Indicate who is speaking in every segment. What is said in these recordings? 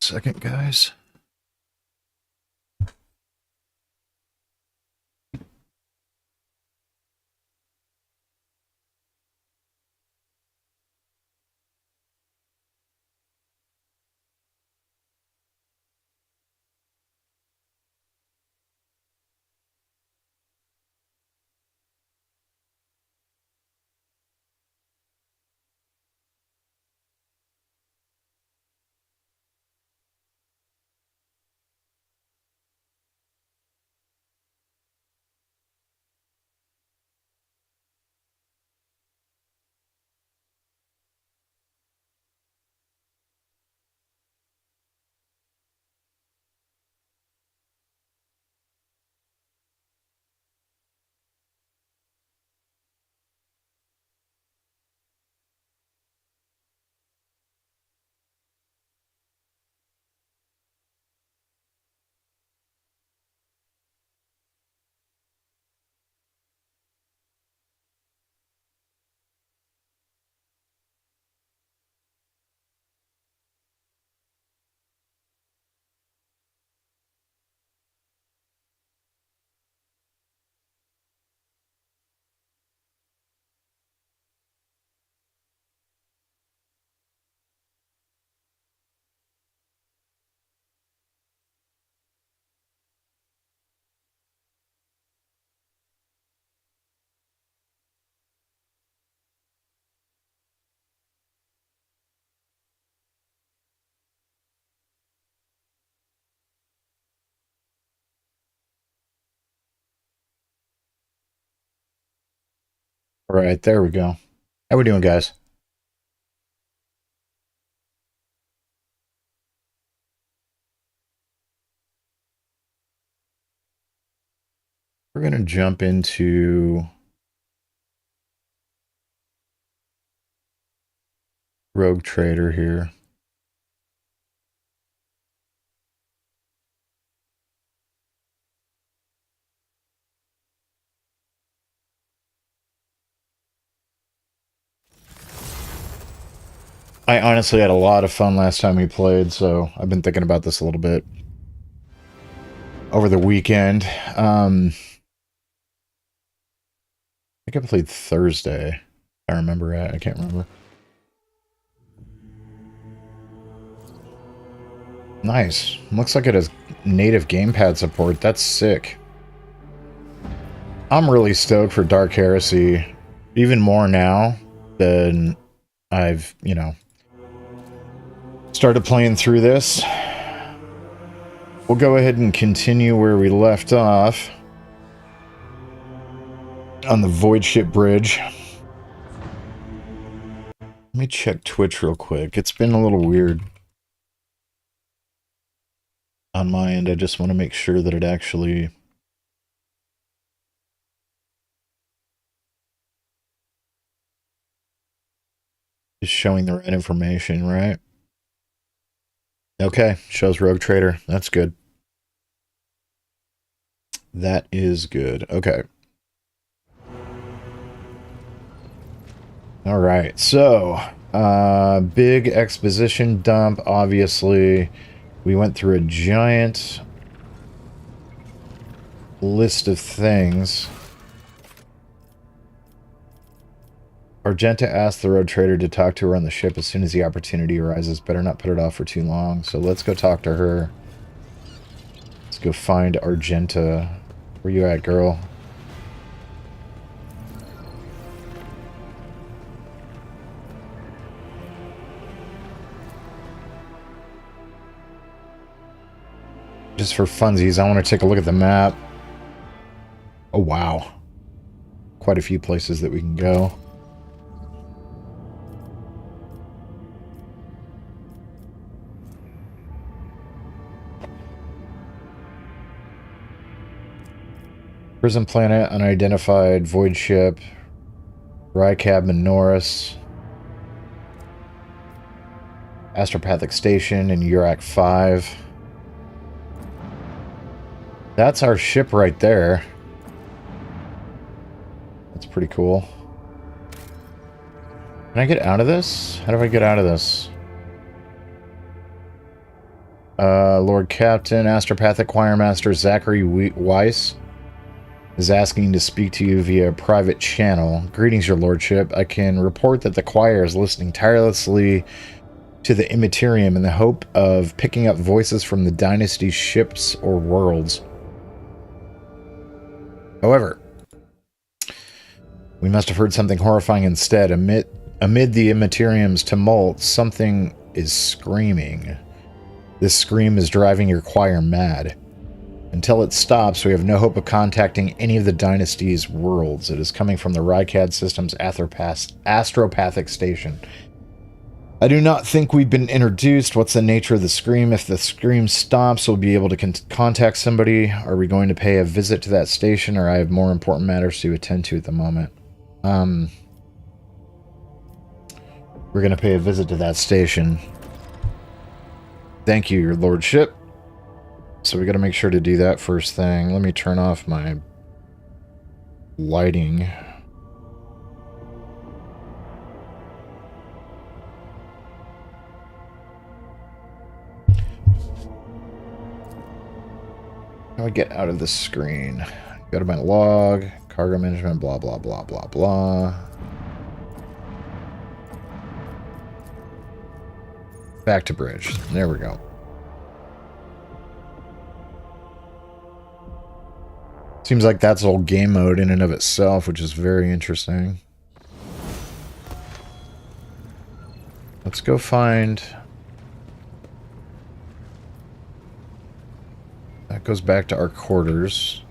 Speaker 1: Second, guys. All right, there we go. How we doing, guys? We're going to jump into Rogue Trader here. I honestly had a lot of fun last time we played, so I've been thinking about this a little bit over the weekend. I think I played Thursday. I remember it. I can't remember. Nice. Looks like it has native gamepad support. That's sick. I'm really stoked for Dark Heresy, even more now than I've, started playing through this. We'll go ahead and continue where we left off on the Void Ship Bridge. Let me check Twitch real quick. It's been a little weird on my end. I just want to make sure that it actually is showing the right information, right? Okay, shows Rogue Trader. That's good. That is good. Okay. All right, so big exposition dump, obviously. We went through a giant list of things. Argenta asked the road trader to talk to her on the ship as soon as the opportunity arises. Better not put it off for too long. So let's go talk to her. Let's go find Argenta. Where you at, girl? Just for funsies, I want to take a look at the map. Oh, wow. Quite a few places that we can go. Prison planet, unidentified, void ship, Rycab and Norris, Astropathic Station, and Urak 5. That's our ship right there. That's pretty cool. Can I get out of this? How do I get out of this? Lord Captain, Astropathic Choir Master Zachary Weiss is asking to speak to you via private channel. Greetings, your lordship. I can report that the choir is listening tirelessly to the Immaterium in the hope of picking up voices from the dynasty's ships or worlds. However, we must have heard something horrifying instead. Amid the Immaterium's tumult, something is screaming. This scream is driving your choir mad. Until it stops, we have no hope of contacting any of the dynasty's worlds. It is coming from the Rykad system's astropathic station. I do not think we've been introduced. What's the nature of the scream? If the scream stops, we'll be able to contact somebody. Are we going to pay a visit to that station, or I have more important matters to attend to at the moment? We're going to pay a visit to that station. Thank you, your lordship. So we got to make sure to do that first thing. Let me turn off my lighting. How do I get out of this screen? Go to my log, cargo management, blah, blah, blah, blah, blah. Back to bridge. There we go. Seems like that's all game mode in and of itself, which is very interesting. Let's go find... That goes back to our quarters.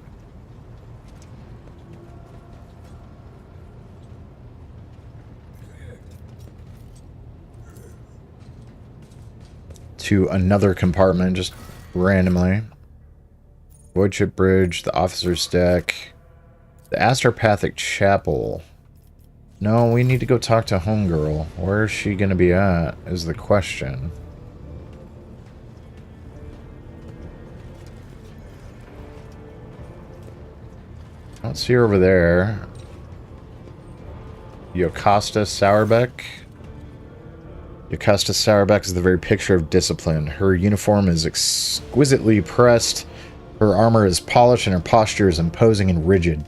Speaker 1: To another compartment, just randomly. Void ship bridge, the officer's deck, the Astropathic Chapel. No, we need to go talk to Homegirl. Where is she going to be at, is the question. I don't see her over there. Yokasta Sauerbeck. Yokasta Sauerbeck is the very picture of discipline. Her uniform is exquisitely pressed. Her armor is polished and her posture is imposing and rigid.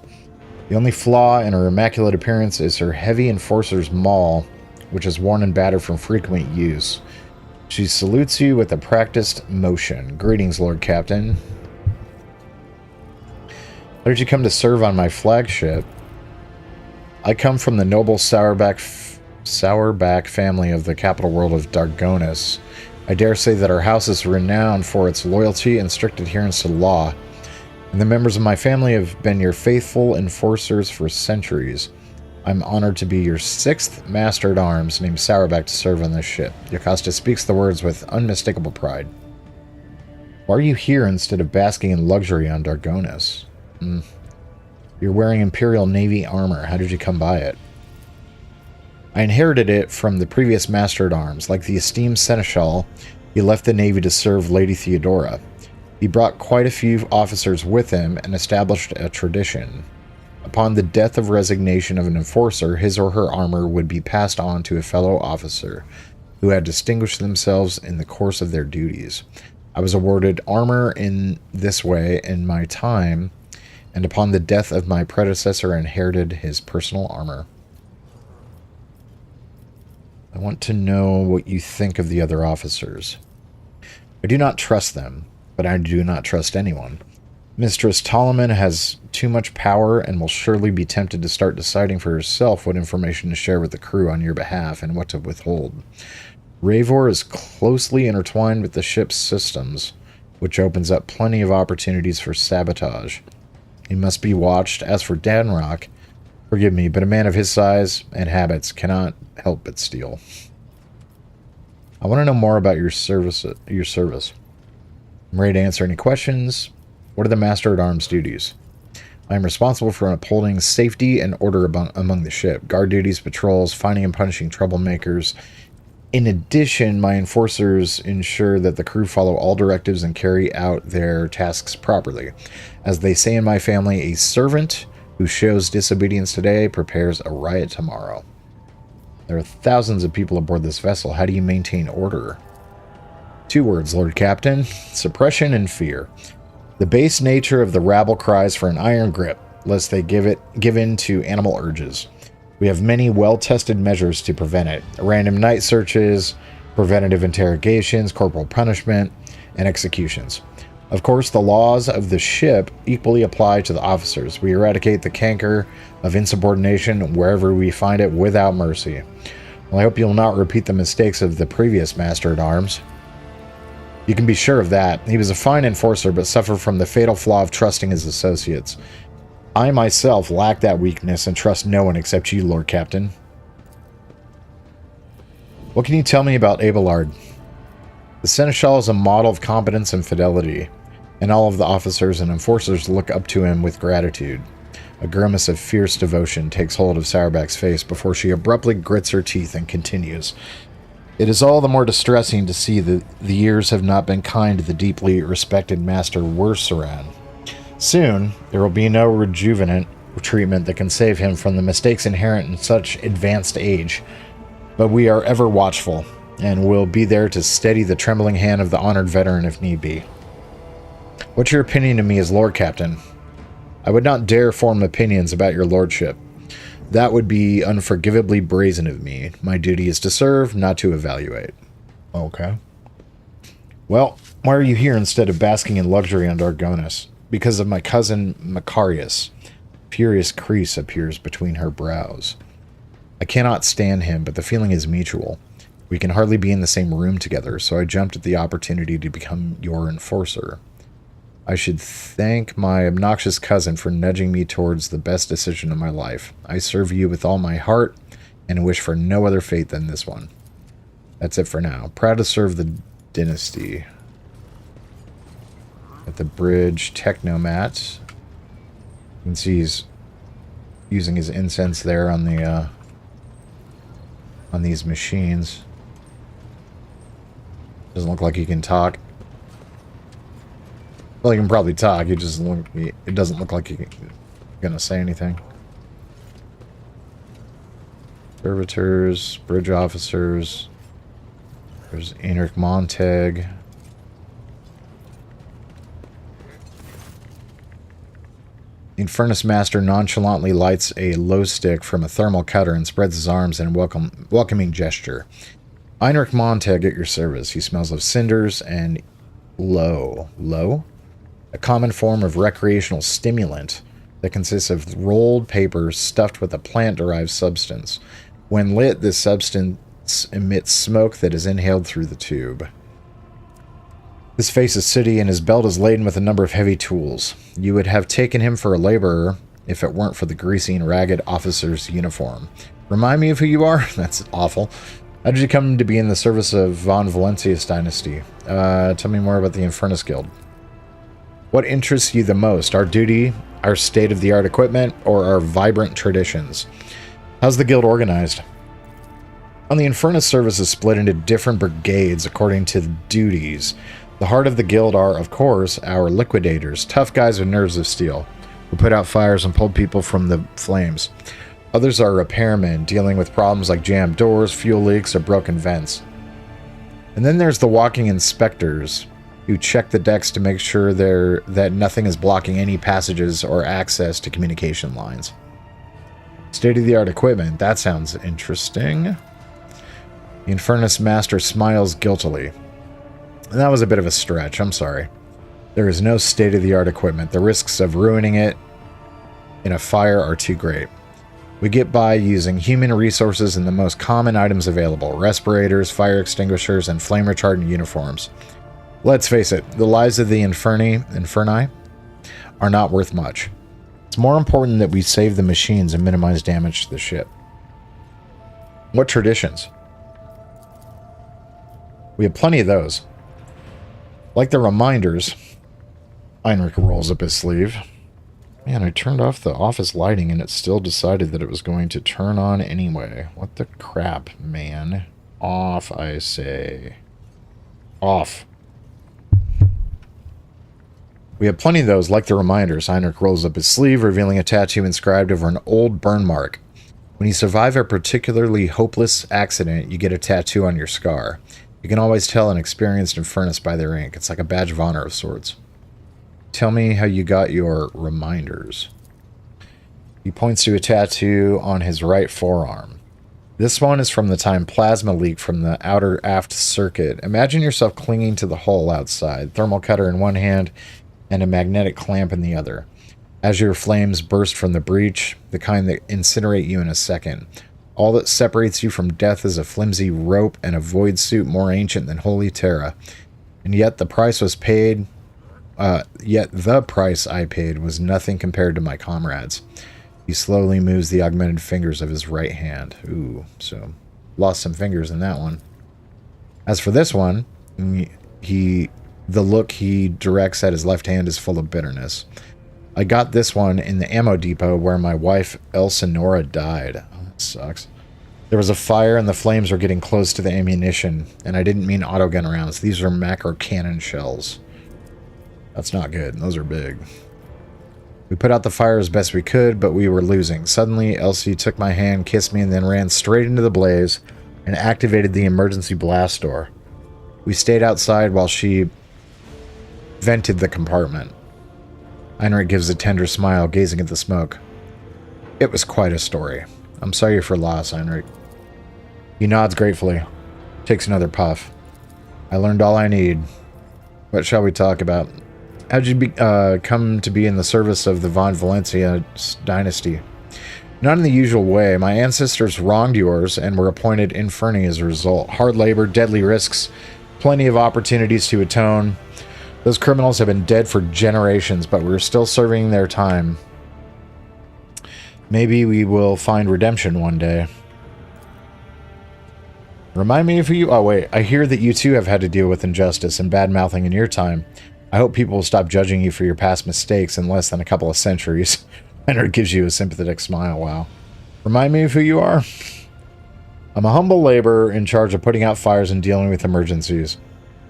Speaker 1: The only flaw in her immaculate appearance is her heavy enforcer's maul, which is worn and battered from frequent use. She salutes you with a practiced motion. Greetings, Lord Captain. How did you come to serve on my flagship? I come from the noble Sauerback family of the capital world of Dargonis. I dare say that our house is renowned for its loyalty and strict adherence to law, and the members of my family have been your faithful enforcers for centuries. I'm honored to be your 6th Master-at-Arms named Sauerback to serve on this ship. Yokasta speaks the words with unmistakable pride. Why are you here instead of basking in luxury on Dargonis? You're wearing Imperial Navy armor. How did you come by it? I inherited it from the previous Master-at-Arms. Like the esteemed Seneschal, he left the Navy to serve Lady Theodora. He brought quite a few officers with him and established a tradition. Upon the death of resignation of an enforcer, his or her armor would be passed on to a fellow officer who had distinguished themselves in the course of their duties. I was awarded armor in this way in my time, and upon the death of my predecessor, I inherited his personal armor. I want to know what you think of the other officers. I do not trust them, but I do not trust anyone. Mistress Tolman has too much power and will surely be tempted to start deciding for herself what information to share with the crew on your behalf and what to withhold. Ravor is closely intertwined with the ship's systems, which opens up plenty of opportunities for sabotage. He must be watched. As for Danrock, forgive me, but a man of his size and habits cannot help but steal. I want to know more about your service. I'm ready to answer any questions. What are the Master-at-Arms duties? I am responsible for upholding safety and order among the ship. Guard duties, patrols, finding and punishing troublemakers. In addition, my enforcers ensure that the crew follow all directives and carry out their tasks properly. As they say in my family, a servant who shows disobedience today prepares a riot tomorrow. There are thousands of people aboard this vessel. How do you maintain order? 2 words, Lord Captain. Suppression and fear. The base nature of the rabble cries for an iron grip, lest they give in to animal urges. We have many well-tested measures to prevent it. Random night searches, preventative interrogations, corporal punishment, and executions. Of course, the laws of the ship equally apply to the officers. We eradicate the canker of insubordination wherever we find it without mercy. Well, I hope you'll not repeat the mistakes of the previous Master-at-Arms. You can be sure of that. He was a fine enforcer, but suffered from the fatal flaw of trusting his associates. I myself lack that weakness and trust no one except you, Lord Captain. What can you tell me about Abelard? The Seneschal is a model of competence and fidelity, and all of the officers and enforcers look up to him with gratitude. A grimace of fierce devotion takes hold of Sourback's face before she abruptly grits her teeth and continues. It is all the more distressing to see that the years have not been kind to the deeply respected Master Werceran. Soon, there will be no rejuvenant treatment that can save him from the mistakes inherent in such advanced age, but we are ever watchful, and will be there to steady the trembling hand of the honored veteran if need be. What's your opinion of me as Lord Captain? I would not dare form opinions about your lordship. That would be unforgivably brazen of me. My duty is to serve, not to evaluate. Okay. Well, why are you here instead of basking in luxury on Dargonus? Because of my cousin Macarius. Furious crease appears between her brows. I cannot stand him, but the feeling is mutual. We can hardly be in the same room together, so I jumped at the opportunity to become your enforcer. I should thank my obnoxious cousin for nudging me towards the best decision of my life. I serve you with all my heart, and wish for no other fate than this one. That's it for now. Proud to serve the dynasty. At the bridge, Technomat. You can see he's using his incense there on the on these machines. Doesn't look like he can talk. Well, he can probably talk. It doesn't look like he's gonna say anything. Servitors, bridge officers. There's Enric Montag. The Infernus Master nonchalantly lights a low stick from a thermal cutter and spreads his arms in a welcoming gesture. Enric Montag at your service. He smells of cinders and low. A common form of recreational stimulant that consists of rolled paper stuffed with a plant-derived substance. When lit, this substance emits smoke that is inhaled through the tube. His face is sooty, and his belt is laden with a number of heavy tools. You would have taken him for a laborer if it weren't for the greasy and ragged officer's uniform. Remind me of who you are? That's awful. How did you come to be in the service of Von Valentius dynasty? Tell me more about the Infernus Guild. What interests you the most? Our duty, our state-of-the-art equipment, or our vibrant traditions? How's the guild organized? On the Infernus service is split into different brigades according to the duties. The heart of the guild are, of course, our liquidators, tough guys with nerves of steel, who put out fires and pulled people from the flames. Others are repairmen, dealing with problems like jammed doors, fuel leaks, or broken vents. And then there's the walking inspectors, who check the decks to make sure that nothing is blocking any passages or access to communication lines. State-of-the-art equipment, that sounds interesting. The Infernus Master smiles guiltily. And that was a bit of a stretch, I'm sorry. There is no state-of-the-art equipment. The risks of ruining it in a fire are too great. We get by using human resources and the most common items available. Respirators, fire extinguishers, and flame-retardant uniforms. Let's face it, the lives of the Inferni are not worth much. It's more important that we save the machines and minimize damage to the ship. What traditions? We have plenty of those. Like the reminders. Heinrich rolls up his sleeve. Man, I turned off the office lighting and it still decided that it was going to turn on anyway. What the crap, man? Off, I say. Off. We have plenty of those, like the reminders. Heinrich rolls up his sleeve, revealing a tattoo inscribed over an old burn mark. When you survive a particularly hopeless accident, you get a tattoo on your scar. You can always tell an experienced Infernus by their ink. It's like a badge of honor of sorts. Tell me how you got your reminders. He points to a tattoo on his right forearm. This one is from the time plasma leaked from the outer aft circuit. Imagine yourself clinging to the hull outside, thermal cutter in one hand and a magnetic clamp in the other. As your flames burst from the breach, the kind that incinerate you in a second. All that separates you from death is a flimsy rope and a void suit more ancient than Holy Terra. And yet the price was paid. Yet the price I paid was nothing compared to my comrades. He slowly moves the augmented fingers of his right hand. Ooh, so lost some fingers in that one. As for this one, the look he directs at his left hand is full of bitterness. I got this one in the ammo depot where my wife Elsinora died. Oh, that sucks. There was a fire and the flames were getting close to the ammunition, and I didn't mean autogun rounds. These are macro cannon shells. That's not good. Those are big. We put out the fire as best we could, but we were losing. Suddenly, Elsie took my hand, kissed me, and then ran straight into the blaze and activated the emergency blast door. We stayed outside while she vented the compartment. Heinrich gives a tender smile, gazing at the smoke. It was quite a story. I'm sorry for loss, Heinrich. He nods gratefully, takes another puff. I learned all I need. What shall we talk about? How did you come to be in the service of the Von Valencia dynasty? Not in the usual way. My ancestors wronged yours and were appointed Inferni as a result. Hard labor, deadly risks, plenty of opportunities to atone. Those criminals have been dead for generations, but we're still serving their time. Maybe we will find redemption one day. Remind me of who you... Oh, wait. I hear that you too have had to deal with injustice and bad-mouthing in your time. I hope people will stop judging you for your past mistakes in less than a couple of centuries. Leonard gives you a sympathetic smile. Wow. Remind me of who you are? I'm a humble laborer in charge of putting out fires and dealing with emergencies.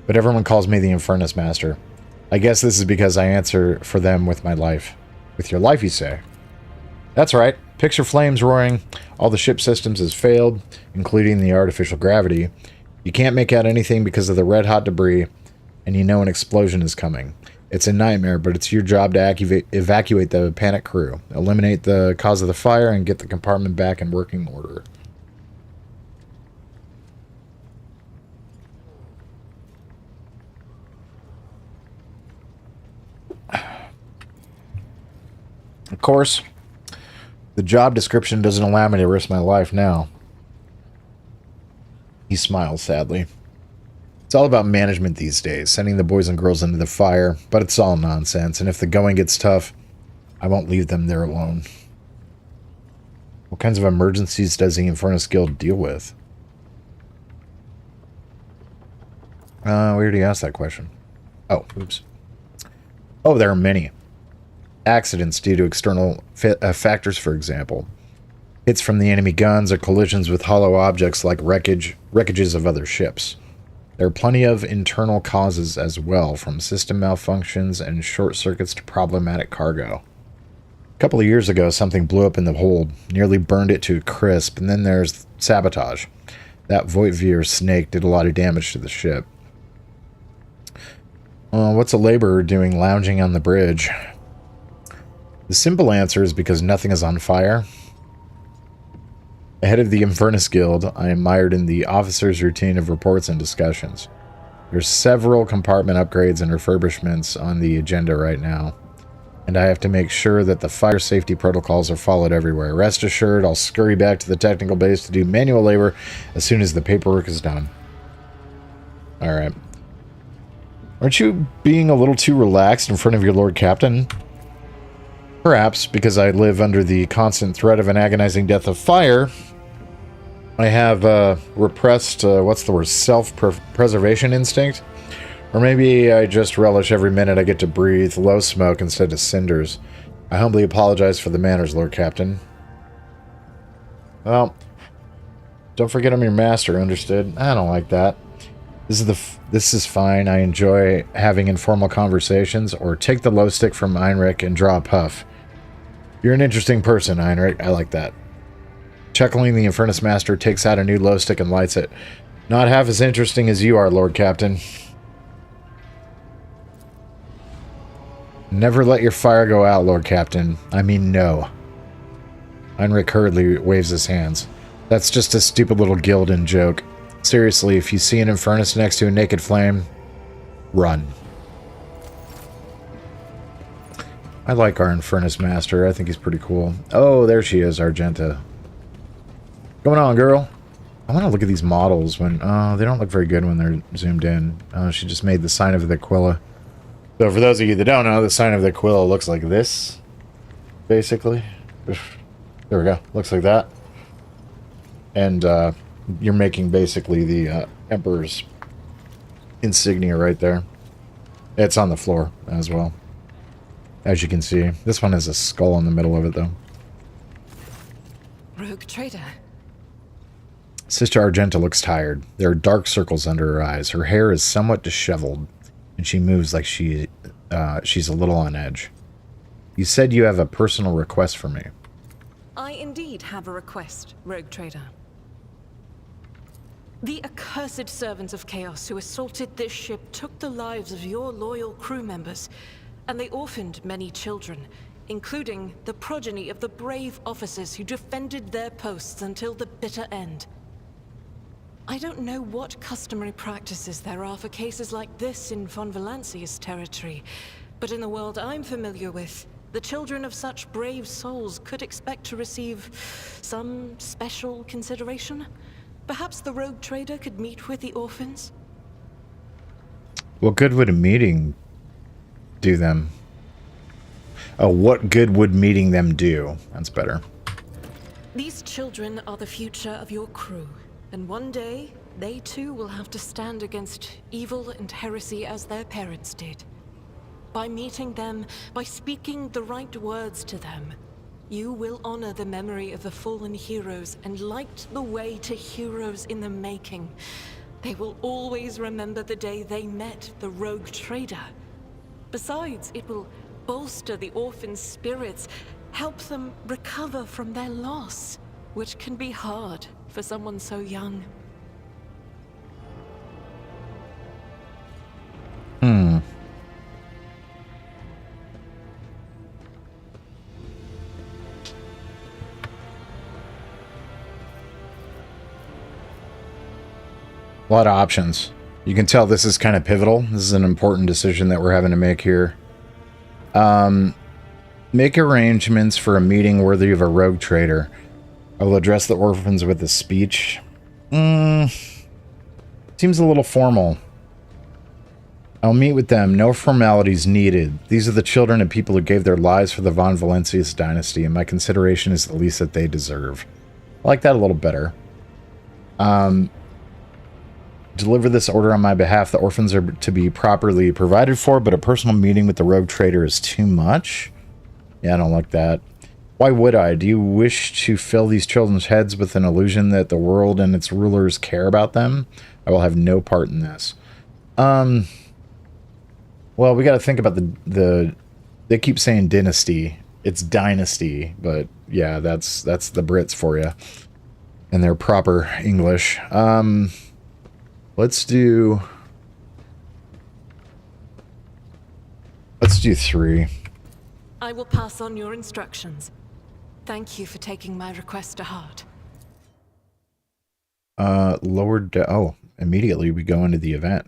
Speaker 1: But everyone calls me the Infernus Master. I guess this is because I answer for them with my life. With your life, you say? That's right. Picture flames roaring. All the ship systems has failed, including the artificial gravity. You can't make out anything because of the red-hot debris, and you know an explosion is coming. It's a nightmare, but it's your job to evacuate the panic crew, eliminate the cause of the fire, and get the compartment back in working order. Of course, the job description doesn't allow me to risk my life now. He smiles sadly. It's all about management these days, sending the boys and girls into the fire, but it's all nonsense, and if the going gets tough, I won't leave them there alone. What kinds of emergencies does the Infernus Guild deal with? We already asked that question. Oh, oops. Oh, there are many. Accidents due to external factors, for example. Hits from the enemy guns or collisions with hollow objects like wreckages of other ships. There are plenty of internal causes as well, from system malfunctions and short circuits to problematic cargo. A couple of years ago, something blew up in the hold, nearly burned it to a crisp, and then there's sabotage. That Voigtveer snake did a lot of damage to the ship. What's a laborer doing lounging on the bridge? The simple answer is because nothing is on fire. Ahead of the Infernus Guild, I am mired in the officer's routine of reports and discussions. There's several compartment upgrades and refurbishments on the agenda right now, and I have to make sure that the fire safety protocols are followed everywhere. Rest assured, I'll scurry back to the technical base to do manual labor as soon as the paperwork is done. Alright. Aren't you being a little too relaxed in front of your Lord Captain? Perhaps, because I live under the constant threat of an agonizing death of fire, I have repressed, what's the word, self-preservation instinct? Or maybe I just relish every minute I get to breathe low smoke instead of cinders. I humbly apologize for the manners, Lord Captain. Well, don't forget I'm your master, understood? I don't like that. This is fine. I enjoy having informal conversations, or take the low stick from Heinrich and draw a puff. You're an interesting person, Heinrich. I like that. Chuckling, the Infernus Master takes out a new glow stick and lights it. Not half as interesting as you are, Lord Captain. Never let your fire go out, Lord Captain. I mean, no. Heinrich hurriedly waves his hands. That's just a stupid little Gildan joke. Seriously, if you see an Infernus next to a naked flame, run. I like our Infernus Master. I think he's pretty cool. Oh, there she is, Argenta. What's going on, girl? I want to look at these models when... they don't look very good when they're zoomed in. She just made the sign of the Aquila. So for those of you that don't know, the sign of the Aquila looks like this. Basically. There we go. Looks like that. And you're making basically the Emperor's insignia right there. It's on the floor as well. As you can see. This one has a skull in the middle of it, though.
Speaker 2: Rogue trader.
Speaker 1: Sister Argenta looks tired. There are dark circles under her eyes. Her hair is somewhat disheveled, and she moves like she's a little on edge. You said you have a personal request for me.
Speaker 2: I indeed have a request, Rogue Trader. The accursed servants of Chaos who assaulted this ship took the lives of your loyal crew members, and they orphaned many children, including the progeny of the brave officers who defended their posts until the bitter end. I don't know what customary practices there are for cases like this in Von Valancia's territory, but in the world I'm familiar with, the children of such brave souls could expect to receive some special consideration. Perhaps the Rogue Trader could meet with the orphans?
Speaker 1: What good would a meeting do them? Oh, what good would meeting them do? That's better.
Speaker 2: These children are the future of your crew, and one day, they too will have to stand against evil and heresy as their parents did. By meeting them, by speaking the right words to them, you will honor the memory of the fallen heroes and light the way to heroes in the making. They will always remember the day they met the Rogue Trader. Besides, it will bolster the orphans' spirits, help them recover from their loss, which can be hard for someone so young.
Speaker 1: A lot of options. You can tell this is kind of pivotal. This is an important decision that we're having to make here. Make arrangements for a meeting worthy of a rogue trader. I will address the orphans with a speech. Seems a little formal. I'll meet with them. No formalities needed. These are the children of people who gave their lives for the Von Valancius dynasty, and my consideration is the least that they deserve. I like that a little better. Deliver this order on my behalf. The orphans are to be properly provided for, but a personal meeting with the rogue trader is too much. Yeah, I don't like that. Why would I? Do you wish to fill these children's heads with an illusion that the world and its rulers care about them? I will have no part in this. Well, we got to think about the they keep saying dynasty. It's dynasty, but yeah, that's the Brits for you. And their proper English. Let's do 3.
Speaker 2: I will pass on your instructions. Thank you for taking my request to heart.
Speaker 1: Immediately we go into the event.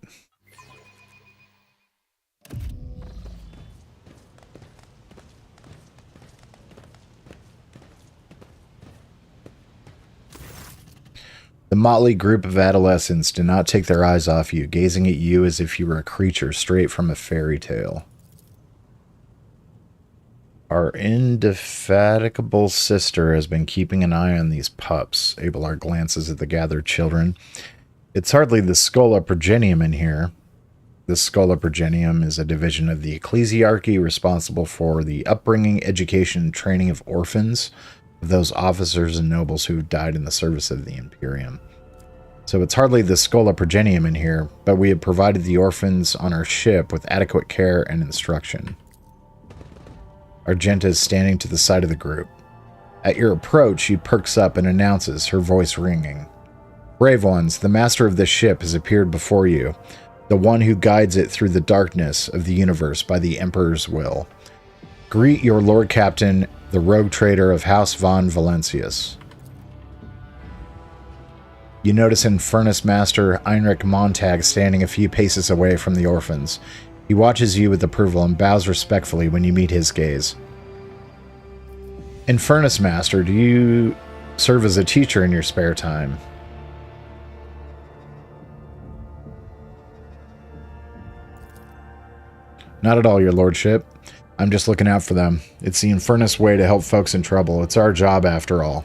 Speaker 1: The motley group of adolescents do not take their eyes off you, gazing at you as if you were a creature straight from a fairy tale. Our indefatigable sister has been keeping an eye on these pups. Abelard glances at the gathered children. It's hardly the Schola Progenium in here. The Schola Progenium is a division of the ecclesiarchy responsible for the upbringing, education, and training of orphans, of those officers and nobles who died in the service of the Imperium. So it's hardly the Schola Progenium in here, but we have provided the orphans on our ship with adequate care and instruction. Argenta is standing to the side of the group. At your approach, she perks up and announces, her voice ringing. Brave ones, the master of this ship has appeared before you, the one who guides it through the darkness of the universe by the Emperor's will. Greet your Lord Captain, the rogue trader of House von Valencius. You notice Infernus Master Heinrich Montag standing a few paces away from the orphans. He watches you with approval and bows respectfully when you meet his gaze. Infernus Master, do you serve as a teacher in your spare time? Not at all, your lordship. I'm just looking out for them. It's the Infernus way to help folks in trouble. It's our job after all.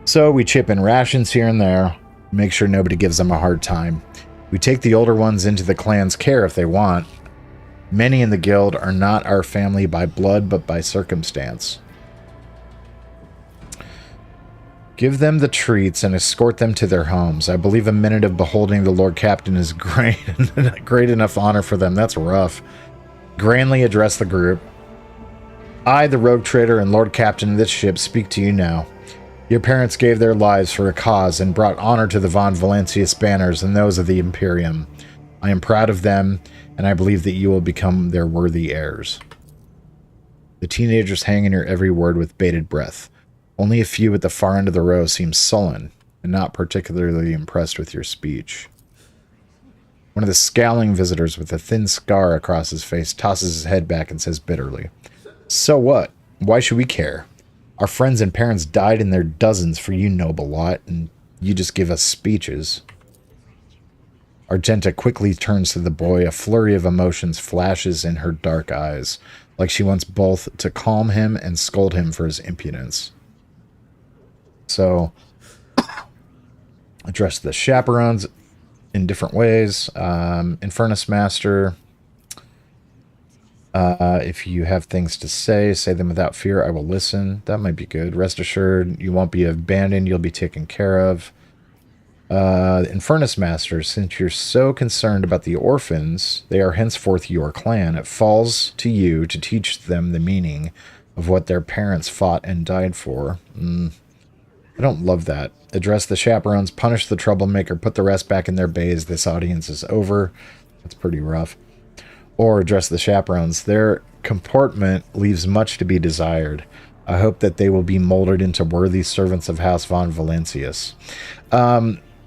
Speaker 1: So we chip in rations here and there, make sure nobody gives them a hard time. We take the older ones into the clan's care if they want. Many in the guild are not our family by blood, but by circumstance. Give them the treats and escort them to their homes. I believe a minute of beholding the Lord Captain is great, great enough honor for them. That's rough. Grandly address the group. I, the rogue trader and Lord Captain of this ship, speak to you now. Your parents gave their lives for a cause and brought honor to the von Valencius banners and those of the Imperium. I am proud of them, and I believe that you will become their worthy heirs. The teenagers hang in your every word with bated breath. Only a few at the far end of the row seem sullen and not particularly impressed with your speech. One of the scowling visitors with a thin scar across his face tosses his head back and says bitterly, "So what? Why should we care? Our friends and parents died in their dozens for you noble lot, and you just give us speeches." Argenta quickly turns to the boy. A flurry of emotions flashes in her dark eyes, like she wants both to calm him and scold him for his impudence. So, address the chaperones in different ways. Infernus Master, if you have things to say, say them without fear. I will listen. That might be good. Rest assured, you won't be abandoned. You'll be taken care of. Infernus Master, since you're so concerned about the orphans, they are henceforth your clan. It falls to you to teach them the meaning of what their parents fought and died for. I don't love that. Address the chaperones, punish the troublemaker, put the rest back in their bays. This audience is over. That's pretty rough. Or address the chaperones. Their comportment leaves much to be desired. I hope that they will be molded into worthy servants of House von Valencius.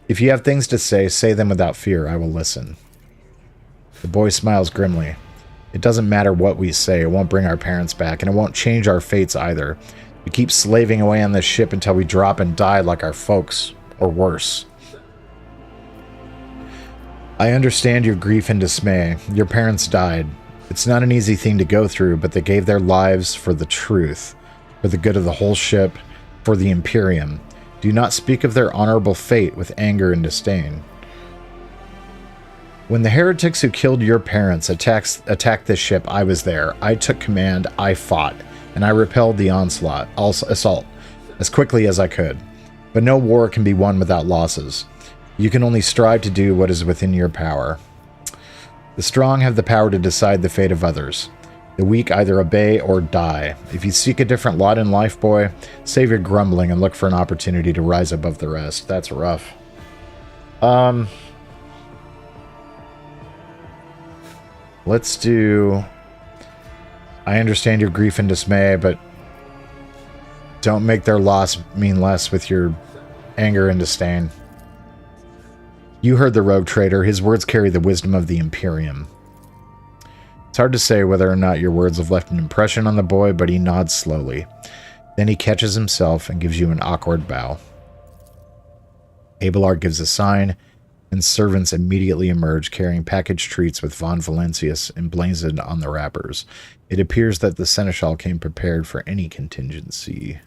Speaker 1: If you have things to say, say them without fear. I will listen. The boy smiles grimly. It doesn't matter what we say. It won't bring our parents back, and it won't change our fates either. We keep slaving away on this ship until we drop and die like our folks, or worse. I understand your grief and dismay. Your parents died. It's not an easy thing to go through, but they gave their lives for the truth, for the good of the whole ship, for the Imperium. Do not speak of their honorable fate with anger and disdain. When the heretics who killed your parents attacked this ship, I was there. I took command, I fought, and I repelled the assault as quickly as I could. But no war can be won without losses. You can only strive to do what is within your power. The strong have the power to decide the fate of others. The weak either obey or die. If you seek a different lot in life, boy, save your grumbling and look for an opportunity to rise above the rest. That's rough. Let's do... I understand your grief and dismay, but don't make their loss mean less with your anger and disdain. You heard the rogue trader. His words carry the wisdom of the Imperium. It's hard to say whether or not your words have left an impression on the boy, but he nods slowly. Then he catches himself and gives you an awkward bow. Abelard gives a sign, and servants immediately emerge carrying packaged treats with von Valencius emblazoned on the wrappers. It appears that the seneschal came prepared for any contingency.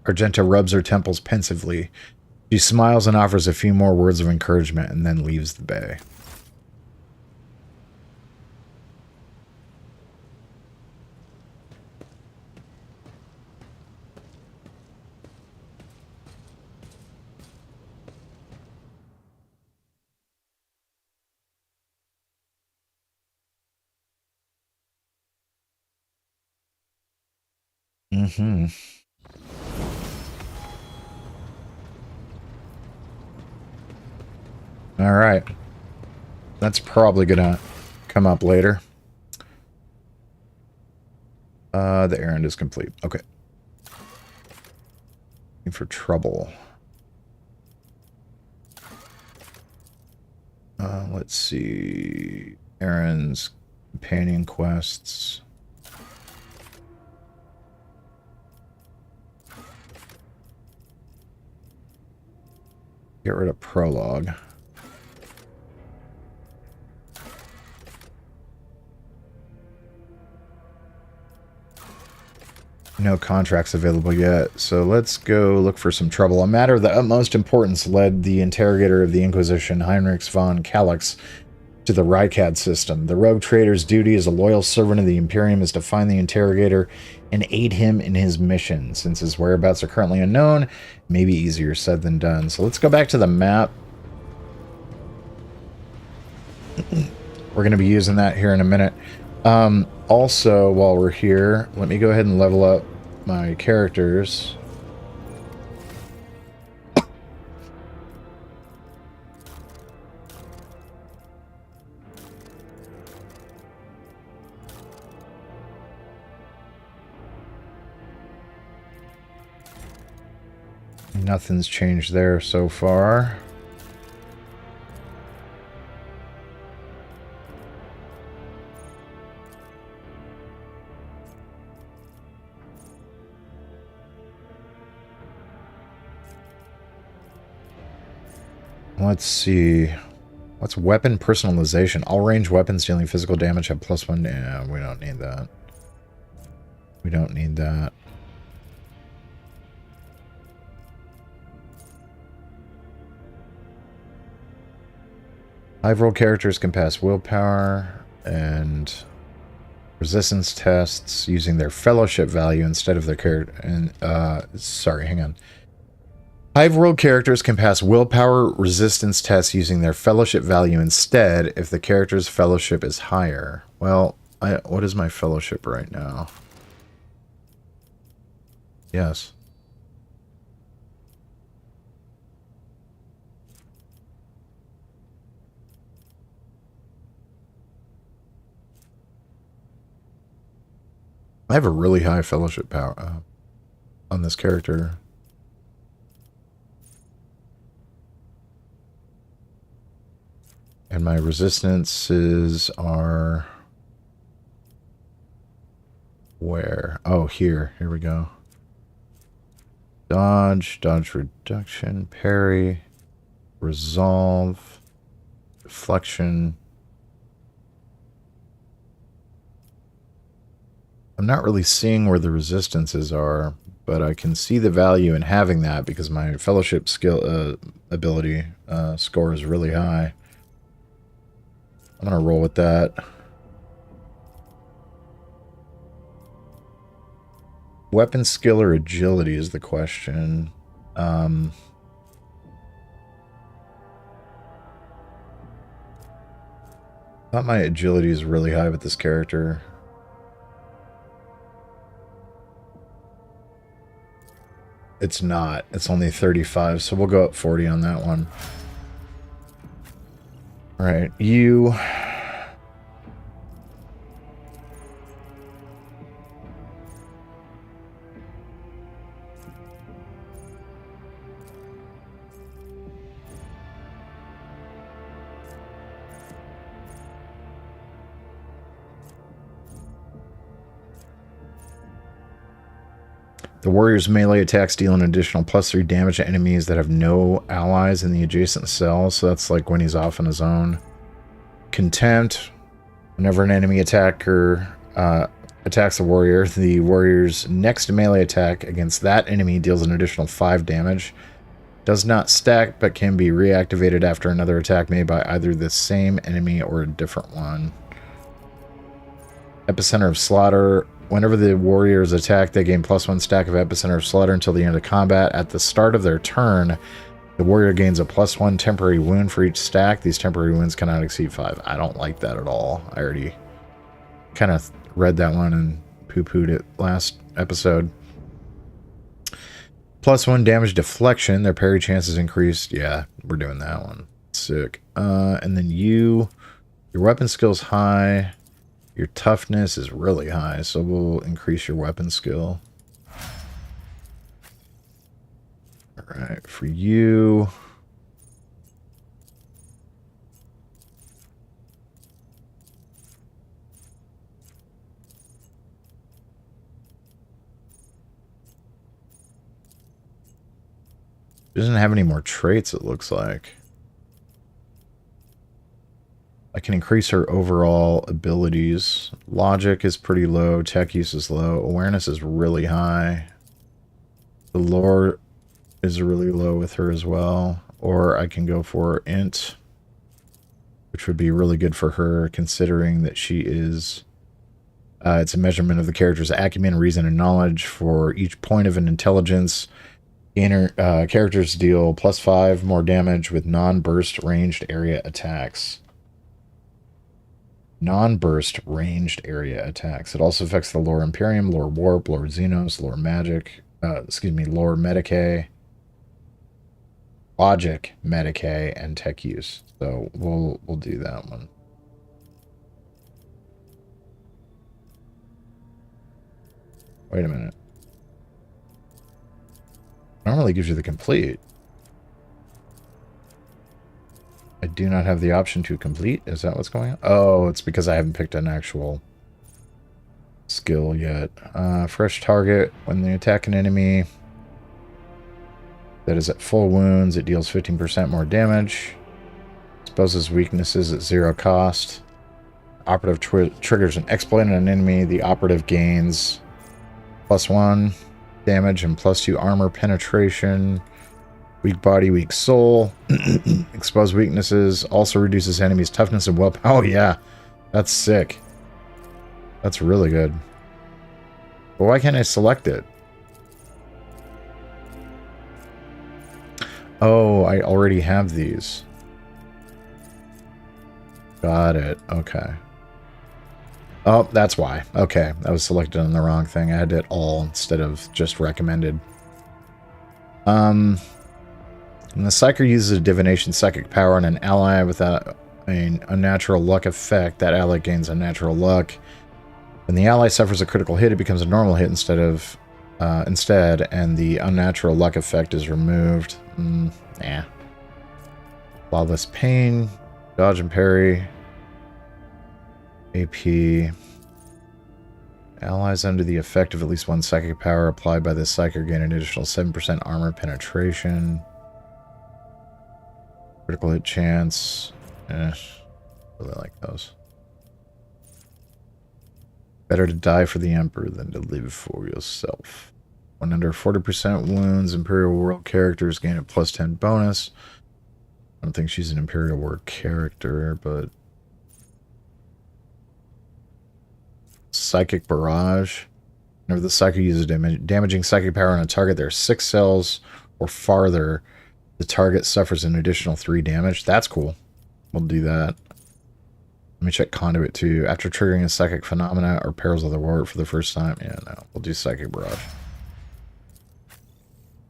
Speaker 1: Argenta rubs her temples pensively. She smiles and offers a few more words of encouragement and then leaves the bay. Mm-hmm. All right. That's probably gonna come up later. The errand is complete. Okay. Looking for trouble. Let's see. Errands, companion quests. Get rid of prologue. No contracts available yet, so let's go look for some trouble. A matter of the utmost importance led the interrogator of the Inquisition, Heinrich von Kallax, to the Rycad system. The rogue trader's duty as a loyal servant of the Imperium is to find the interrogator and aid him in his mission. Since his whereabouts are currently unknown, it may be easier said than done. So let's go back to the map. We're going to be using that here in a minute. Also, while we're here, let me go ahead and level up my characters. Nothing's changed there so far. Let's see. What's weapon personalization? All range weapons dealing physical damage have +1. Yeah, we don't need that. We don't need that. High-roll characters can pass willpower and resistance tests using their fellowship value instead of their character. And sorry, hang on. High-rolled characters can pass willpower resistance tests using their fellowship value instead if the character's fellowship is higher. Well, what is my fellowship right now? Yes. I have a really high fellowship power on this character. And my resistances are... where? Oh, here. Here we go. Dodge, dodge reduction, parry, resolve, deflection. I'm not really seeing where the resistances are, but I can see the value in having that because my fellowship skill ability score is really high. I'm gonna roll with that. Weapon skill or agility is the question. Thought my agility is really high with this character. It's not. It's only 35, so we'll go up 40 on that one. All right, you... The warrior's melee attacks deal an additional +3 damage to enemies that have no allies in the adjacent cell, so that's like when he's off on his own. Contempt. Whenever an enemy attacker attacks the warrior's next melee attack against that enemy deals an additional 5 damage. Does not stack, but can be reactivated after another attack made by either the same enemy or a different one. Epicenter of Slaughter. Whenever the warriors attack, they gain +1 stack of Epicenter of Slaughter until the end of combat. At the start of their turn, the warrior gains a +1 temporary wound for each stack. These temporary wounds cannot exceed 5. I don't like that at all. I already kind of read that one and poo-pooed it last episode. +1 damage deflection. Their parry chances increased. Yeah, we're doing that one. Sick. And then your weapon skill's high. Your toughness is really high, so we'll increase your weapon skill. Alright, for you... She doesn't have any more traits, it looks like. I can increase her overall abilities. Logic is pretty low. Tech use is low. Awareness is really high. The lore is really low with her as well. Or I can go for int, which would be really good for her, considering that she is... it's a measurement of the character's acumen, reason, and knowledge. For each point of an intelligence... characters deal +5 more damage with non-burst ranged area attacks. Non-burst ranged area attacks. It also affects the Lore Imperium, Lore Warp, Lore Xenos, Lore Magic, Lore Medicae, Logic, Medicae, and Tech Use. So we'll do that one. Wait a minute. Normally gives you the complete. I do not have the option to complete. Is that what's going on? Oh, it's because I haven't picked an actual skill yet. Fresh target. When they attack an enemy that is at full wounds, it deals 15% more damage. Exposes weaknesses at 0 cost. Operative triggers an exploit on an enemy. The operative gains +1 damage and +2 armor penetration. Weak body, weak soul. Exposed weaknesses. Also reduces enemies' toughness and willpower. Oh, yeah. That's sick. That's really good. But why can't I select it? Oh, I already have these. Got it. Okay. Oh, that's why. Okay. I was selected on the wrong thing. I had it all instead of just recommended. When the Psyker uses a divination psychic power on an ally without an unnatural luck effect, that ally gains unnatural luck. When the ally suffers a critical hit, it becomes a normal hit instead, and the unnatural luck effect is removed. Nah. Flawless Pain, dodge and parry, AP. Allies under the effect of at least one psychic power applied by the Psyker gain an additional 7% armor penetration. Critical hit chance. Really like those. Better to die for the Emperor than to live for yourself. When under 40% wounds, Imperial World characters gain a +10 bonus. I don't think she's an Imperial World character, but... Psychic Barrage. Whenever the Psyker uses damaging psychic power on a target, there are 6 cells or farther. The target suffers an additional 3 damage. That's cool. We'll do that. Let me check Conduit too. After triggering a psychic phenomena or perils of the war for the first time. Yeah, no. We'll do Psychic Barrage.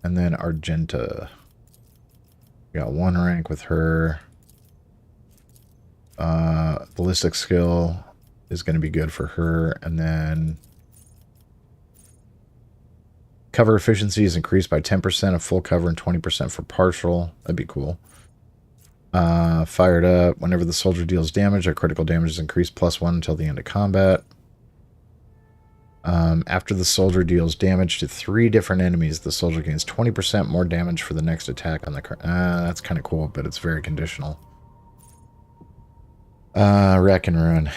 Speaker 1: And then Argenta. We got 1 rank with her. Ballistic skill is going to be good for her. And then cover efficiency is increased by 10% of full cover and 20% for partial. That'd be cool. Fired up. Whenever the soldier deals damage, or critical damage is increased +1 until the end of combat. After the soldier deals damage to 3 different enemies, the soldier gains 20% more damage for the next attack on the... that's kind of cool, but it's very conditional. Rack and Ruin.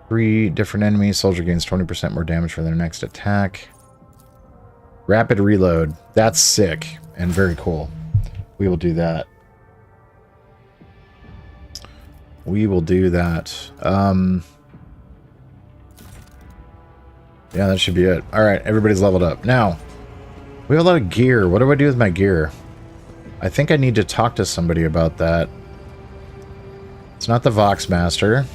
Speaker 1: 3 different enemies. Soldier gains 20% more damage for their next attack. Rapid reload. That's sick and very cool. We will do that. We will do that. Yeah, that should be it. Alright, everybody's leveled up. Now, we have a lot of gear. What do I do with my gear? I think I need to talk to somebody about that. It's not the Voxmaster.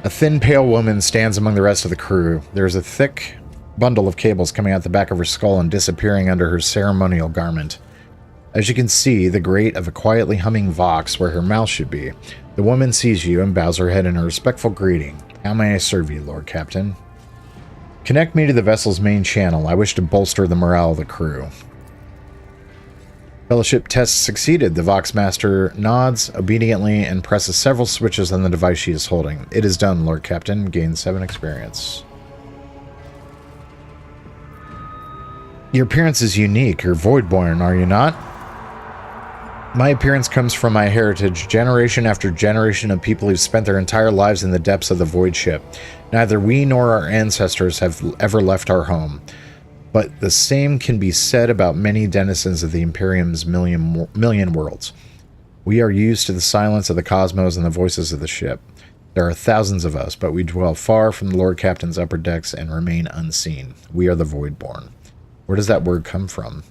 Speaker 1: A thin, pale woman stands among the rest of the crew. There is a thick bundle of cables coming out the back of her skull and disappearing under her ceremonial garment. As you can see, the grate of a quietly humming vox where her mouth should be. The woman sees you and bows her head in a respectful greeting. How may I serve you, Lord Captain? Connect me to the vessel's main channel. I wish to bolster the morale of the crew. Fellowship test succeeded. The Vox Master nods obediently and presses several switches on the device she is holding. It is done, Lord Captain. Gain 7 experience. Your appearance is unique. You're Voidborn, are you not? My appearance comes from my heritage, generation after generation of people who've spent their entire lives in the depths of the Void Ship. Neither we nor our ancestors have ever left our home. But the same can be said about many denizens of the Imperium's million worlds. We are used to the silence of the cosmos and the voices of the ship. There are thousands of us, but we dwell far from the Lord Captain's upper decks and remain unseen. We are the Voidborn. Where does that word come from?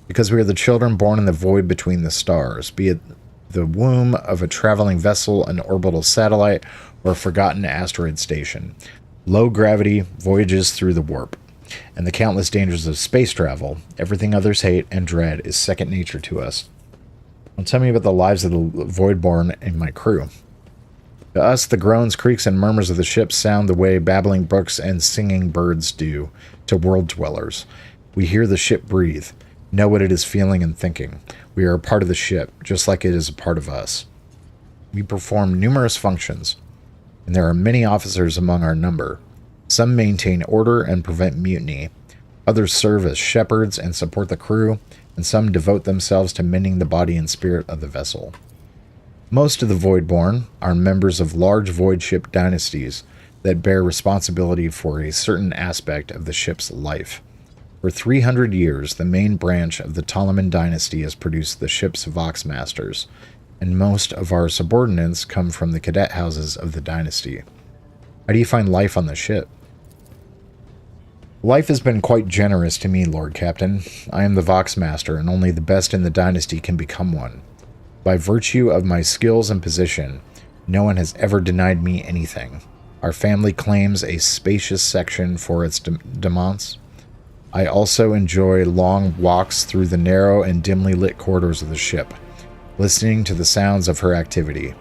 Speaker 1: Because we are the children born in the void between the stars, be it the womb of a traveling vessel, an orbital satellite, or a forgotten asteroid station. Low gravity voyages through the warp, and the countless dangers of space travel. Everything others hate and dread is second nature to us. Well, tell me about the lives of the Voidborn and my crew. To us, the groans, creaks, and murmurs of the ship sound the way babbling brooks and singing birds do to world dwellers. We hear the ship breathe, know what it is feeling and thinking. We are a part of the ship, just like it is a part of us. We perform numerous functions, and there are many officers among our number. Some maintain order and prevent mutiny. Others serve as shepherds and support the crew, and some devote themselves to mending the body and spirit of the vessel. Most of the Voidborn are members of large void ship dynasties that bear responsibility for a certain aspect of the ship's life. For 300 years, the main branch of the Ptoleman dynasty has produced the ship's Vox Masters, and most of our subordinates come from the cadet houses of the dynasty. How do you find life on the ship? Life has been quite generous to me, Lord Captain. I am the Vox Master, and only the best in the dynasty can become one. By virtue of my skills and position, no one has ever denied me anything. Our family claims a spacious section for its demesnes. I also enjoy long walks through the narrow and dimly lit corridors of the ship, listening to the sounds of her activity,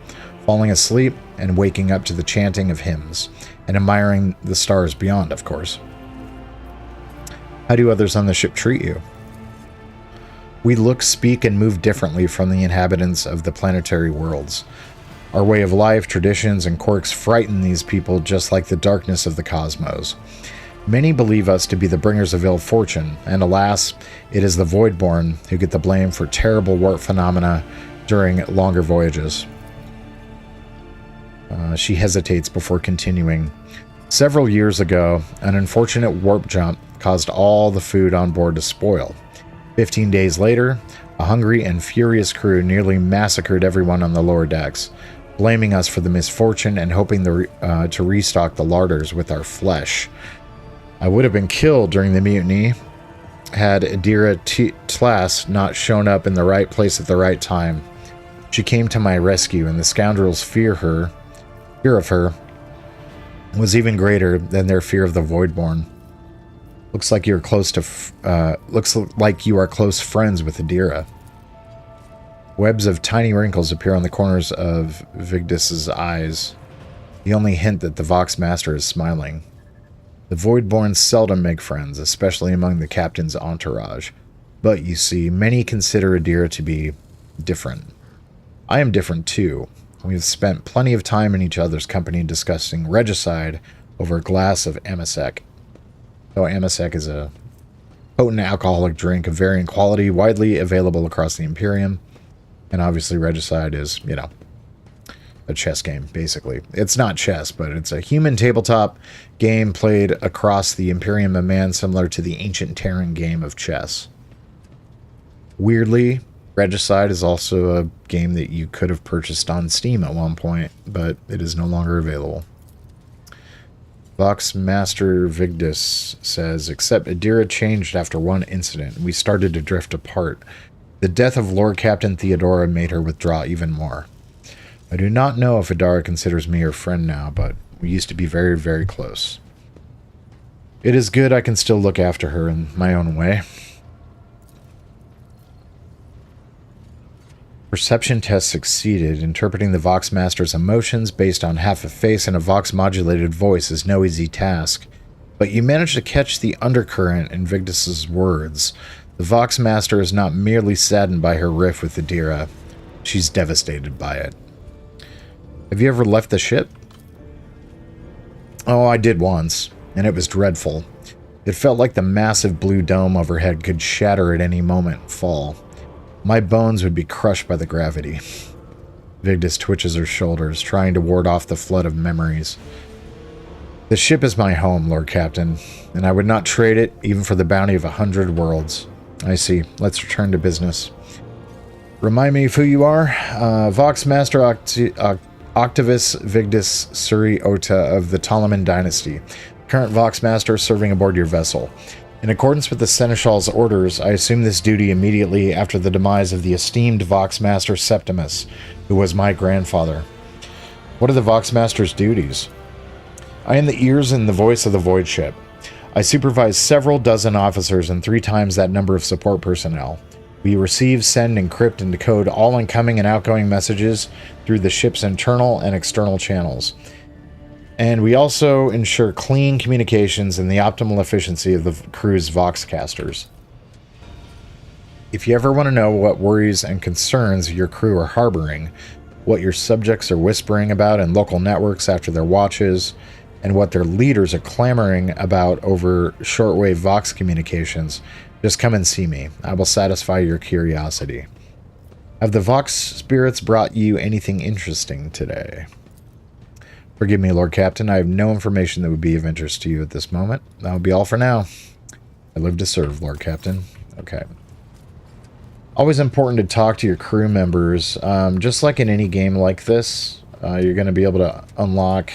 Speaker 1: falling asleep and waking up to the chanting of hymns, and admiring the stars beyond, of course. How do others on the ship treat you? We look, speak, and move differently from the inhabitants of the planetary worlds. Our way of life, traditions, and quirks frighten these people just like the darkness of the cosmos. Many believe us to be the bringers of ill fortune, and alas, it is the Voidborn who get the blame for terrible warp phenomena during longer voyages. She hesitates before continuing. Several years ago, an unfortunate warp jump caused all the food on board to spoil. 15 days later, a hungry and furious crew nearly massacred everyone on the lower decks, blaming us for the misfortune and hoping to restock the larders with our flesh. I would have been killed during the mutiny had Adira Tlass not shown up in the right place at the right time. She came to my rescue, and the scoundrels' fear of her was even greater than their fear of the Voidborn. Looks like you are close friends with Adira. Webs of tiny wrinkles appear on the corners of Vigdis's eyes, the only hint that the Vox Master is smiling. The Voidborn seldom make friends, especially among the captain's entourage. But, you see, many consider Adira to be different. I am different, too. We have spent plenty of time in each other's company discussing regicide over a glass of Amasec. So Amasec is a potent alcoholic drink of varying quality, widely available across the Imperium. And obviously regicide is, a chess game, basically. It's not chess, but it's a human tabletop game played across the Imperium of Man, similar to the ancient Terran game of chess. Weirdly, Regicide is also a game that you could have purchased on Steam at one point, but it is no longer available. Vox Master Vigdis says, except Adira changed after one incident. We started to drift apart. The death of Lord Captain Theodora made her withdraw even more. I do not know if Adara considers me her friend now, but We used to be very, very close. It is good I can still look after her in my own way. Perception test succeeded. Interpreting the Vox Master's emotions based on half a face and a Vox-modulated voice is no easy task. But you managed to catch the undercurrent in Victus's words. The Vox Master is not merely saddened by her rift with Adira. She's devastated by it. Have you ever left the ship? Oh, I did once, and it was dreadful. It felt like the massive blue dome overhead could shatter at any moment and fall. My bones would be crushed by the gravity. Victus twitches her shoulders, trying to ward off the flood of memories. The ship is my home, Lord Captain, and I would not trade it even for the bounty of 100 worlds. I see. Let's return to business. Remind me of who you are? Vox Master Octavius Victus Suri Ota of the Ptoleman Dynasty. Current Vox Master serving aboard your vessel. In accordance with the Seneschal's orders, I assume this duty immediately after the demise of the esteemed Vox Master Septimus, who was my grandfather. What are the Vox Master's duties? I am the ears and the voice of the Void Ship. I supervise several dozen officers and 3 times that number of support personnel. We receive, send, encrypt, and decode all incoming and outgoing messages through the ship's internal and external channels. And we also ensure clean communications and the optimal efficiency of the crew's Voxcasters. If you ever want to know what worries and concerns your crew are harboring, what your subjects are whispering about in local networks after their watches, and what their leaders are clamoring about over shortwave Vox communications, just come and see me. I will satisfy your curiosity. Have the Vox spirits brought you anything interesting today? Forgive me, Lord Captain. I have no information that would be of interest to you at this moment. That will be all for now. I live to serve, Lord Captain. Okay. Always important to talk to your crew members. Just like in any game like this, you're going to be able to unlock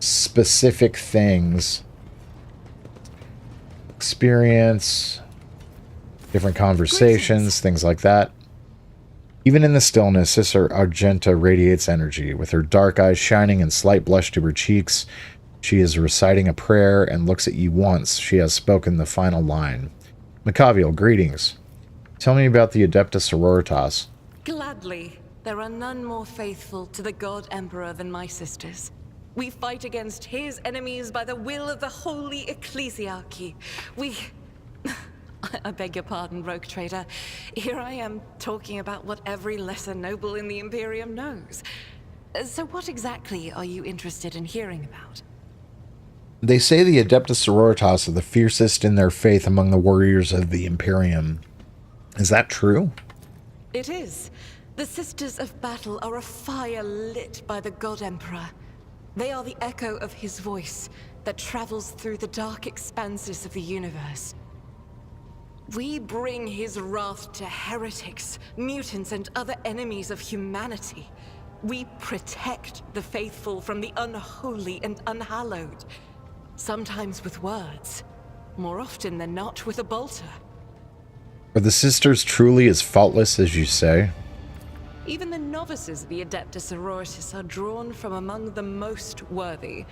Speaker 1: specific things. Experience, different conversations, things like that. Even in the stillness, Sister Argenta radiates energy. With her dark eyes shining and slight blush to her cheeks, she is reciting a prayer and looks at you once she has spoken the final line. Macaviel, greetings. Tell me about the Adepta Sororitas.
Speaker 2: Gladly. There are none more faithful to the God Emperor than my sisters. We fight against his enemies by the will of the Holy Ecclesiarchy. I beg your pardon, rogue trader. Here I am talking about what every lesser noble in the Imperium knows. So what exactly are you interested in hearing about?
Speaker 1: They say the Adepta Sororitas are the fiercest in their faith among the warriors of the Imperium. Is that true?
Speaker 2: It is. The Sisters of Battle are a fire lit by the God Emperor. They are the echo of his voice that travels through the dark expanses of the universe. We bring his wrath to heretics, mutants, and other enemies of humanity. We protect the faithful from the unholy and unhallowed. Sometimes with words, more often than not with a bolter.
Speaker 1: Are the sisters truly as faultless as you say?
Speaker 2: Even the novices of the Adepta Sororitas are drawn from among the most worthy.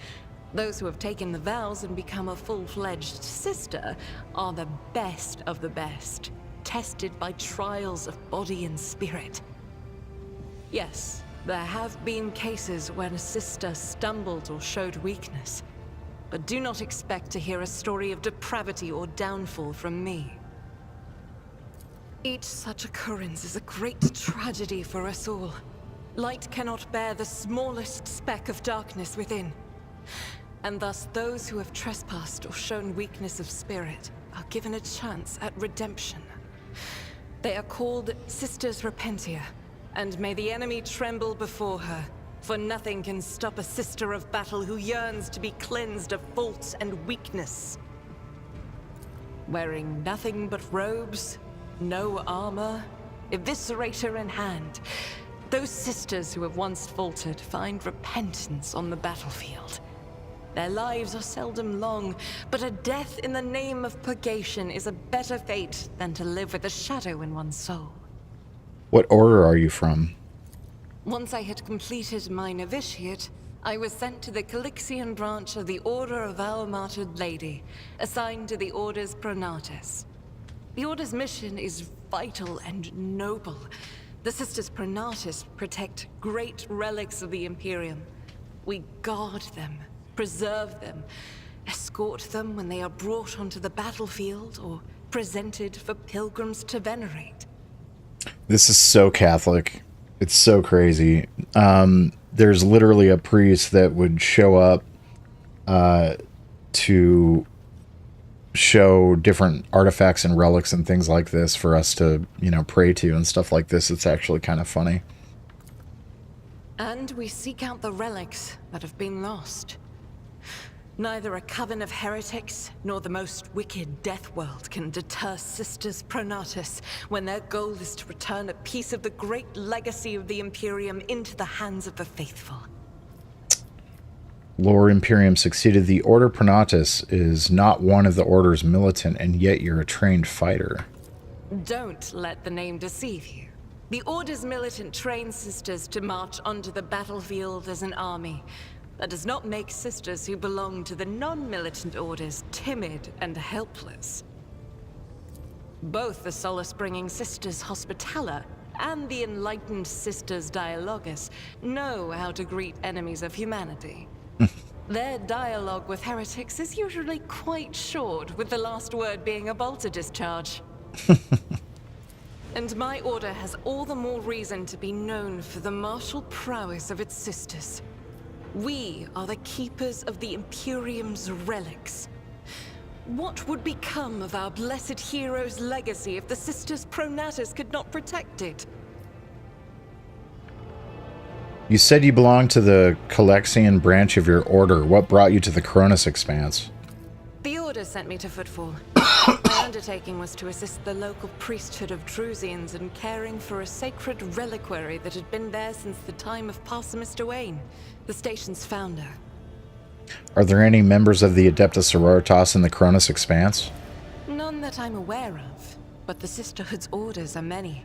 Speaker 2: Those who have taken the vows and become a full-fledged sister are the best of the best, tested by trials of body and spirit. Yes, there have been cases when a sister stumbled or showed weakness, but do not expect to hear a story of depravity or downfall from me. Each such occurrence is a great tragedy for us all. Light cannot bear the smallest speck of darkness within. And thus those who have trespassed or shown weakness of spirit are given a chance at redemption. They are called Sisters Repentia, and may the enemy tremble before her, for nothing can stop a sister of battle who yearns to be cleansed of fault and weakness. Wearing nothing but robes, no armor, eviscerator in hand, those sisters who have once faltered find repentance on the battlefield. Their lives are seldom long, but a death in the name of purgation is a better fate than to live with a shadow in one's soul.
Speaker 1: What order are you from?
Speaker 2: Once I had completed my novitiate, I was sent to the Calixian branch of the Order of Our Martyred Lady, assigned to the Orders Pronatus. The Order's mission is vital and noble. The Sisters Pronatus protect great relics of the Imperium. We guard them, preserve them, escort them when they are brought onto the battlefield or presented for pilgrims to venerate.
Speaker 1: This is so Catholic. It's so crazy. There's literally a priest that would show up to show different artifacts and relics and things like this for us to, you know, pray to and stuff like this. It's actually kind of funny.
Speaker 2: And we seek out the relics that have been lost. Neither a coven of heretics nor the most wicked death world can deter Sisters Pronatus when their goal is to return a piece of the great legacy of the Imperium into the hands of the faithful.
Speaker 1: Lore Imperium succeeded. The Order Pronatus is not one of the Order's militant, and yet you're a trained fighter.
Speaker 2: Don't let the name deceive you. The Order's militant trains sisters to march onto the battlefield as an army. That does not make sisters who belong to the non-militant orders timid and helpless. Both the solace-bringing Sisters Hospitaller and the enlightened Sisters Dialogus know how to greet enemies of humanity. Their dialogue with heretics is usually quite short, with the last word being a bolter discharge. And my order has all the more reason to be known for the martial prowess of its sisters. We are the keepers of the Imperium's relics. What would become of our blessed hero's legacy if the Sisters Pronatus could not protect it?
Speaker 1: You said you belonged to the Calexian branch of your order. What brought you to the Cronus Expanse?
Speaker 2: The Order sent me to Footfall. My undertaking was to assist the local priesthood of Drusians in caring for a sacred reliquary that had been there since the time of Parsimist Owain, the station's founder.
Speaker 1: Are there any members of the Adeptus Sororitas in the Cronus Expanse?
Speaker 2: None that I'm aware of, but the Sisterhood's orders are many,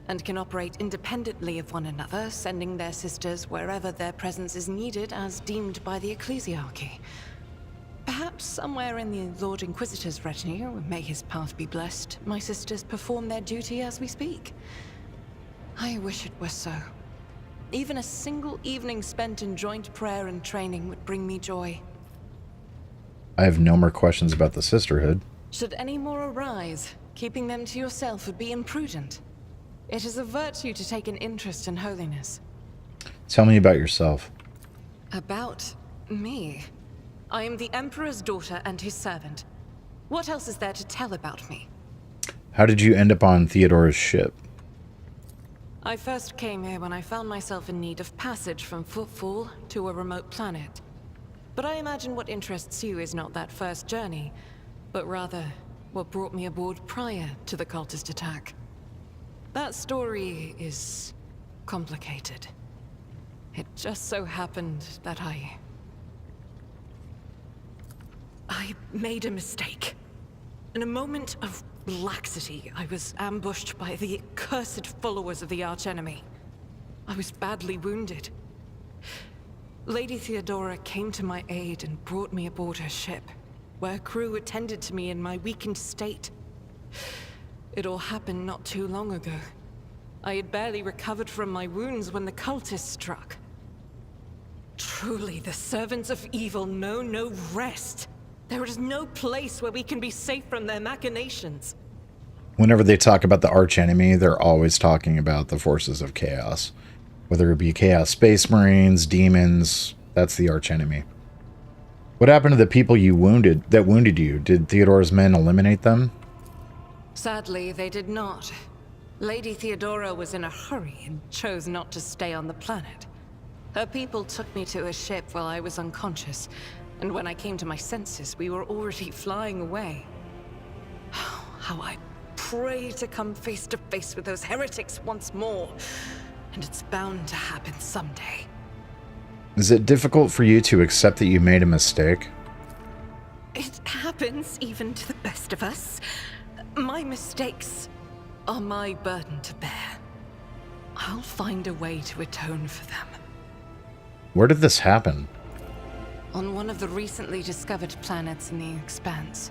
Speaker 2: and can operate independently of one another, sending their sisters wherever their presence is needed as deemed by the Ecclesiarchy. Perhaps somewhere in the Lord Inquisitor's retinue, may his path be blessed, my sisters perform their duty as we speak. I wish it were so. Even a single evening spent in joint prayer and training would bring me joy.
Speaker 1: I have no more questions about the Sisterhood.
Speaker 2: Should any more arise, keeping them to yourself would be imprudent. It is a virtue to take an interest in holiness.
Speaker 1: Tell me about yourself.
Speaker 2: About me? I am the Emperor's daughter and his servant. What else is there to tell about me?
Speaker 1: How did you end up on Theodora's ship?
Speaker 2: I first came here when I found myself in need of passage from Footfall to a remote planet. But I imagine what interests you is not that first journey, but rather what brought me aboard prior to the cultist attack. That story is complicated. It just so happened that I made a mistake. In a moment of laxity, I was ambushed by the accursed followers of the archenemy. I was badly wounded. Lady Theodora came to my aid and brought me aboard her ship, where crew attended to me in my weakened state. It all happened not too long ago. I had barely recovered from my wounds when the cultists struck. Truly, the servants of evil know no rest. There is no place where we can be safe from their machinations.
Speaker 1: Whenever they talk about the archenemy, they're always talking about the forces of chaos. Whether it be Chaos Space Marines, demons, that's the archenemy. What happened to the people you wounded you? Did Theodora's men eliminate them?
Speaker 2: Sadly, they did not. Lady Theodora was in a hurry and chose not to stay on the planet. Her people took me to a ship while I was unconscious, and when I came to my senses, we were already flying away. How I pray to come face to face with those heretics once more, and it's bound to happen someday.
Speaker 1: Is it difficult for you to accept that you made a mistake?
Speaker 2: It happens even to the best of us. My mistakes are my burden to bear. I'll find a way to atone for them.
Speaker 1: Where did this happen?
Speaker 2: On one of the recently discovered planets in the Expanse.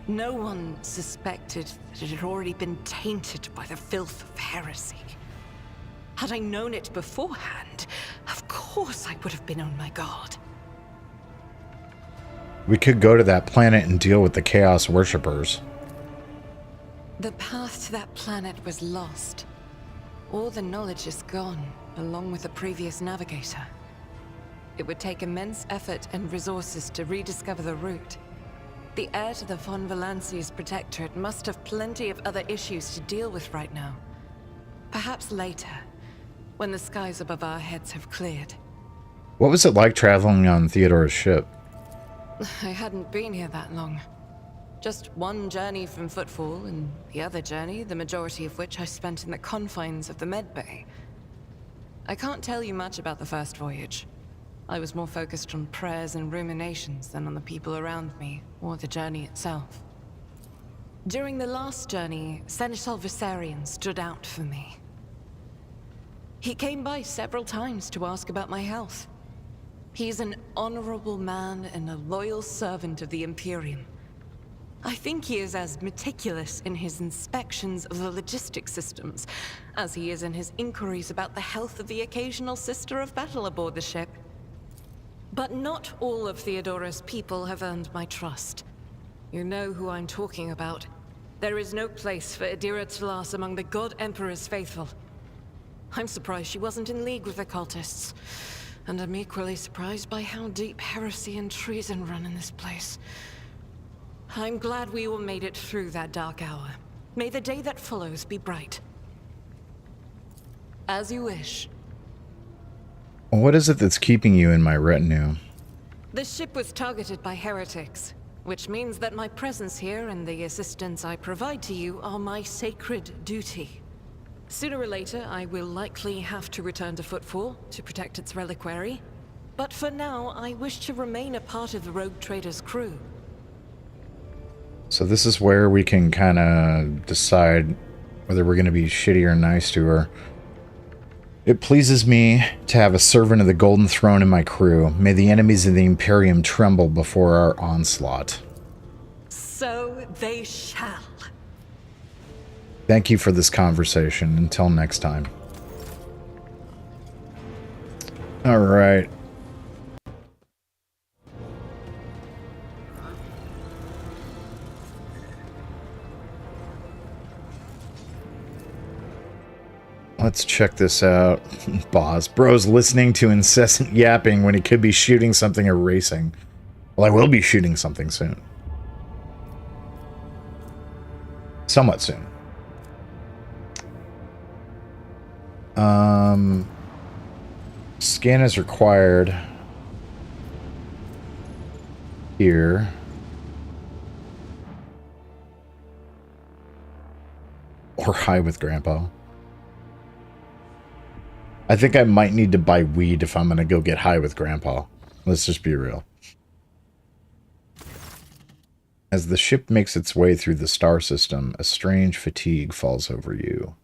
Speaker 2: No one suspected that it had already been tainted by the filth of heresy. Had I known it beforehand, of course I would have been on my guard.
Speaker 1: We could go to that planet and deal with the Chaos Worshippers.
Speaker 2: The path to that planet was lost. All the knowledge is gone, along with the previous navigator. It would take immense effort and resources to rediscover the route. The heir to the von Valanci's protectorate must have plenty of other issues to deal with right now. Perhaps later, when the skies above our heads have cleared.
Speaker 1: What was it like traveling on Theodore's ship?
Speaker 2: I hadn't been here that long. Just one journey from Footfall, and the other journey, the majority of which I spent in the confines of the medbay. I can't tell you much about the first voyage. I was more focused on prayers and ruminations than on the people around me, or the journey itself. During the last journey, Seneschal Viserion stood out for me. He came by several times to ask about my health. He's an honorable man and a loyal servant of the Imperium. I think he is as meticulous in his inspections of the logistics systems as he is in his inquiries about the health of the occasional sister of battle aboard the ship. But not all of Theodora's people have earned my trust. You know who I'm talking about. There is no place for Adira Tlas among the God Emperor's faithful. I'm surprised she wasn't in league with the cultists. And I'm equally surprised by how deep heresy and treason run in this place. I'm glad we all made it through that dark hour. May the day that follows be bright. As you wish.
Speaker 1: What is it that's keeping you in my retinue?
Speaker 2: The ship was targeted by heretics, which means that my presence here and the assistance I provide to you are my sacred duty. Sooner or later, I will likely have to return to Footfall to protect its reliquary. But for now, I wish to remain a part of the Rogue Trader's crew.
Speaker 1: So this is where we can kind of decide whether we're going to be shitty or nice to her. It pleases me to have a servant of the Golden Throne in my crew. May the enemies of the Imperium tremble before our onslaught.
Speaker 2: So they shall.
Speaker 1: Thank you for this conversation. Until next time. All right. Let's check this out. Boss. Bro's listening to incessant yapping when he could be shooting something or racing. Well, I will be shooting something soon. Somewhat soon. Scan is required. Here. Or high with Grandpa. I think I might need to buy weed if I'm going to go get high with Grandpa. Let's just be real. As the ship makes its way through the star system, a strange fatigue falls over you.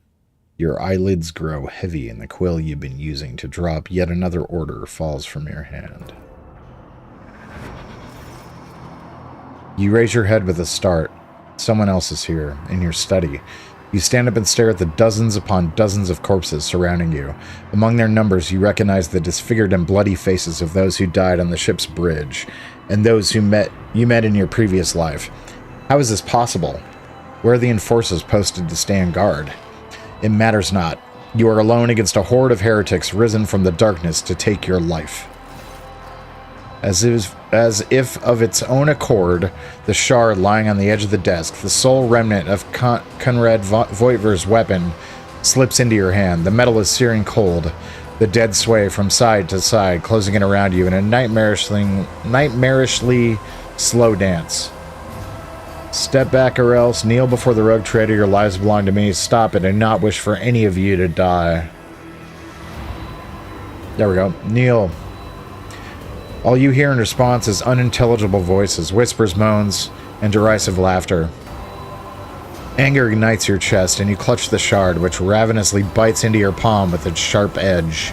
Speaker 1: Your eyelids grow heavy and the quill you've been using to drop yet another order falls from your hand. You raise your head with a start. Someone else is here, in your study. You stand up and stare at the dozens upon dozens of corpses surrounding you. Among their numbers, you recognize the disfigured and bloody faces of those who died on the ship's bridge, and those who you met in your previous life. How is this possible? Where are the enforcers posted to stand guard? It matters not. You are alone against a horde of heretics risen from the darkness to take your life. As if of its own accord, the shard lying on the edge of the desk, the sole remnant of Conrad Voitver's weapon, slips into your hand. The metal is searing cold. The dead sway from side to side, closing in around you in a nightmarishly slow dance. Step back or else, kneel before the Rogue Trader. Your lives belong to me. Stop it. I do not wish for any of you to die. There we go. Kneel. All you hear in response is unintelligible voices, whispers, moans, and derisive laughter. Anger ignites your chest, and you clutch the shard, which ravenously bites into your palm with its sharp edge.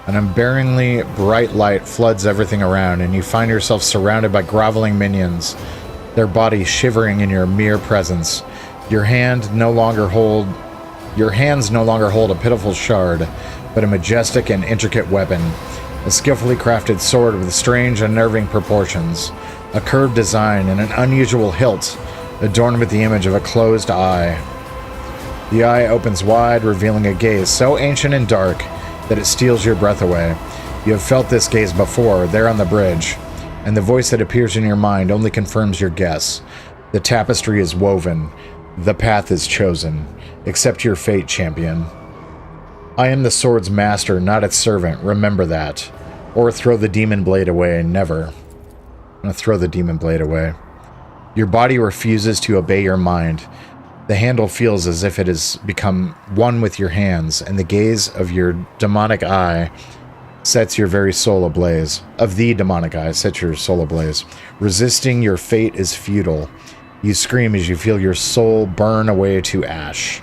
Speaker 1: An unbearingly bright light floods everything around, and you find yourself surrounded by groveling minions, their bodies shivering in your mere presence. Your hands no longer hold a pitiful shard, but a majestic and intricate weapon. A skillfully crafted sword with strange, unnerving proportions, a curved design, and an unusual hilt, adorned with the image of a closed eye. The eye opens wide, revealing a gaze so ancient and dark that it steals your breath away. You have felt this gaze before, there on the bridge, and the voice that appears in your mind only confirms your guess. The tapestry is woven. The path is chosen. Accept your fate, champion. I am the sword's master, not its servant. Remember that. Or throw the demon blade away. Never. I'm gonna throw the demon blade away. Your body refuses to obey your mind. The handle feels as if it has become one with your hands, and the gaze of your demonic eye sets your very soul ablaze. Of the demonic eye sets your soul ablaze. Resisting your fate is futile. You scream as you feel your soul burn away to ash.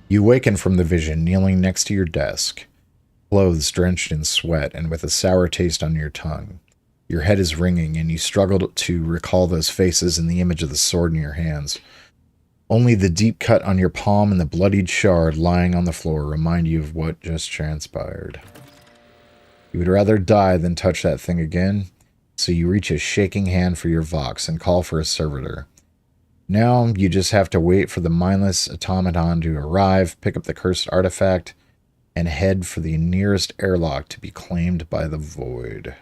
Speaker 1: You awaken from the vision, kneeling next to your desk, clothes drenched in sweat and with a sour taste on your tongue. Your head is ringing, and you struggle to recall those faces and the image of the sword in your hands. Only the deep cut on your palm and the bloodied shard lying on the floor remind you of what just transpired. You would rather die than touch that thing again, so you reach a shaking hand for your Vox and call for a servitor. Now you just have to wait for the mindless automaton to arrive, pick up the cursed artifact, and head for the nearest airlock to be claimed by the void.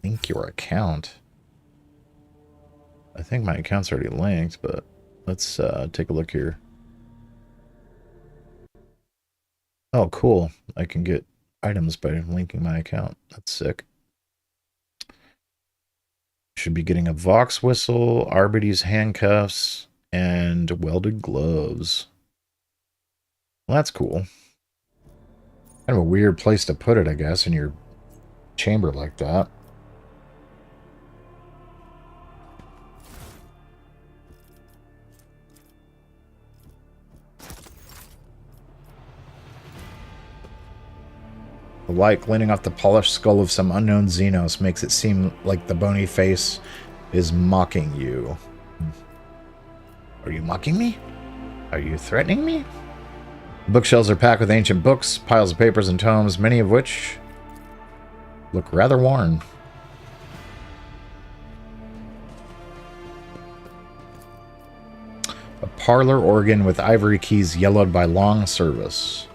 Speaker 1: Link your account. I think my account's already linked, but let's take a look here. Oh, cool. I can get items by linking my account. That's sick. Should be getting a Vox whistle, Arbides handcuffs, and welded gloves. Well, that's cool. Kind of a weird place to put it, I guess, in your chamber like that. The light glinting off the polished skull of some unknown Xenos makes it seem like the bony face is mocking you. Are you mocking me? Are you threatening me? The bookshelves are packed with ancient books, piles of papers and tomes, many of which look rather worn. A parlor organ with ivory keys yellowed by long service.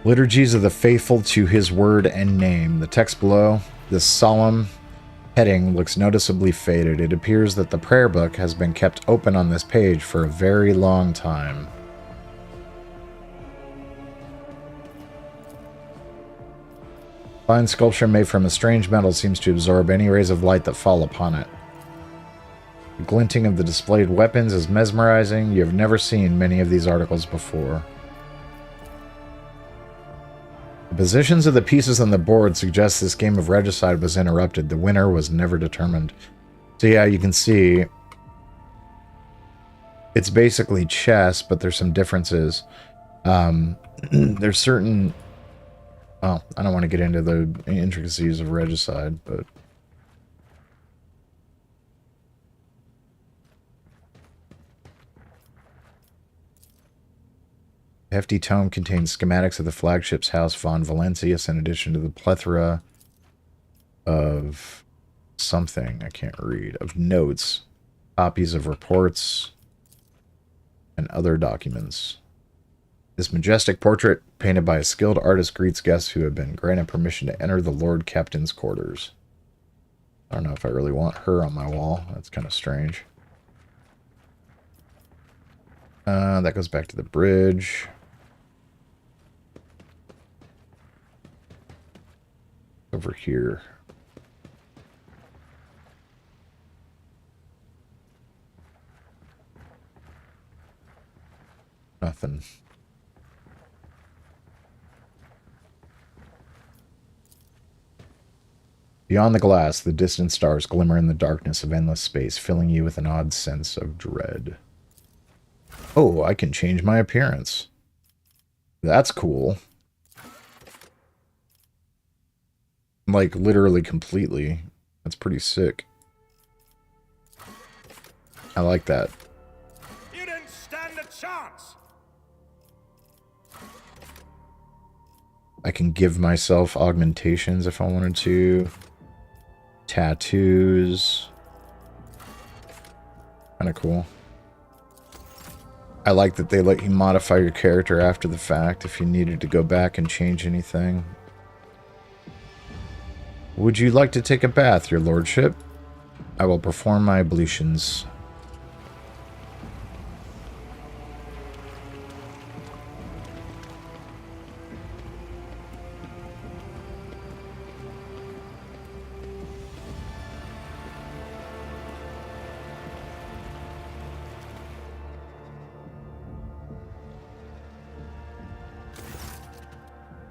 Speaker 1: Liturgies of the faithful to his word and name. The text below, this solemn heading, looks noticeably faded. It appears that the prayer book has been kept open on this page for a very long time. Fine sculpture made from a strange metal seems to absorb any rays of light that fall upon it. The glinting of the displayed weapons is mesmerizing. You have never seen many of these articles before. The positions of the pieces on the board suggest this game of regicide was interrupted. The winner was never determined. So yeah, you can see it's basically chess, but there's some differences. There's certain... Well, I don't want to get into the intricacies of regicide, but... The hefty tome contains schematics of the flagship's house von Valentius, in addition to the plethora of something I can't read, of notes, copies of reports, and other documents. This majestic portrait, painted by a skilled artist, greets guests who have been granted permission to enter the Lord Captain's quarters. I don't know if I really want her on my wall. That's kind of strange. That goes back to the bridge. Over here. Nothing. Beyond the glass, the distant stars glimmer in the darkness of endless space, filling you with an odd sense of dread. Oh, I can change my appearance. That's cool. Like, literally completely. That's pretty sick. I like that.
Speaker 3: You didn't stand a chance.
Speaker 1: I can give myself augmentations if I wanted to. Tattoos. Kind of cool. I like that they let you modify your character after the fact if you needed to go back and change anything. Would you like to take a bath, your lordship? I will perform my ablutions.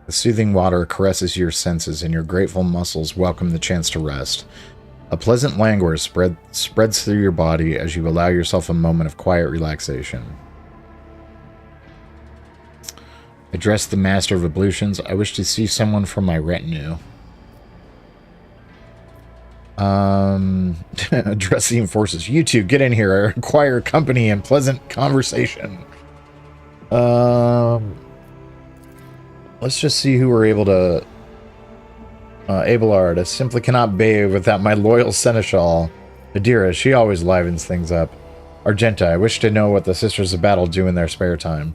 Speaker 1: The soothing water caresses your senses, and your grateful muscles welcome the chance to rest. A pleasant languor spreads through your body as you allow yourself a moment of quiet relaxation. Address the master of ablutions. I wish to see someone from my retinue. Address the enforcers. You two, get in here. I require company and pleasant conversation. Let's just see who we're able to... Abelard, I simply cannot bathe without my loyal seneschal. Adira, she always livens things up. Argenta, I wish to know what the Sisters of Battle do in their spare time.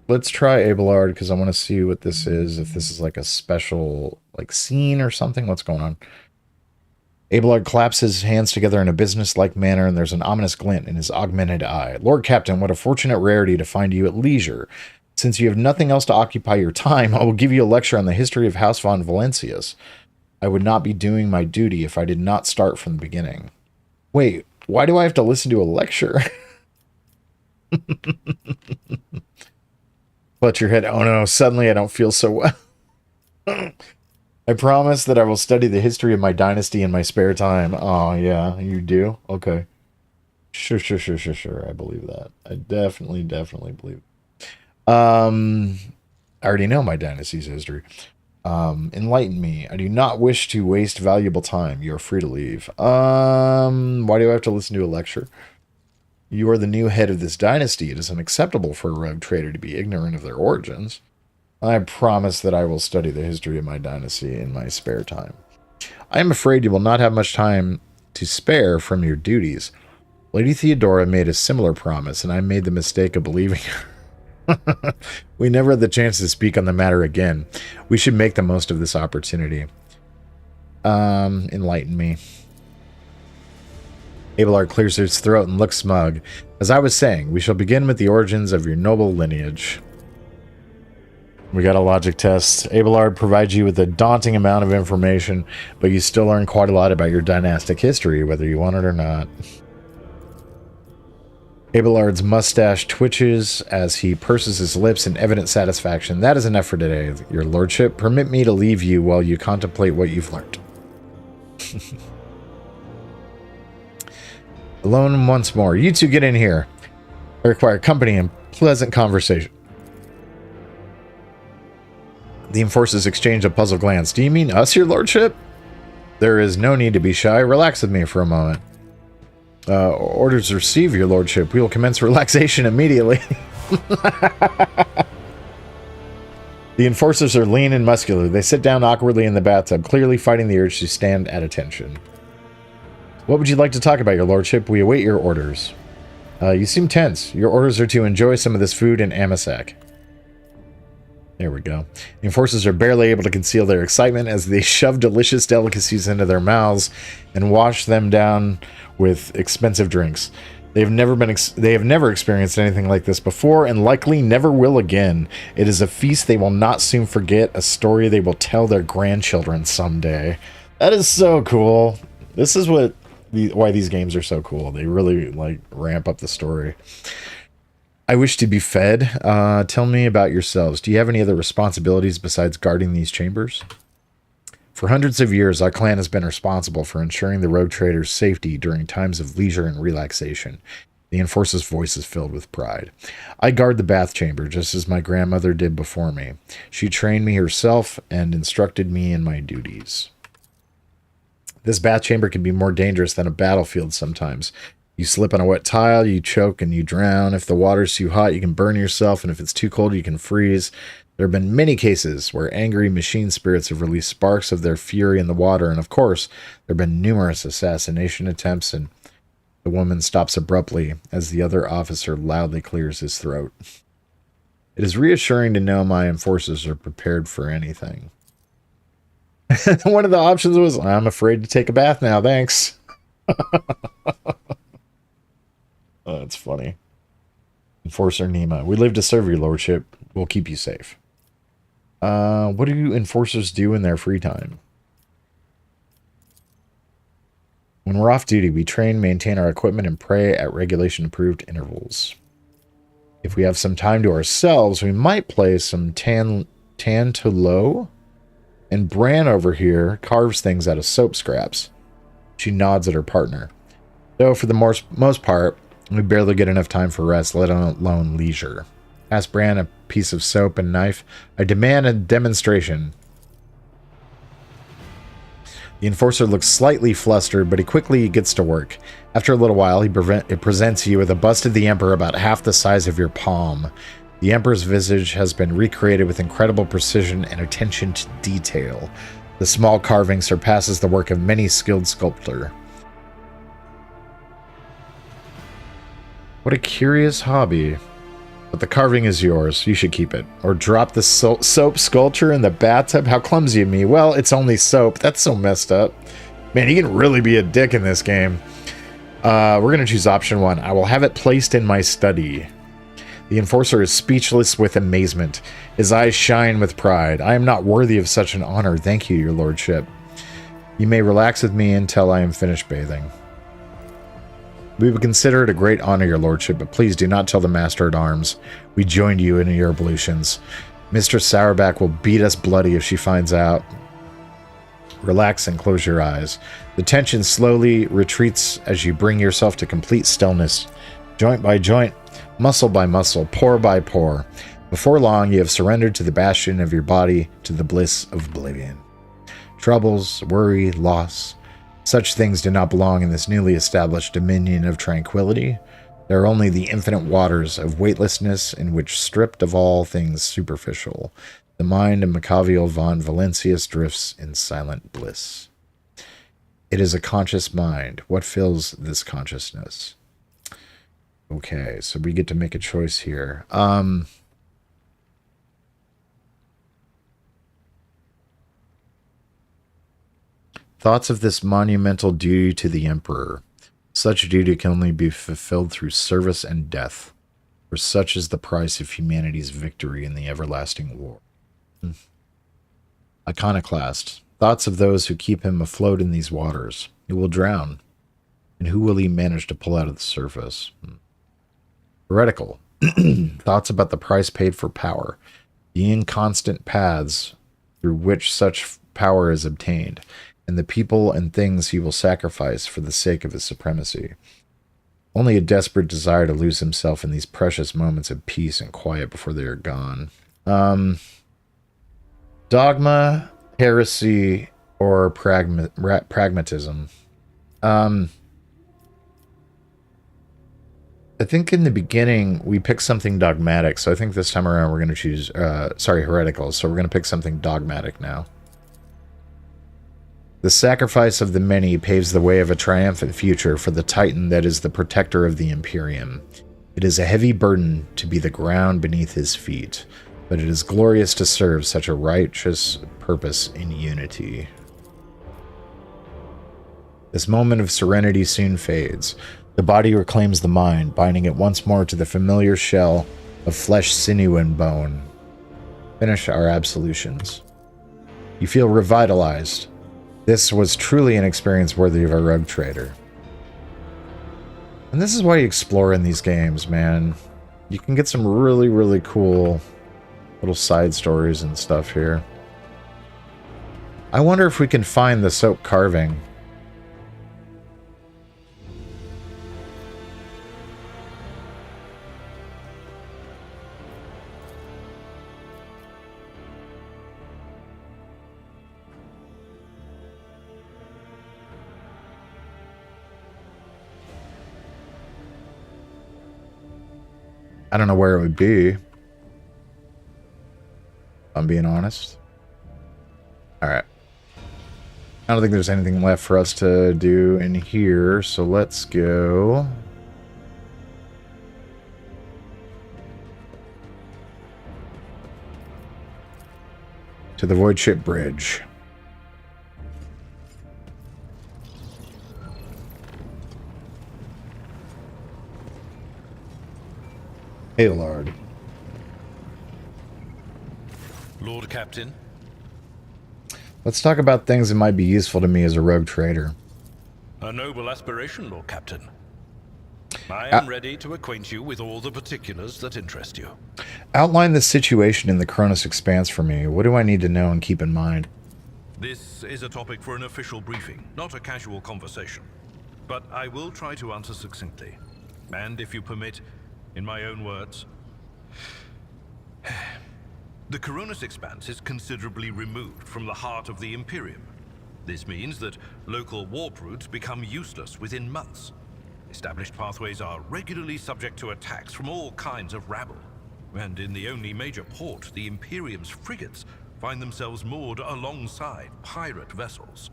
Speaker 1: Let's try Abelard, because I want to see what this is. If this is like a special, like, scene or something. What's going on? Abelard claps his hands together in a business-like manner, and there's an ominous glint in his augmented eye. Lord Captain, what a fortunate rarity to find you at leisure. Since you have nothing else to occupy your time, I will give you a lecture on the history of House von Valencius. I would not be doing my duty if I did not start from the beginning. Wait, why do I have to listen to a lecture? Clutch your head. Oh no, suddenly I don't feel so well. I promise that I will study the history of my dynasty in my spare time. Oh, yeah, you do? Okay. Sure. I believe that. I definitely believe it. I already know my dynasty's history. Enlighten me. I do not wish to waste valuable time. You are free to leave. Why do I have to listen to a lecture? You are the new head of this dynasty. It is unacceptable for a rogue trader to be ignorant of their origins. I promise that I will study the history of my dynasty in my spare time. I am afraid you will not have much time to spare from your duties. Lady Theodora made a similar promise, and I made the mistake of believing her. We never had the chance to speak on the matter again. We should make the most of this opportunity. Enlighten me. Abelard clears his throat and looks smug. As I was saying, we shall begin with the origins of your noble lineage. We got a logic test. Abelard provides you with a daunting amount of information, but you still learn quite a lot about your dynastic history, whether you want it or not. Abelard's mustache twitches as he purses his lips in evident satisfaction. That is enough for today, your lordship. Permit me to leave you while you contemplate what you've learned. Alone once more. You two get in here. I require company and pleasant conversation. The enforcers exchange a puzzled glance. Do you mean us, your lordship? There is no need to be shy. Relax with me for a moment. Orders received, your lordship. We will commence relaxation immediately. The enforcers are lean and muscular. They sit down awkwardly in the bathtub, clearly fighting the urge to stand at attention. What would you like to talk about, your lordship? We await your orders. You seem tense. Your orders are to enjoy some of this food in Amasak. There we go. The enforcers are barely able to conceal their excitement as they shove delicious delicacies into their mouths and wash them down with expensive drinks. They have never experienced anything like this before and likely never will again. It is a feast they will not soon forget, a story they will tell their grandchildren someday. That is so cool. This is why these games are so cool. They really like ramp up the story. I wish to be fed. Tell me about yourselves. Do you have any other responsibilities besides guarding these chambers? For hundreds of years, our clan has been responsible for ensuring the rogue traders' safety during times of leisure and relaxation. The Enforcer's voice is filled with pride. I guard the bath chamber, just as my grandmother did before me. She trained me herself and instructed me in my duties. This bath chamber can be more dangerous than a battlefield sometimes. You slip on a wet tile, you choke, and you drown. If the water's too hot, you can burn yourself, and if it's too cold, you can freeze. There have been many cases where angry machine spirits have released sparks of their fury in the water, and of course, there have been numerous assassination attempts, and the woman stops abruptly as the other officer loudly clears his throat. It is reassuring to know my enforcers are prepared for anything. One of the options was, I'm afraid to take a bath now, thanks. Oh, that's funny. Enforcer Nima. We live to serve your lordship. We'll keep you safe. What do enforcers do in their free time? When we're off duty, we train, maintain our equipment, and pray at regulation-approved intervals. If we have some time to ourselves, we might play some Tantalo. And Bran over here carves things out of soap scraps. She nods at her partner. Though for the most part, we barely get enough time for rest, let alone leisure. Ask Bran a piece of soap and knife. I demand a demonstration. The enforcer looks slightly flustered, but he quickly gets to work. After a little while, he presents you with a bust of the Emperor about half the size of your palm. The Emperor's visage has been recreated with incredible precision and attention to detail. The small carving surpasses the work of many skilled sculptor. What a curious hobby. But the carving is yours. You should keep it. Or drop the soap sculpture in the bathtub. How clumsy of me. Well, it's only soap. That's so messed up. Man, you can really be a dick in this game. We're going to choose option 1. I will have it placed in my study. The enforcer is speechless with amazement. His eyes shine with pride. I am not worthy of such an honor. Thank you, your lordship. You may relax with me until I am finished bathing. We would consider it a great honor, your lordship, but please do not tell the Master-at-Arms we joined you in your ablutions. Mistress Sourback will beat us bloody if she finds out. Relax and close your eyes. The tension slowly retreats as you bring yourself to complete stillness. Joint by joint, muscle by muscle, pore by pore. Before long, you have surrendered to the bastion of your body, to the bliss of oblivion. Troubles, worry, loss, such things do not belong in this newly established dominion of tranquility. They are only the infinite waters of weightlessness in which, stripped of all things superficial, the mind of Machiavel von Valentius drifts in silent bliss. It is a conscious mind. What fills this consciousness? Okay, so we get to make a choice here. Thoughts of this monumental duty to the Emperor. Such duty can only be fulfilled through service and death, for such is the price of humanity's victory in the everlasting war. Iconoclast. Thoughts of those who keep him afloat in these waters. He will drown. And who will he manage to pull out of the surface? Heretical. Thoughts about the price paid for power. The inconstant paths through which such power is obtained, and the people and things he will sacrifice for the sake of his supremacy. Only a desperate desire to lose himself in these precious moments of peace and quiet before they are gone. Dogma, heresy, or pragmatism. I think in the beginning we picked something dogmatic, so I think this time around we're going to choose, heretical, so we're going to pick something dogmatic now. The sacrifice of the many paves the way of a triumphant future for the Titan that is the protector of the Imperium. It is a heavy burden to be the ground beneath his feet, but it is glorious to serve such a righteous purpose in unity. This moment of serenity soon fades. The body reclaims the mind, binding it once more to the familiar shell of flesh, sinew, and bone. Finish our absolutions. You feel revitalized. This was truly an experience worthy of a rogue trader. And this is why you explore in these games, man. You can get some really, really cool little side stories and stuff here. I wonder if we can find the soap carving. I don't know where it would be, if I'm being honest. Alright. I don't think there's anything left for us to do in here, so let's go. To the Void Ship Bridge. Hey, Lord.
Speaker 4: Lord Captain.
Speaker 1: Let's talk about things that might be useful to me as a rogue trader.
Speaker 4: A noble aspiration, Lord Captain. I am ready to acquaint you with all the particulars that interest you.
Speaker 1: Outline the situation in the Cronus Expanse for me. What do I need to know and keep in mind?
Speaker 4: This is a topic for an official briefing, not a casual conversation. But I will try to answer succinctly. And if you permit, in my own words, the Cronus Expanse is considerably removed from the heart of the Imperium. This means that local warp routes become useless within months. Established pathways are regularly subject to attacks from all kinds of rabble. And in the only major port, the Imperium's frigates find themselves moored alongside pirate vessels.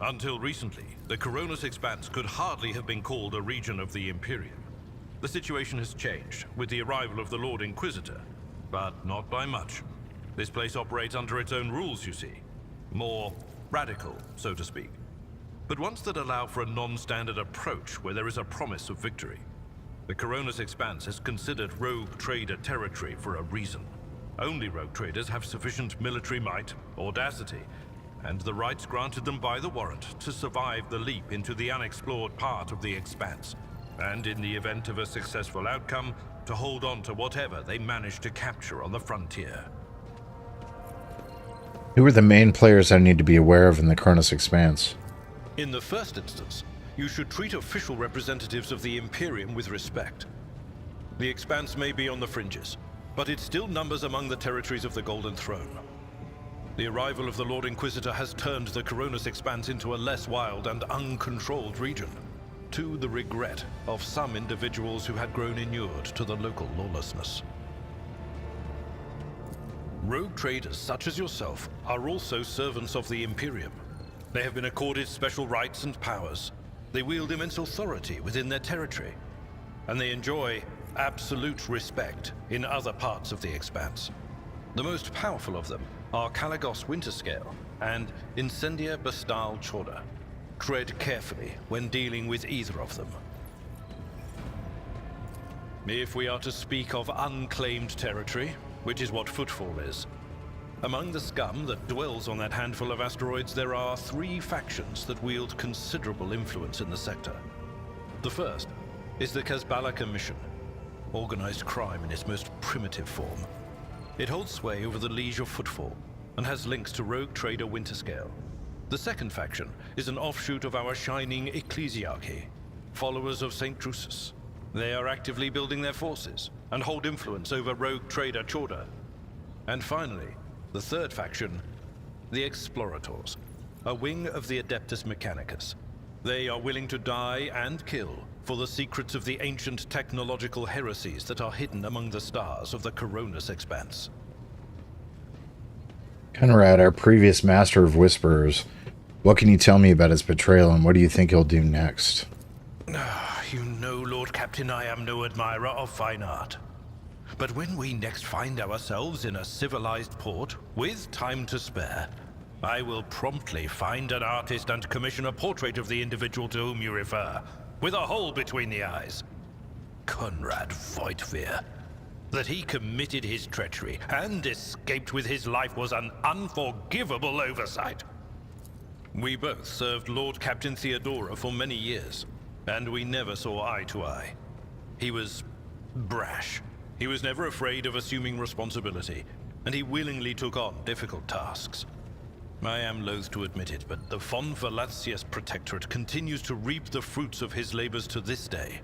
Speaker 4: Until recently, the Cronus Expanse could hardly have been called a region of the Imperium. The situation has changed with the arrival of the Lord Inquisitor, but not by much. This place operates under its own rules, you see. More radical, so to speak. But ones that allow for a non-standard approach where there is a promise of victory. The Cronus Expanse is considered rogue trader territory for a reason. Only rogue traders have sufficient military might, audacity, and the rights granted them by the warrant to survive the leap into the unexplored part of the Expanse. And in the event of a successful outcome, to hold on to whatever they manage to capture on the frontier.
Speaker 1: Who are the main players I need to be aware of in the Cronus Expanse?
Speaker 4: In the first instance, you should treat official representatives of the Imperium with respect. The Expanse may be on the fringes, but it still numbers among the territories of the Golden Throne. The arrival of the Lord Inquisitor has turned the Cronus Expanse into a less wild and uncontrolled region, to the regret of some individuals who had grown inured to the local lawlessness. Rogue traders such as yourself are also servants of the Imperium. They have been accorded special rights and powers. They wield immense authority within their territory, and they enjoy absolute respect in other parts of the Expanse. The most powerful of them are Caligos Winterscale and Incendia Bastal Chorda. Tread carefully when dealing with either of them. If we are to speak of unclaimed territory, which is what Footfall is, among the scum that dwells on that handful of asteroids, there are 3 factions that wield considerable influence in the sector. The first is the Kazbala Commission, organized crime in its most primitive form. It holds sway over the Liege of Footfall and has links to rogue trader Winterscale. The second faction is an offshoot of our shining ecclesiarchy, followers of St. Drusus. They are actively building their forces and hold influence over rogue trader Chorda. And finally, the third faction, the Explorators, a wing of the Adeptus Mechanicus. They are willing to die and kill for the secrets of the ancient technological heresies that are hidden among the stars of the Cronus Expanse.
Speaker 1: Conrad, our previous master of whisperers, what can you tell me about his betrayal and what do you think he'll do next?
Speaker 4: You know, Lord Captain, I am no admirer of fine art. But when we next find ourselves in a civilized port, with time to spare, I will promptly find an artist and commission a portrait of the individual to whom you refer, with a hole between the eyes. Conrad Voigtveer. That he committed his treachery and escaped with his life was an unforgivable oversight. We both served Lord Captain Theodora for many years, and we never saw eye to eye. He was brash. He was never afraid of assuming responsibility, and he willingly took on difficult tasks. I am loath to admit it, but the Von Valatsius Protectorate continues to reap the fruits of his labors to this day.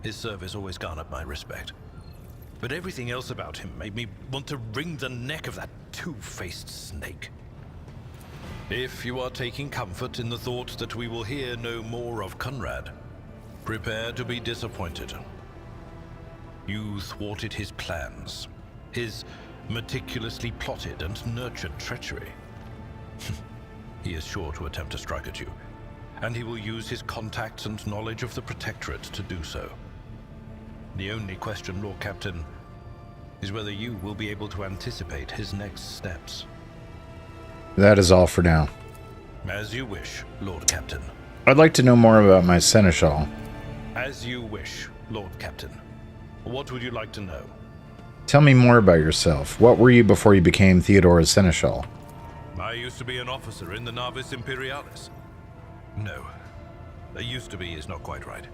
Speaker 4: His service always garnered my respect. But everything else about him made me want to wring the neck of that two-faced snake. If you are taking comfort in the thought that we will hear no more of Conrad, prepare to be disappointed. You thwarted his plans, his meticulously plotted and nurtured treachery. He is sure to attempt to strike at you, and he will use his contacts and knowledge of the Protectorate to do so. The only question, Lord Captain, is whether you will be able to anticipate his next steps.
Speaker 1: That is all for now.
Speaker 4: As you wish, Lord Captain.
Speaker 1: I'd like to know more about my seneschal.
Speaker 4: As you wish, Lord Captain. What would you like to know?
Speaker 1: Tell me more about yourself. What were you before you became Theodora's seneschal?
Speaker 4: I used to be an officer in the Navis Imperialis. No, used to be is not quite right.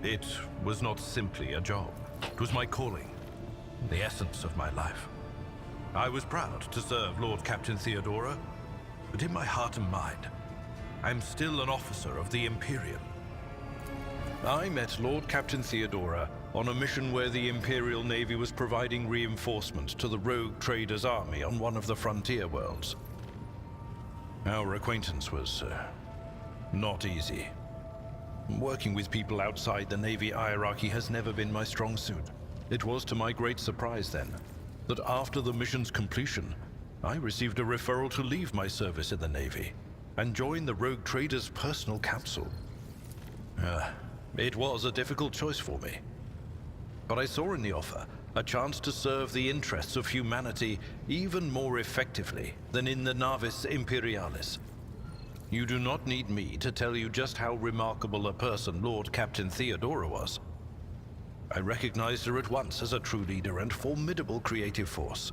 Speaker 4: It was not simply a job. It was my calling, the essence of my life. I was proud to serve Lord Captain Theodora, but in my heart and mind, I'm still an officer of the Imperium. I met Lord Captain Theodora on a mission where the Imperial Navy was providing reinforcement to the rogue traders' army on one of the frontier worlds. Our acquaintance was not easy. Working with people outside the Navy hierarchy has never been my strong suit. It was to my great surprise then, that after the mission's completion, I received a referral to leave my service in the Navy and join the rogue trader's personal council. It was a difficult choice for me. But I saw in the offer a chance to serve the interests of humanity even more effectively than in the Navis Imperialis. You do not need me to tell you just how remarkable a person Lord Captain Theodora was. I recognized her at once as a true leader and formidable creative force.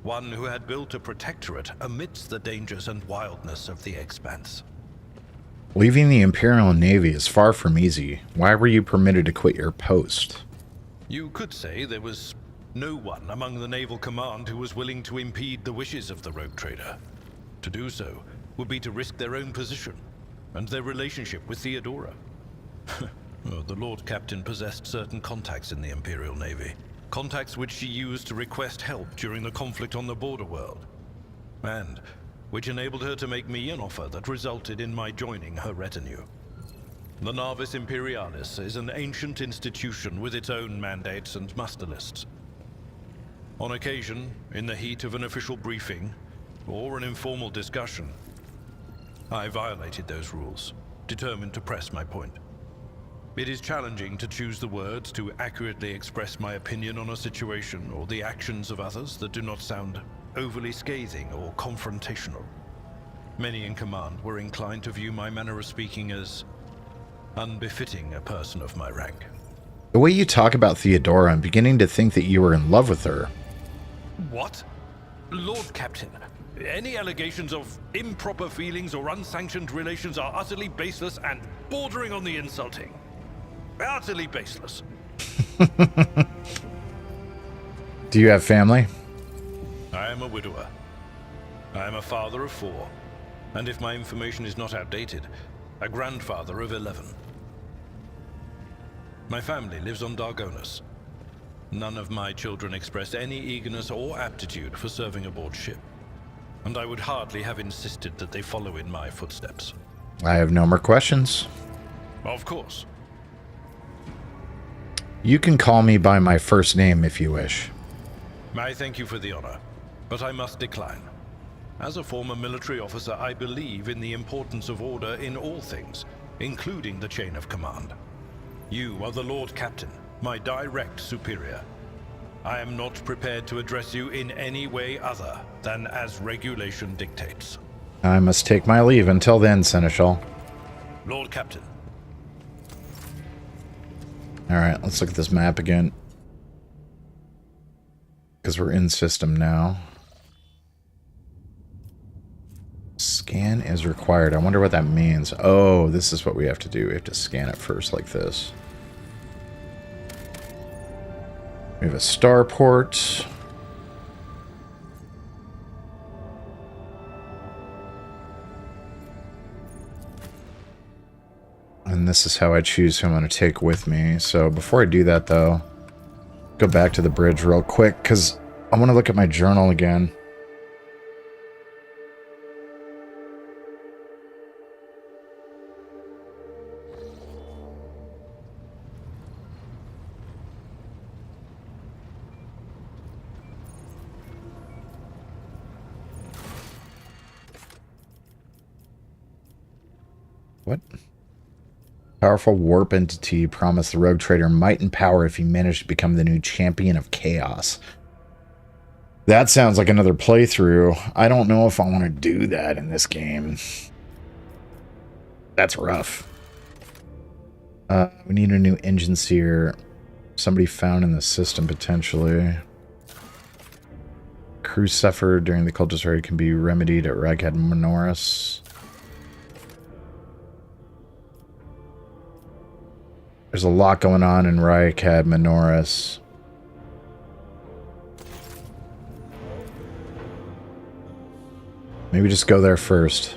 Speaker 4: One who had built a protectorate amidst the dangers and wildness of the Expanse.
Speaker 1: Leaving the Imperial Navy is far from easy. Why were you permitted to quit your post?
Speaker 4: You could say there was no one among the naval command who was willing to impede the wishes of the rogue trader. To do so would be to risk their own position and their relationship with Theodora. The Lord Captain possessed certain contacts in the Imperial Navy. Contacts which she used to request help during the conflict on the border world. And which enabled her to make me an offer that resulted in my joining her retinue. The Navis Imperialis is an ancient institution with its own mandates and muster lists. On occasion, in the heat of an official briefing, or an informal discussion, I violated those rules, determined to press my point. It is challenging to choose the words to accurately express my opinion on a situation or the actions of others that do not sound overly scathing or confrontational. Many in command were inclined to view my manner of speaking as unbefitting a person of my rank.
Speaker 1: The way you talk about Theodora, I'm beginning to think that you were in love with her.
Speaker 4: What? Lord Captain, any allegations of improper feelings or unsanctioned relations are utterly baseless and bordering on the insulting. Utterly baseless.
Speaker 1: Do you have family?
Speaker 4: I am a widower. I am a father of 4, and if my information is not outdated, a grandfather of 11. My family lives on Dargonus. None of my children express any eagerness or aptitude for serving aboard ship, and I would hardly have insisted that they follow in my footsteps.
Speaker 1: I have no more questions.
Speaker 4: Of course.
Speaker 1: You can call me by my first name if you wish.
Speaker 4: I thank you for the honor, but I must decline. As a former military officer, I believe in the importance of order in all things, including the chain of command. You are the Lord Captain, my direct superior. I am not prepared to address you in any way other than as regulation dictates.
Speaker 1: I must take my leave until then, Seneschal.
Speaker 4: Lord Captain.
Speaker 1: Alright, let's look at this map again. Because we're in system now. Scan is required. I wonder what that means. Oh, this is what we have to do. We have to scan it first like this. We have a starport. And this is how I choose who I'm going to take with me. So before I do that, though, go back to the bridge real quick, because I want to look at my journal again. What? Powerful warp entity promised the rogue trader might and power if he managed to become the new champion of chaos. That sounds like another playthrough. I don't know if I want to do that in this game. That's rough. We need a new engine seer. Somebody found in the system, potentially. Crew suffered during the cultist raid can be remedied at Raghead Menoris. There's a lot going on in Raghead Menoris. Maybe just go there first.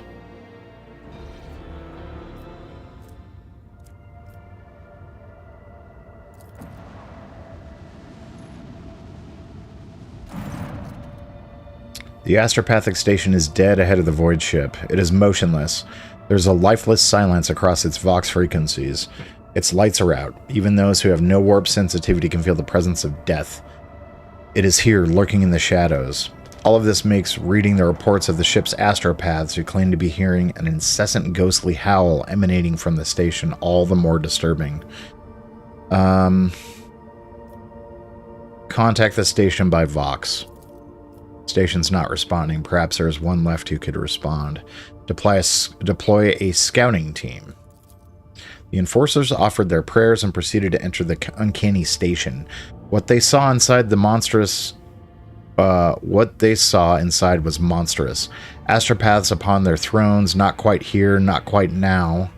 Speaker 1: The astropathic station is dead ahead of the void ship. It is motionless. There's a lifeless silence across its vox frequencies. Its lights are out. Even those who have no warp sensitivity can feel the presence of death. It is here, lurking in the shadows. All of this makes reading the reports of the ship's astropaths who claim to be hearing an incessant ghostly howl emanating from the station all the more disturbing. Contact the station by Vox. Station's not responding. Perhaps there is one left who could respond. Deploy a scouting team. The enforcers offered their prayers and proceeded to enter the uncanny station. What they saw inside was monstrous. Astropaths upon their thrones, not quite here, not quite now,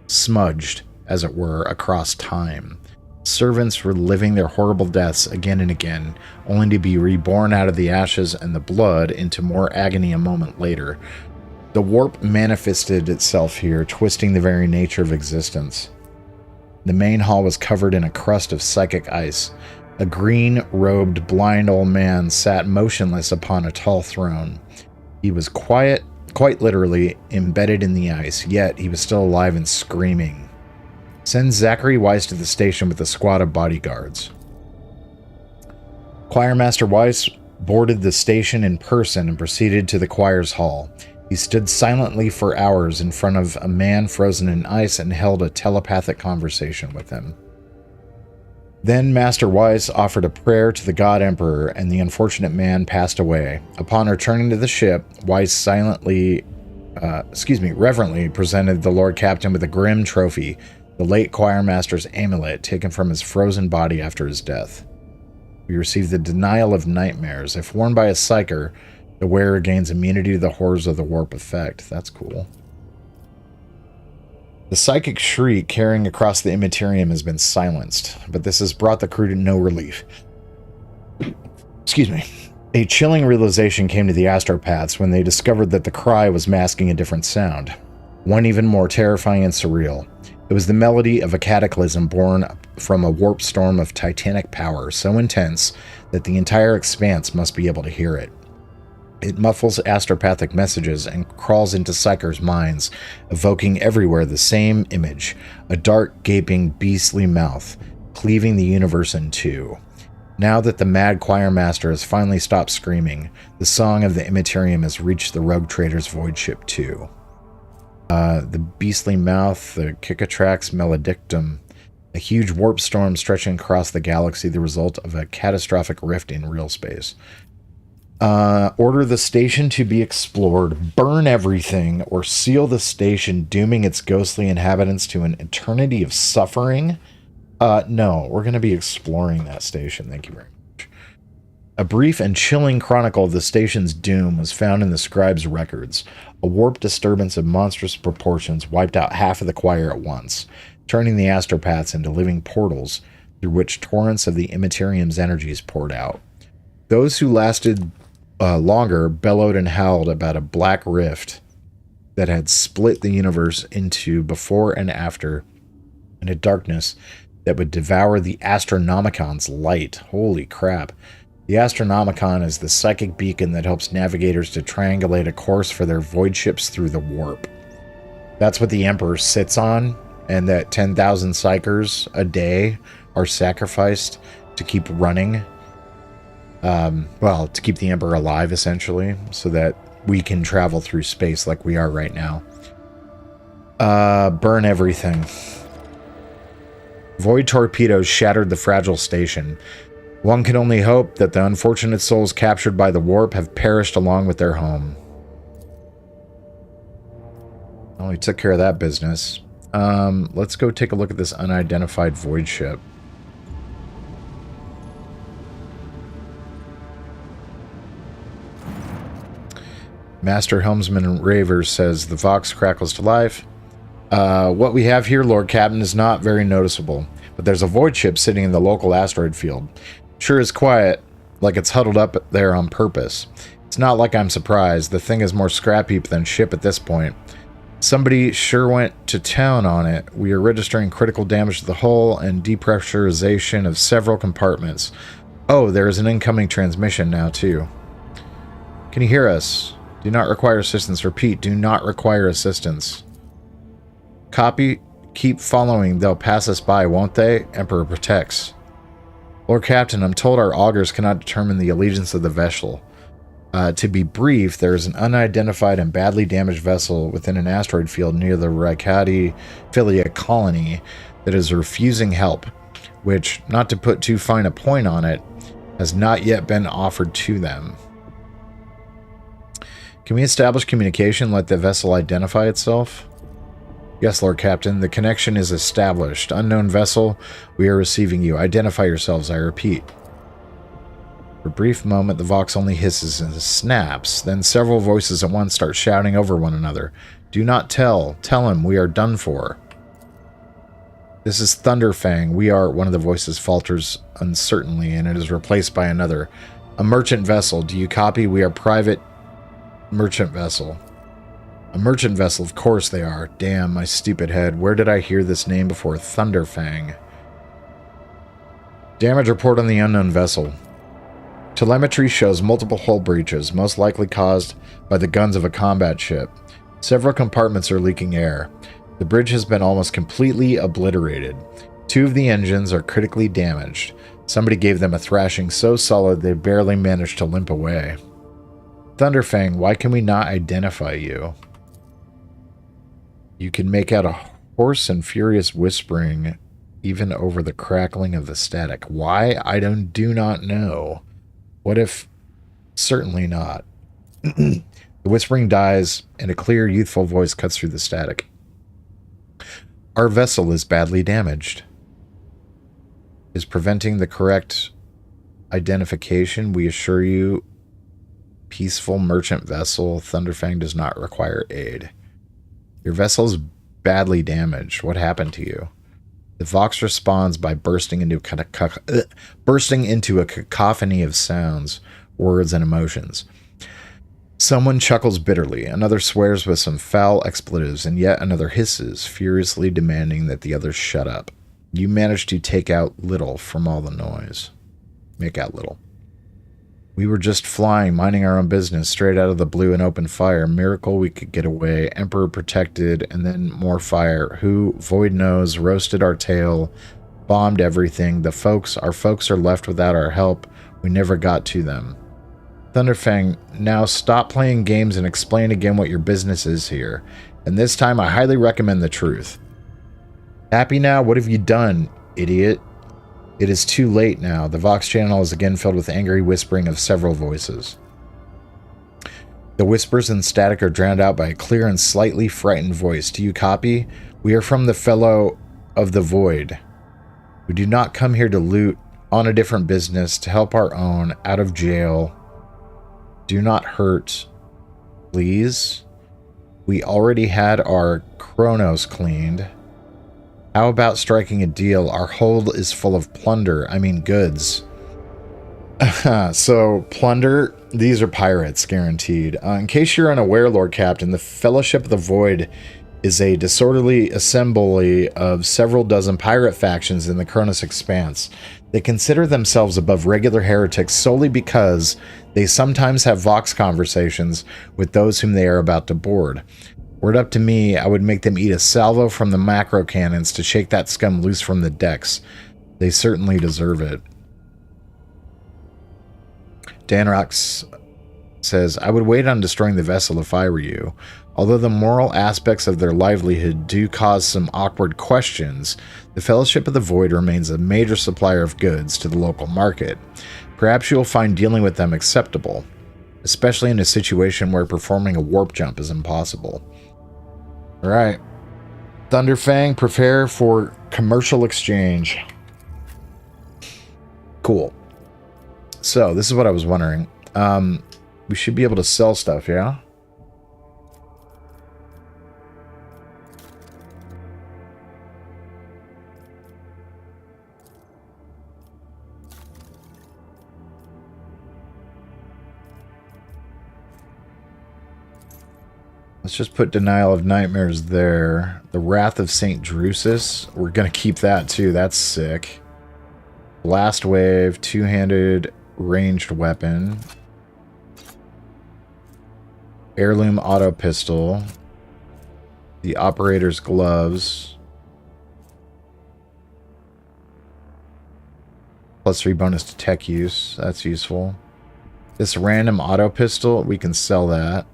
Speaker 1: smudged, as it were, across time. Servants were living their horrible deaths again and again, only to be reborn out of the ashes and the blood into more agony a moment later. The warp manifested itself here, twisting the very nature of existence. The main hall was covered in a crust of psychic ice. A green-robed, blind old man sat motionless upon a tall throne. He was quiet, quite literally, embedded in the ice, yet he was still alive and screaming. Send Zachary Weiss to the station with a squad of bodyguards. Choirmaster Weiss boarded the station in person and proceeded to the choir's hall. He stood silently for hours in front of a man frozen in ice and held a telepathic conversation with him. Then Master Weiss offered a prayer to the God Emperor, and the unfortunate man passed away. Upon returning to the ship, Weiss reverently presented the Lord Captain with a grim trophy, the late choirmaster's amulet taken from his frozen body after his death. We received the denial of nightmares. If worn by a psyker, the wearer gains immunity to the horrors of the warp effect. That's cool. The psychic shriek carrying across the immaterium has been silenced, but this has brought the crew to no relief. Excuse me. A chilling realization came to the astropaths when they discovered that the cry was masking a different sound, one even more terrifying and surreal. It was the melody of a cataclysm born from a warp storm of titanic power, so intense that the entire expanse must be able to hear it. It muffles astropathic messages and crawls into psychers' minds, evoking everywhere the same image, a dark, gaping, beastly mouth, cleaving the universe in two. Now that the mad choirmaster has finally stopped screaming, the song of the Immaterium has reached the rogue trader's void ship too. The beastly mouth, the Kikatrax Maledictum, a huge warp storm stretching across the galaxy, the result of a catastrophic rift in real space. Order the station to be explored, burn everything, or seal the station, dooming its ghostly inhabitants to an eternity of suffering? No, we're going to be exploring that station. Thank you very much. A brief and chilling chronicle of the station's doom was found in the scribe's records. A warp disturbance of monstrous proportions wiped out half of the choir at once, turning the astropaths into living portals through which torrents of the Immaterium's energies poured out. Those who lasted longer bellowed and howled about a black rift that had split the universe into before and after, and a darkness that would devour the Astronomicon's light. Holy crap. The Astronomicon is the psychic beacon that helps navigators to triangulate a course for their void ships through the warp. That's what the Emperor sits on, and that 10,000 psychers a day are sacrificed to keep running. Well, to keep the Emperor alive, essentially, so that we can travel through space like we are right now. Burn everything. Void torpedoes shattered the fragile station. One can only hope that the unfortunate souls captured by the warp have perished along with their home. Well, we took care of that business. Let's go take a look at this unidentified void ship. Master Helmsman Ravers says the Vox crackles to life. What we have here, Lord Captain, is not very noticeable, but there's a void ship sitting in the local asteroid field. Sure is quiet, like it's huddled up there on purpose. It's not like I'm surprised. The thing is more scrap heap than ship at this point. Somebody sure went to town on it. We are registering critical damage to the hull and depressurization of several compartments. Oh, there is an incoming transmission now, too. Can you hear us? Do not require assistance. Repeat, do not require assistance. Copy. Keep following. They'll pass us by, won't they? Emperor protects. Lord Captain, I'm told our augurs cannot determine the allegiance of the vessel. To be brief, there is an unidentified and badly damaged vessel within an asteroid field near the Raikadi Philia colony that is refusing help, which, not to put too fine a point on it, has not yet been offered to them. Can we establish communication and let the vessel identify itself? Yes, Lord Captain. The connection is established. Unknown vessel, we are receiving you. Identify yourselves, I repeat. For a brief moment, the Vox only hisses and snaps. Then several voices at once start shouting over one another. Do not tell. Tell him we are done for. This is Thunderfang. We are, one of the voices falters uncertainly, and it is replaced by another. A merchant vessel. Do you copy? We are private merchant vessel. A merchant vessel, of course they are. Damn, my stupid head. Where did I hear this name before? Thunderfang. Damage report on the unknown vessel. Telemetry shows multiple hull breaches, most likely caused by the guns of a combat ship. Several compartments are leaking air. The bridge has been almost completely obliterated. 2 of the engines are critically damaged. Somebody gave them a thrashing so solid they barely managed to limp away. Thunderfang, why can we not identify you? You can make out a hoarse and furious whispering even over the crackling of the static. Why? I do not know. What if... Certainly not. The whispering dies, and a clear, youthful voice cuts through the static. Our vessel is badly damaged. Is preventing the correct identification. We assure you, peaceful merchant vessel, Thunderfang does not require aid. Your vessel is badly damaged. What happened to you? The Vox responds by bursting into a cacophony of sounds, words, and emotions. Someone chuckles bitterly, another swears with some foul expletives, and yet another hisses, furiously demanding that the others shut up. You manage to take out little from all the noise. Make out little. We were just flying, minding our own business, straight out of the blue and open fire. Miracle we could get away. Emperor protected, and then more fire. Who, void knows, roasted our tail, bombed everything. Our folks are left without our help. We never got to them. Thunderfang, now stop playing games and explain again what your business is here. And this time I highly recommend the truth. Happy now? What have you done, idiot? It is too late now. The Vox channel is again filled with angry whispering of several voices. The whispers and static are drowned out by a clear and slightly frightened voice. Do you copy? We are from the Fellow of the Void. We do not come here to loot, on a different business, to help our own, out of jail. Do not hurt. Please? We already had our Chronos cleaned. How about striking a deal? Our hold is full of plunder. I mean goods. So, plunder, these are pirates, guaranteed. In case you're unaware, Lord Captain, the Fellowship of the Void is a disorderly assembly of several dozen pirate factions in the Cronus Expanse. They consider themselves above regular heretics solely because they sometimes have vox conversations with those whom they are about to board. Were it up to me, I would make them eat a salvo from the macro cannons to shake that scum loose from the decks. They certainly deserve it. Danrox says, I would wait on destroying the vessel if I were you. Although the moral aspects of their livelihood do cause some awkward questions, the Fellowship of the Void remains a major supplier of goods to the local market. Perhaps you will find dealing with them acceptable, especially in a situation where performing a warp jump is impossible. Alright. Thunderfang, prepare for commercial exchange. Cool. So, this is what I was wondering. We should be able to sell stuff, yeah? Let's just put Denial of Nightmares there. The Wrath of St. Drusus. We're going to keep that too. That's sick. Blast Wave, two-handed ranged weapon. Heirloom auto pistol. The Operator's Gloves. +3 bonus to tech use. That's useful. This random auto pistol, we can sell that.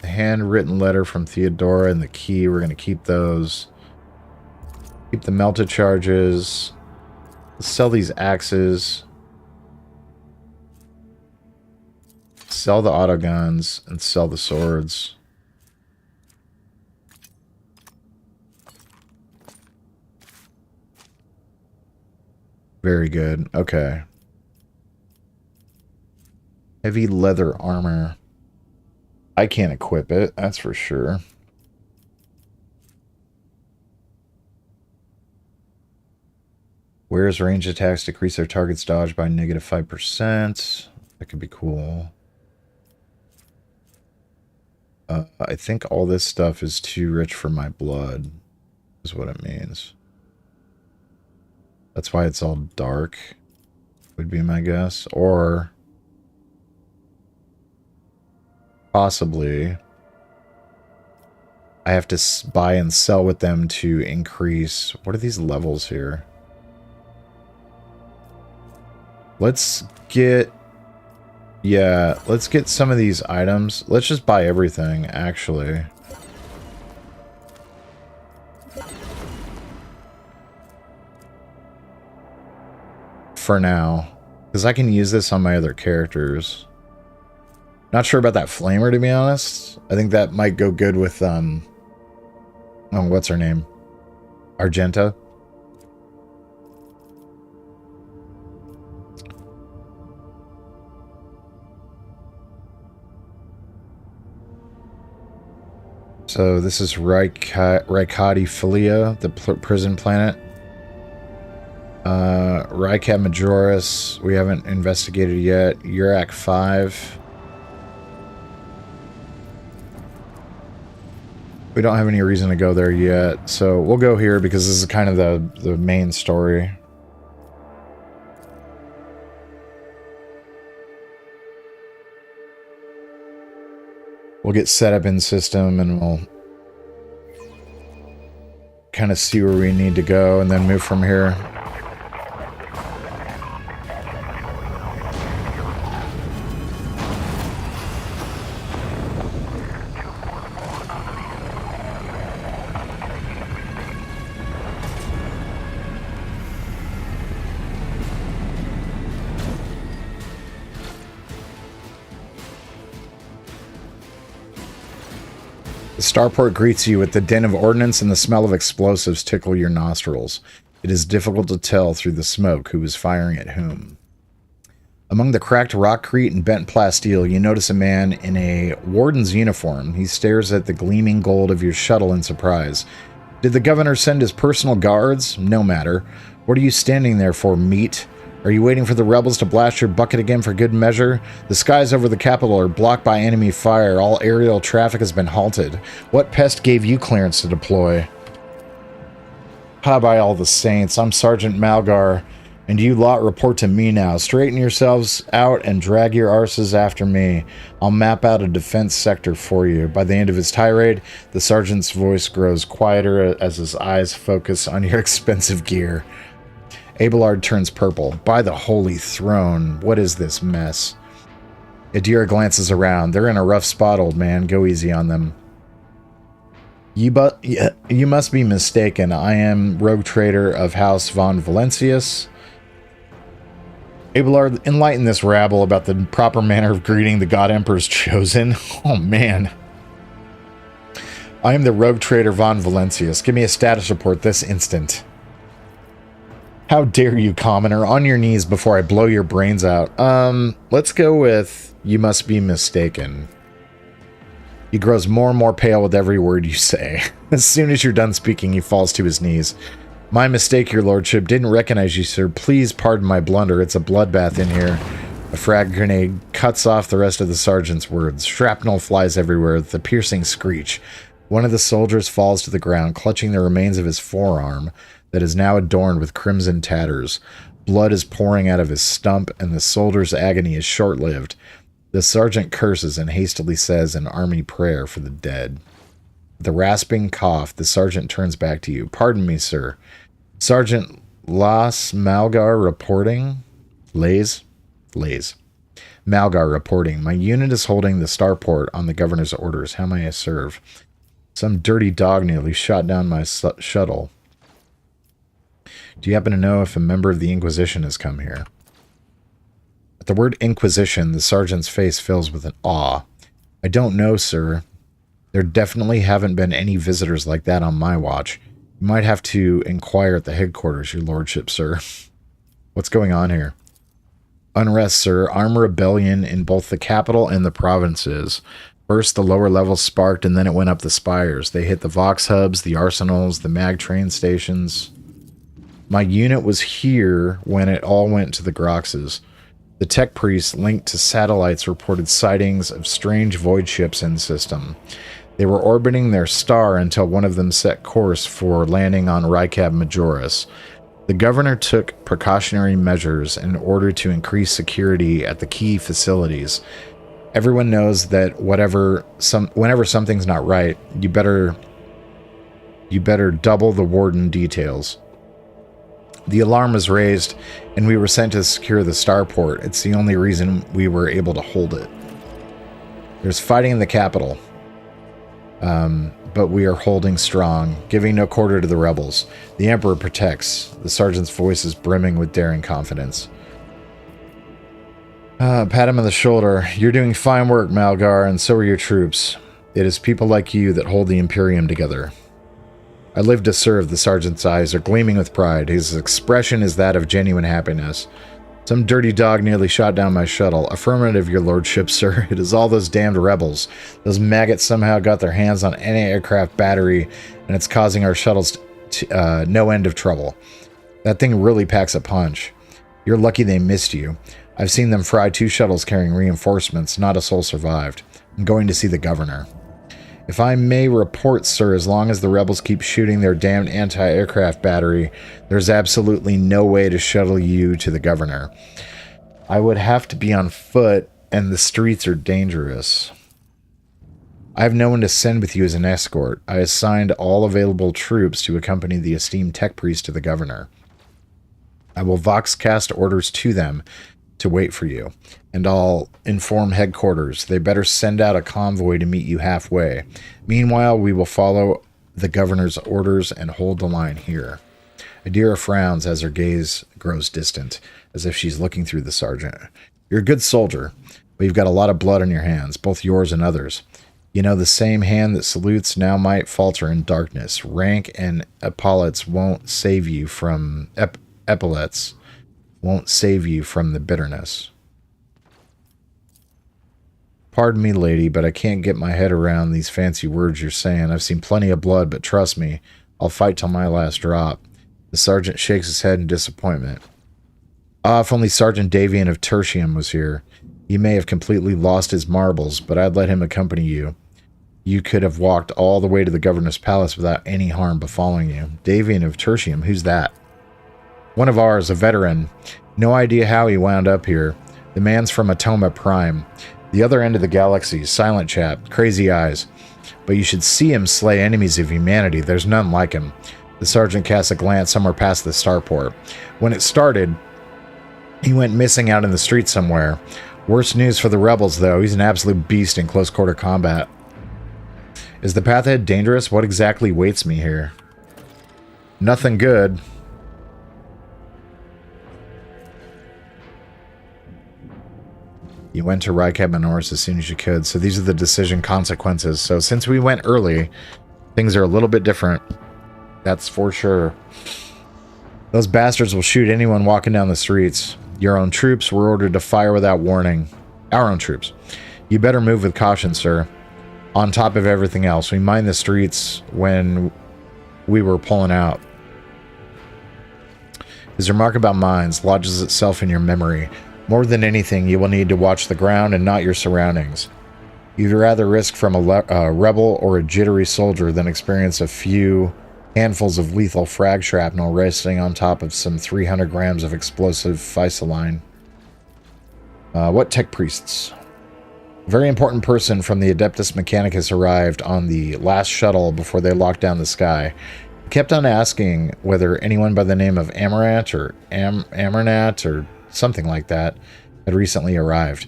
Speaker 1: The handwritten letter from Theodora and the key, we're going to keep those. Keep the melted charges. Let's sell these axes. Sell the auto guns and sell the swords. Very good. Okay. Heavy leather armor. I can't equip it, that's for sure. Where's range attacks decrease their target's dodge by -5%. That could be cool. I think all this stuff is too rich for my blood, is what it means. That's why it's all dark, would be my guess. Or possibly I have to buy and sell with them to increase... What are these levels here? Let's get... Yeah, let's get some of these items. Let's just buy everything, actually. For now. Because I can use this on my other characters. Not sure about that flamer, to be honest. I think that might go good with, oh, what's her name? Argenta. So this is Raikadi Filia, the prison planet. Raikat Majoris, we haven't investigated yet. Urak 5. We don't have any reason to go there yet, so we'll go here because this is kind of the main story. We'll get set up in system and we'll kind of see where we need to go and then move from here. Starport greets you with the din of ordnance and the smell of explosives tickle your nostrils. It is difficult to tell through the smoke who is firing at whom. Among the cracked rockcrete and bent plasteel, you notice a man in a warden's uniform. He stares at the gleaming gold of your shuttle in surprise. Did the governor send his personal guards? No matter. What are you standing there for, meat? Are you waiting for the rebels to blast your bucket again for good measure? The skies over the capital are blocked by enemy fire. All aerial traffic has been halted. What pest gave you clearance to deploy? Hi, by all the saints. I'm Sergeant Malgar, and you lot report to me now. Straighten yourselves out and drag your arses after me. I'll map out a defense sector for you. By the end of his tirade, the sergeant's voice grows quieter as his eyes focus on your expensive gear. Abelard turns purple. By the holy throne, what is this mess? Adira glances around. They're in a rough spot, old man. Go easy on them. You must be mistaken. I am rogue trader of House von Valencius. Abelard, enlighten this rabble about the proper manner of greeting the God Emperor's chosen. Oh, man. I am the rogue trader von Valencius. Give me a status report this instant. How dare you, commoner? On your knees before I blow your brains out. Let's go with, you must be mistaken. He grows more and more pale with every word you say. As soon as you're done speaking, he falls to his knees. My mistake, your lordship. Didn't recognize you, sir. Please pardon my blunder. It's a bloodbath in here. A frag grenade cuts off the rest of the sergeant's words. Shrapnel flies everywhere with a piercing screech. One of the soldiers falls to the ground, clutching the remains of his forearm that is now adorned with crimson tatters. Blood is pouring out of his stump, and the soldier's agony is short-lived. The sergeant curses and hastily says an army prayer for the dead. With a rasping cough, the sergeant turns back to you. Pardon me, sir. Sergeant Las Malgar reporting? Lays? Malgar reporting. My unit is holding the starport on the governor's orders. How may I serve? Some dirty dog nearly shot down my shuttle. Do you happen to know if a member of the Inquisition has come here? At the word Inquisition, the sergeant's face fills with an awe. I don't know, sir. There definitely haven't been any visitors like that on my watch. You might have to inquire at the headquarters, your lordship, sir. What's going on here? Unrest, sir. Armed rebellion in both the capital and the provinces. First, the lower levels sparked, and then it went up the spires. They hit the Vox hubs, the arsenals, the mag train stations. My unit was here when it all went to the Groxes. The tech priests linked to satellites reported sightings of strange void ships in system. They were orbiting their star until one of them set course for landing on Rykab Majoris. The governor took precautionary measures in order to increase security at the key facilities. Everyone knows that whenever something's not right, you better double the warden details. The alarm was raised, and we were sent to secure the starport. It's the only reason we were able to hold it. There's fighting in the capital, but we are holding strong, giving no quarter to the rebels. The Emperor protects. The sergeant's voice is brimming with daring confidence. Pat him on the shoulder. You're doing fine work, Malgar, and so are your troops. It is people like you that hold the Imperium together. I live to serve. The sergeant's eyes are gleaming with pride. His expression is that of genuine happiness. Some dirty dog nearly shot down my shuttle. Affirmative, your lordship, sir. It is all those damned rebels. Those maggots somehow got their hands on anti-aircraft battery, and it's causing our shuttles no end of trouble. That thing really packs a punch. You're lucky they missed you. I've seen them fry 2 shuttles carrying reinforcements. Not a soul survived. I'm going to see the governor. If I may report, sir, as long as the rebels keep shooting their damned anti-aircraft battery, there's absolutely no way to shuttle you to the governor. I would have to be on foot, and the streets are dangerous. I have no one to send with you as an escort. I assigned all available troops to accompany the esteemed tech priest to the governor. I will voxcast orders to them to wait for you, and I'll inform headquarters. They better send out a convoy to meet you halfway. Meanwhile, we will follow the governor's orders and hold the line here. Adira frowns as her gaze grows distant, as if she's looking through the sergeant. You're a good soldier, but you've got a lot of blood on your hands, both yours and others. You know, the same hand that salutes now might falter in darkness. Rank and epaulets won't save you from epaulets won't save you from the bitterness. Pardon me, lady, but I can't get my head around these fancy words you're saying. I've seen plenty of blood, but trust me, I'll fight till my last drop. The sergeant shakes his head in disappointment. Ah, if only Sergeant Davian of Tertium was here. He may have completely lost his marbles, but I'd let him accompany you. You could have walked all the way to the governor's palace without any harm befalling you. Davian of Tertium, who's that? One of ours, a veteran. No idea how he wound up here. The man's from Atoma Prime. The other end of the galaxy, silent chap, crazy eyes. But you should see him slay enemies of humanity. There's none like him. The sergeant cast a glance somewhere past the starport. When it started, he went missing out in the street somewhere. Worse news for the rebels, though. He's an absolute beast in close-quarter combat. Is the path ahead dangerous? What exactly waits me here? Nothing good. You went to Rycab Manoris as soon as you could, so these are the decision consequences. So since we went early, things are a little bit different. That's for sure. Those bastards will shoot anyone walking down the streets. Your own troops were ordered to fire without warning. Our own troops. You better move with caution, sir. On top of everything else, we mined the streets when we were pulling out. His remark about mines lodges itself in your memory. More than anything, you will need to watch the ground and not your surroundings. You'd rather risk from a rebel or a jittery soldier than experience a few handfuls of lethal frag shrapnel resting on top of some 300 grams of explosive physaline. What tech priests? A very important person from the Adeptus Mechanicus arrived on the last shuttle before they locked down the sky. He kept on asking whether anyone by the name of Amaranth or Amernat or something like that had recently arrived.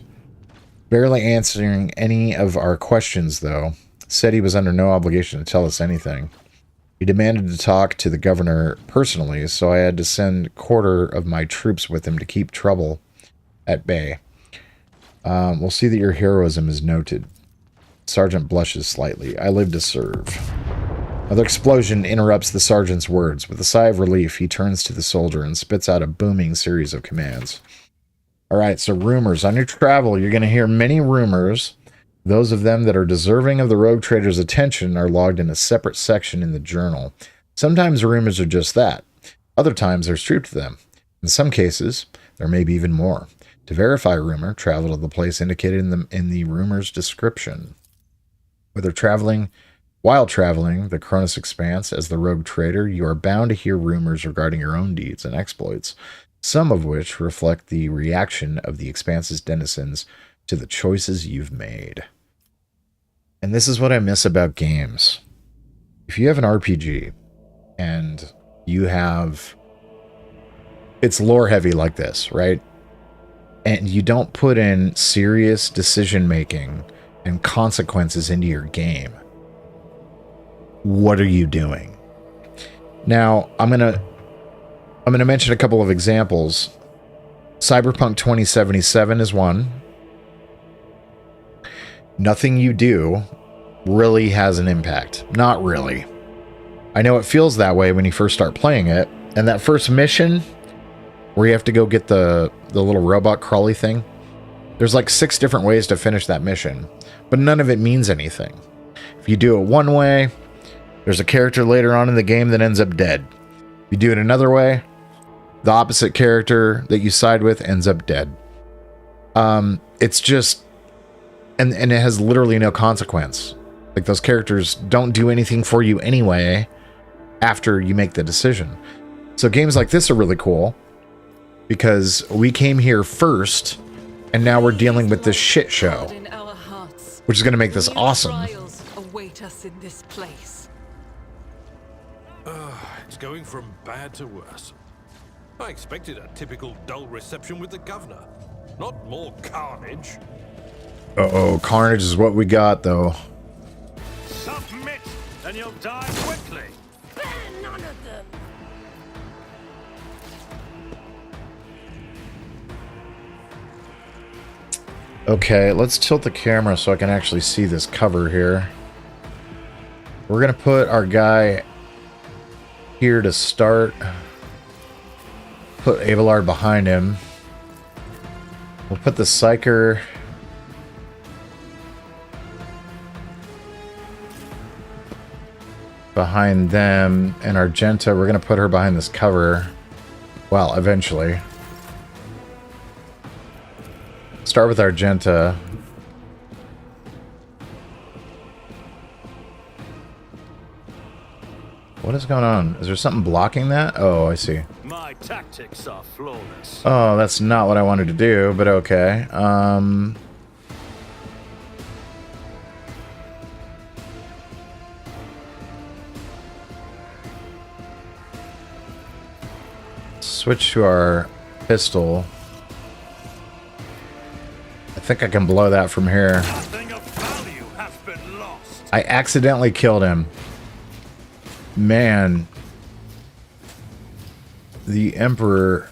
Speaker 1: Barely answering any of our questions, though. Said he was under no obligation to tell us anything. He demanded to talk to the governor personally, so I had to send a quarter of my troops with him to keep trouble at bay. We'll see that your heroism is noted. Sergeant blushes slightly. I live to serve. Another explosion interrupts the sergeant's words. With a sigh of relief, he turns to the soldier and spits out a booming series of commands. Alright, so rumors. On your travel, you're going to hear many rumors. Those of them that are deserving of the rogue trader's attention are logged in a separate section in the journal. Sometimes rumors are just that. Other times there's truth to them. In some cases, there may be even more. To verify a rumor, travel to the place indicated in the rumor's description. While traveling the Cronus Expanse as the rogue trader, you are bound to hear rumors regarding your own deeds and exploits, some of which reflect the reaction of the Expanse's denizens to the choices you've made. And this is what I miss about games. If you have an RPG and you have... it's lore heavy like this, right? And you don't put in serious decision making and consequences into your game, what are you doing? Now, I'm gonna mention a couple of examples. Cyberpunk 2077 is one. Nothing you do really has an impact. Not really. I know it feels that way when you first start playing it. And that first mission, where you have to go get the little robot crawly thing, there's like 6 different ways to finish that mission. But none of it means anything. If you do it one way, there's a character later on in the game that ends up dead. If you do it another way, the opposite character that you side with ends up dead. It's just... And it has literally no consequence. Like, those characters don't do anything for you anyway after you make the decision. So games like this are really cool because we came here first and now we're dealing with this shit show, which is going to make this awesome.
Speaker 2: Await us in this place.
Speaker 3: It's going from bad to worse. I expected a typical dull reception with the governor, not more carnage.
Speaker 1: Uh-oh, carnage is what we got, though.
Speaker 3: Submit, and you'll die quickly.
Speaker 5: Spare none of them.
Speaker 1: Okay, let's tilt the camera so I can actually see this cover here. We're going to put our guy here to start. Put Abelard behind him. We'll put the Psyker behind them, and Argenta, we're going to put her behind this cover. Well, eventually. Start with Argenta. What is going on? Is there something blocking that? Oh, I see.
Speaker 6: My tactics are flawless.
Speaker 1: Oh, that's not what I wanted to do, but okay. Switch to our pistol. I think I can blow that from here.
Speaker 6: Nothing of value has been lost.
Speaker 1: I accidentally killed him. Man. The Emperor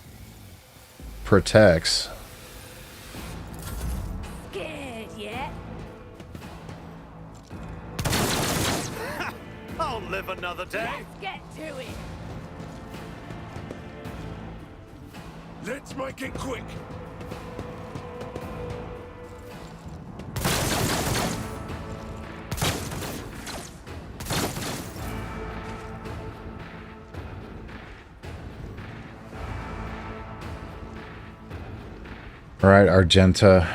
Speaker 1: protects.
Speaker 5: Scared yet?
Speaker 6: I'll live another day.
Speaker 5: Let's get to it.
Speaker 6: Let's make it quick.
Speaker 1: All right, Argenta.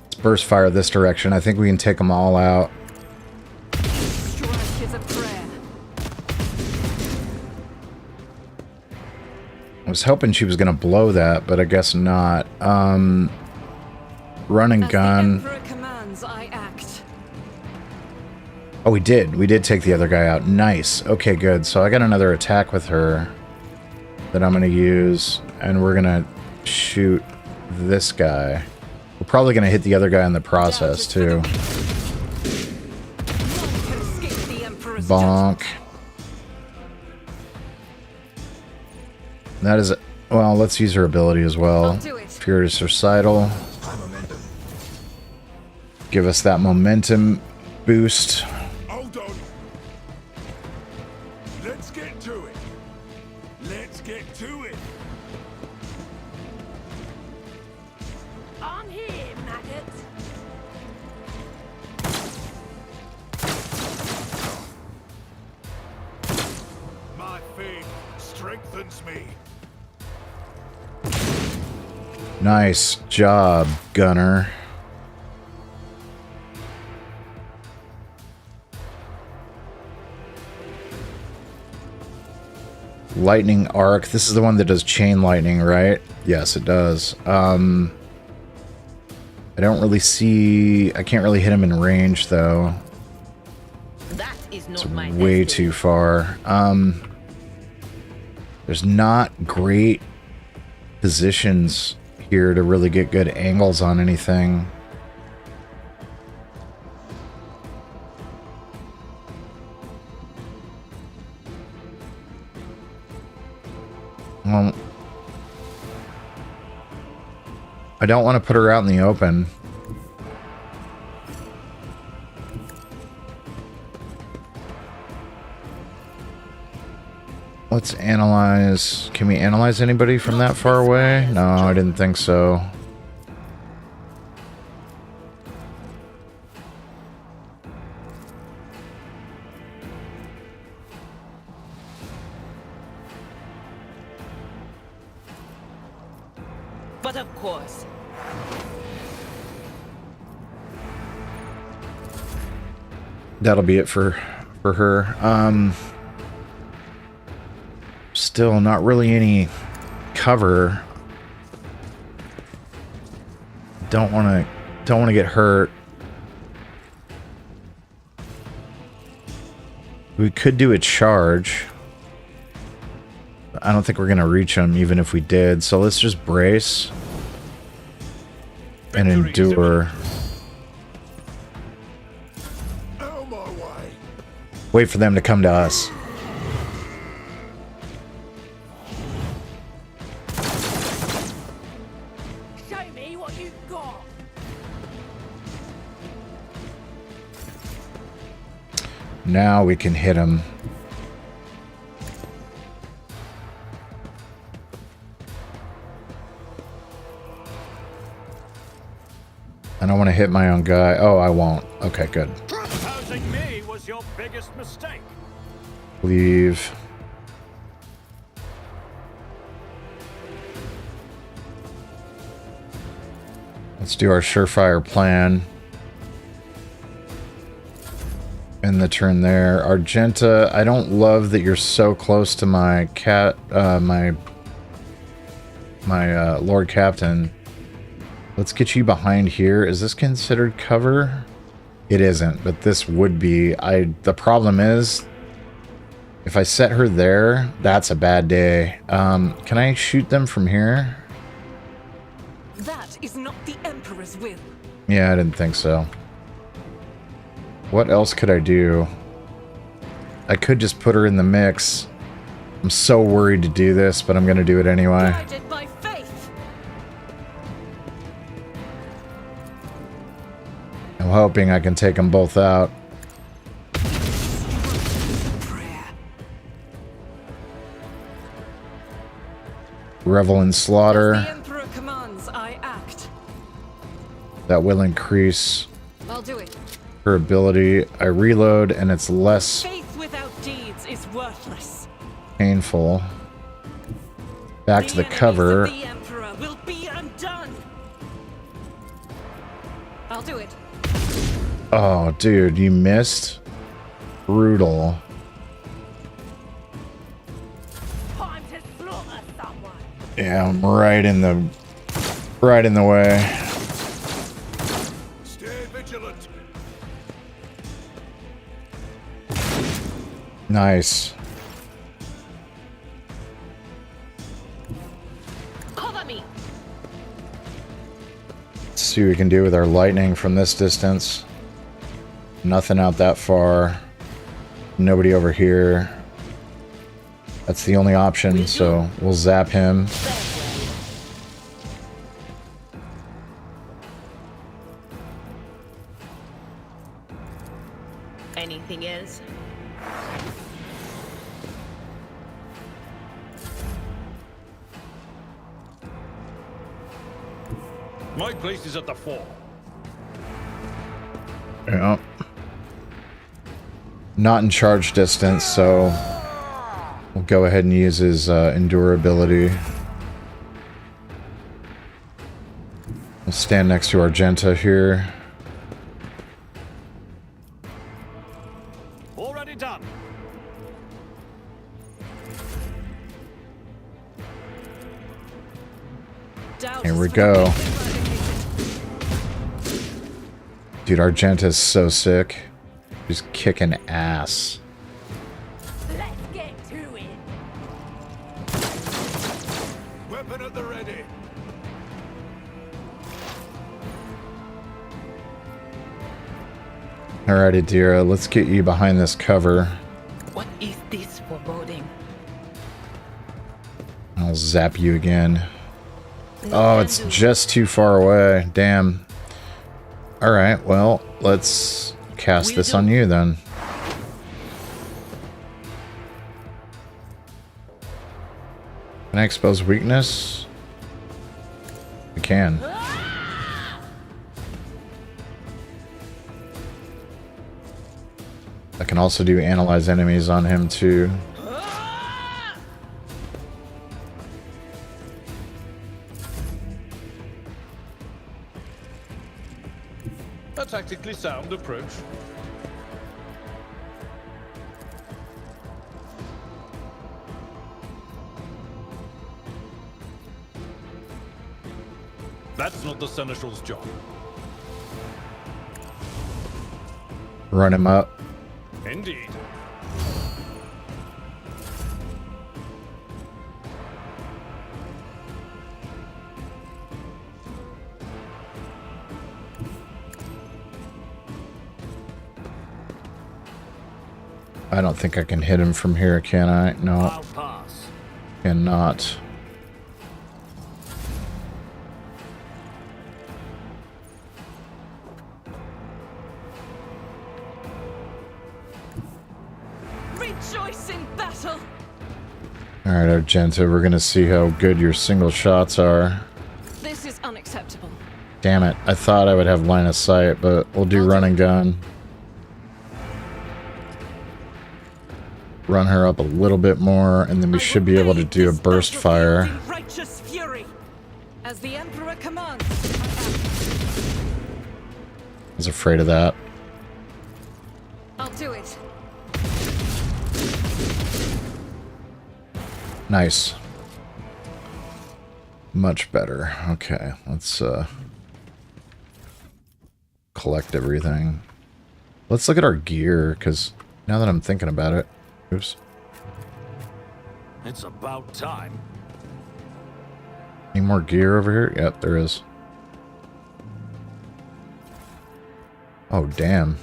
Speaker 1: Let's burst fire this direction. I think we can take them all out.
Speaker 2: Strike is a prayer.
Speaker 1: I was hoping she was going to blow that, but I guess not. Run and
Speaker 2: As
Speaker 1: gun.
Speaker 2: the Emperor commands, I act.
Speaker 1: Oh, we did. We did take the other guy out. Nice. Okay, good. So I got another attack with her that I'm going to use, and we're going to shoot this guy. We're probably going to hit the other guy in the process, too.
Speaker 2: None can escape the Emperor's
Speaker 1: Bonk. That is... Well, let's use her ability as well.
Speaker 2: I'll do it.
Speaker 1: Furious Recital. Give us that momentum boost.
Speaker 6: Hold on. Let's get to it. Let's get to it.
Speaker 5: I'm here, maggot.
Speaker 6: My faith strengthens me.
Speaker 1: Nice job, Gunner. Lightning Arc. This is the one that does chain lightning, right? Yes, it does. I don't really see... I can't really hit him in range, though.
Speaker 7: That is not
Speaker 1: It's
Speaker 7: my
Speaker 1: way
Speaker 7: destiny.
Speaker 1: too far. There's not great positions here to really get good angles on anything. Well, I don't want to put her out in the open. Let's analyze. Can we analyze anybody from that far away? No, I didn't think so.
Speaker 7: But of course,
Speaker 1: That'll be it for her. Still not really any cover. Don't want to get hurt. We could do a charge. I don't think we're going to reach him even if we did. So let's just brace and endure.
Speaker 6: Out my way.
Speaker 1: Wait for them to come to us.
Speaker 5: Show me what you've got.
Speaker 1: Now we can hit him. hit my own guy. Oh, I won't. Okay, good.
Speaker 6: Opposing me was your biggest mistake.
Speaker 1: Leave. Let's do our surefire plan. End the turn there. Argenta, I don't love that you're so close to my my Lord Captain. Let's get you behind here. Is this considered cover? It isn't, but this would be. The problem is, if I set her there, that's a bad day. Can I shoot them from here?
Speaker 2: That is not the Emperor's will.
Speaker 1: Yeah, I didn't think so. What else could I do? I could just put her in the mix. I'm so worried to do this, but I'm going to do it anyway.
Speaker 2: Guided by faith.
Speaker 1: I'm hoping I can take them both out.
Speaker 2: Prayer.
Speaker 1: Revel in
Speaker 2: The
Speaker 1: slaughter.
Speaker 2: Emperor commands, I act.
Speaker 1: That will increase
Speaker 2: I'll do it.
Speaker 1: her ability. I reload and it's less
Speaker 2: Faith without deeds is worthless.
Speaker 1: painful. Back to the
Speaker 2: enemies
Speaker 1: cover.
Speaker 2: of the Emperor will be undone. I'll do it.
Speaker 1: Oh, dude, you missed? Brutal.
Speaker 5: Time to slaughter someone.
Speaker 1: Yeah, I'm right in the way.
Speaker 6: Stay vigilant.
Speaker 1: Nice.
Speaker 7: Cover me.
Speaker 1: Let's see what we can do with our lightning from this distance. Nothing out that far. Nobody over here. That's the only option, so we'll zap him.
Speaker 7: Anything else?
Speaker 3: My place is at the fore.
Speaker 1: Yeah. Not in charge distance, so we'll go ahead and use his endurability. We'll stand next to Argenta here.
Speaker 6: Already done.
Speaker 1: Here we go. Dude, Argenta's so sick. Just kicking ass.
Speaker 5: Let's get to it.
Speaker 6: Weapon at the ready.
Speaker 1: Alrighty, Dira, let's get you behind this cover.
Speaker 7: What is this foreboding?
Speaker 1: I'll zap you again. Oh, it's just too far away. Damn. Alright, well, let's cast this on you then. Can I expose weakness? I can. I can also do analyze enemies on him too.
Speaker 3: A tactically sound approach. That's not the Seneschal's job.
Speaker 1: Run him up.
Speaker 3: Indeed.
Speaker 1: I don't think I can hit him from here, can I? No,
Speaker 6: I'll pass.
Speaker 1: cannot.
Speaker 2: Rejoice in battle.
Speaker 1: Alright, Argenta, we're gonna see how good your single shots are.
Speaker 2: This is unacceptable.
Speaker 1: Damn it. I thought I would have line of sight, but we'll do run and gun. Run her up a little bit more, and then we should be able to do a burst fire.
Speaker 2: Righteous fury. As the Emperor commands.
Speaker 1: I was afraid of that.
Speaker 2: I'll do it.
Speaker 1: Nice. Much better. Okay, let's collect everything. Let's look at our gear, because now that I'm thinking about it. Oops.
Speaker 6: It's about time.
Speaker 1: Any more gear over here? Yep, there is. Oh, damn.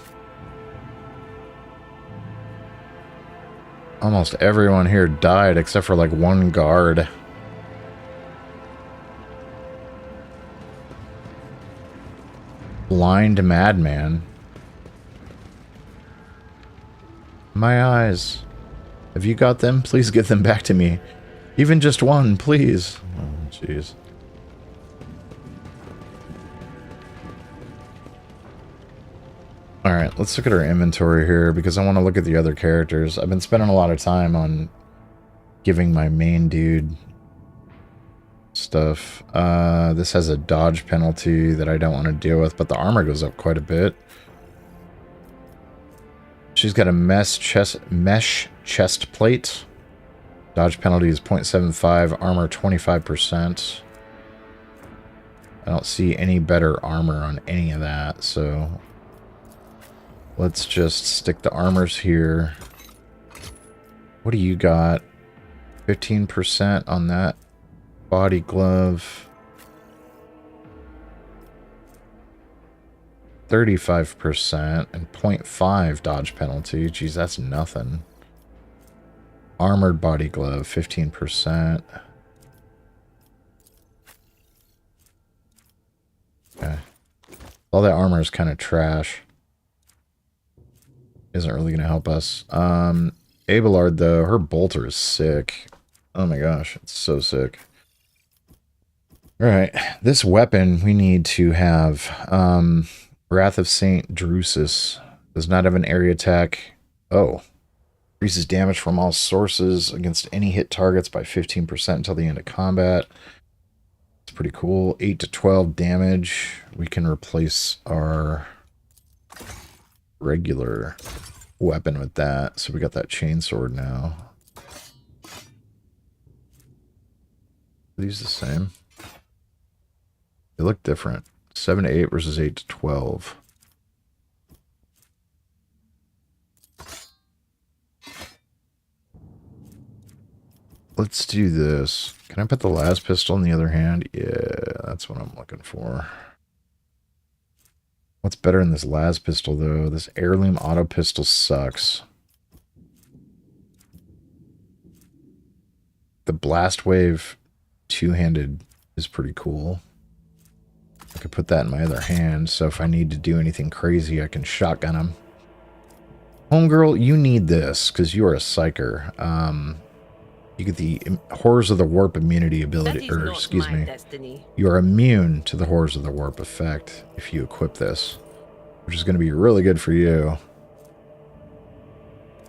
Speaker 1: Almost everyone here died except for like one guard. Blind madman. My eyes. Have you got them? Please get them back to me. Even just one, please. Oh, jeez. Alright, let's look at our inventory here, because I want to look at the other characters. I've been spending a lot of time on giving my main dude stuff. This has a dodge penalty that I don't want to deal with, but the armor goes up quite a bit. She's got a mesh chest plate. Dodge penalty is 0.75, armor 25%. I don't see any better armor on any of that, so let's just stick the armors here. What do you got? 15% on that body glove. 35% and 0.5 dodge penalty. Geez, that's nothing. Armored body glove, 15%. Okay. All that armor is kind of trash. Isn't really going to help us. Abelard, though, her bolter is sick. Oh my gosh, it's so sick. Alright, this weapon we need to have... Wrath of Saint Drusus does not have an area attack. Oh. Increases damage from all sources against any hit targets by 15% until the end of combat. It's pretty cool. 8 to 12 damage. We can replace our regular weapon with that. So we got that chainsword now. Are these the same? They look different. 7 to 8 versus 8 to 12. Let's do this. Can I put the last pistol in the other hand? Yeah, that's what I'm looking for. What's better in this last pistol, though? This heirloom auto pistol sucks. The blast wave two-handed is pretty cool. I could put that in my other hand, so if I need to do anything crazy, I can shotgun him. Homegirl, you need this, because you are a psyker. You get the Horrors of the Warp immunity ability, or excuse me.
Speaker 7: Destiny.
Speaker 1: You are immune to the Horrors of the Warp effect if you equip this, which is going to be really good for you.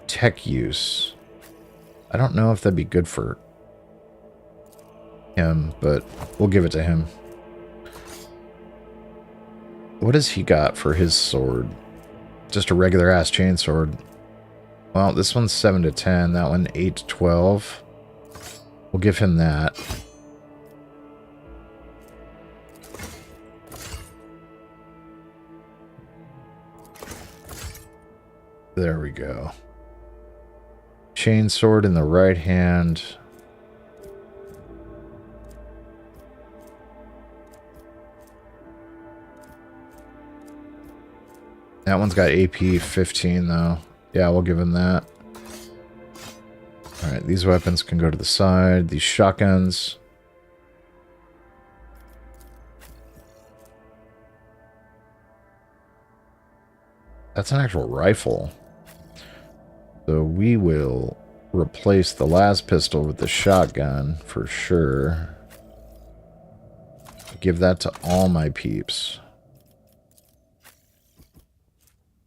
Speaker 1: Tech use. I don't know if that'd be good for him, but we'll give it to him. What has he got for his sword? Just a regular ass chainsword. Well, this one's 7 to 10. That one 8 to 12. We'll give him that. There we go. Chainsword in the right hand. That one's got AP 15 though. Yeah, we'll give him that. Alright, these weapons can go to the side. These shotguns. That's an actual rifle. So we will replace the last pistol with the shotgun for sure. Give that to all my peeps.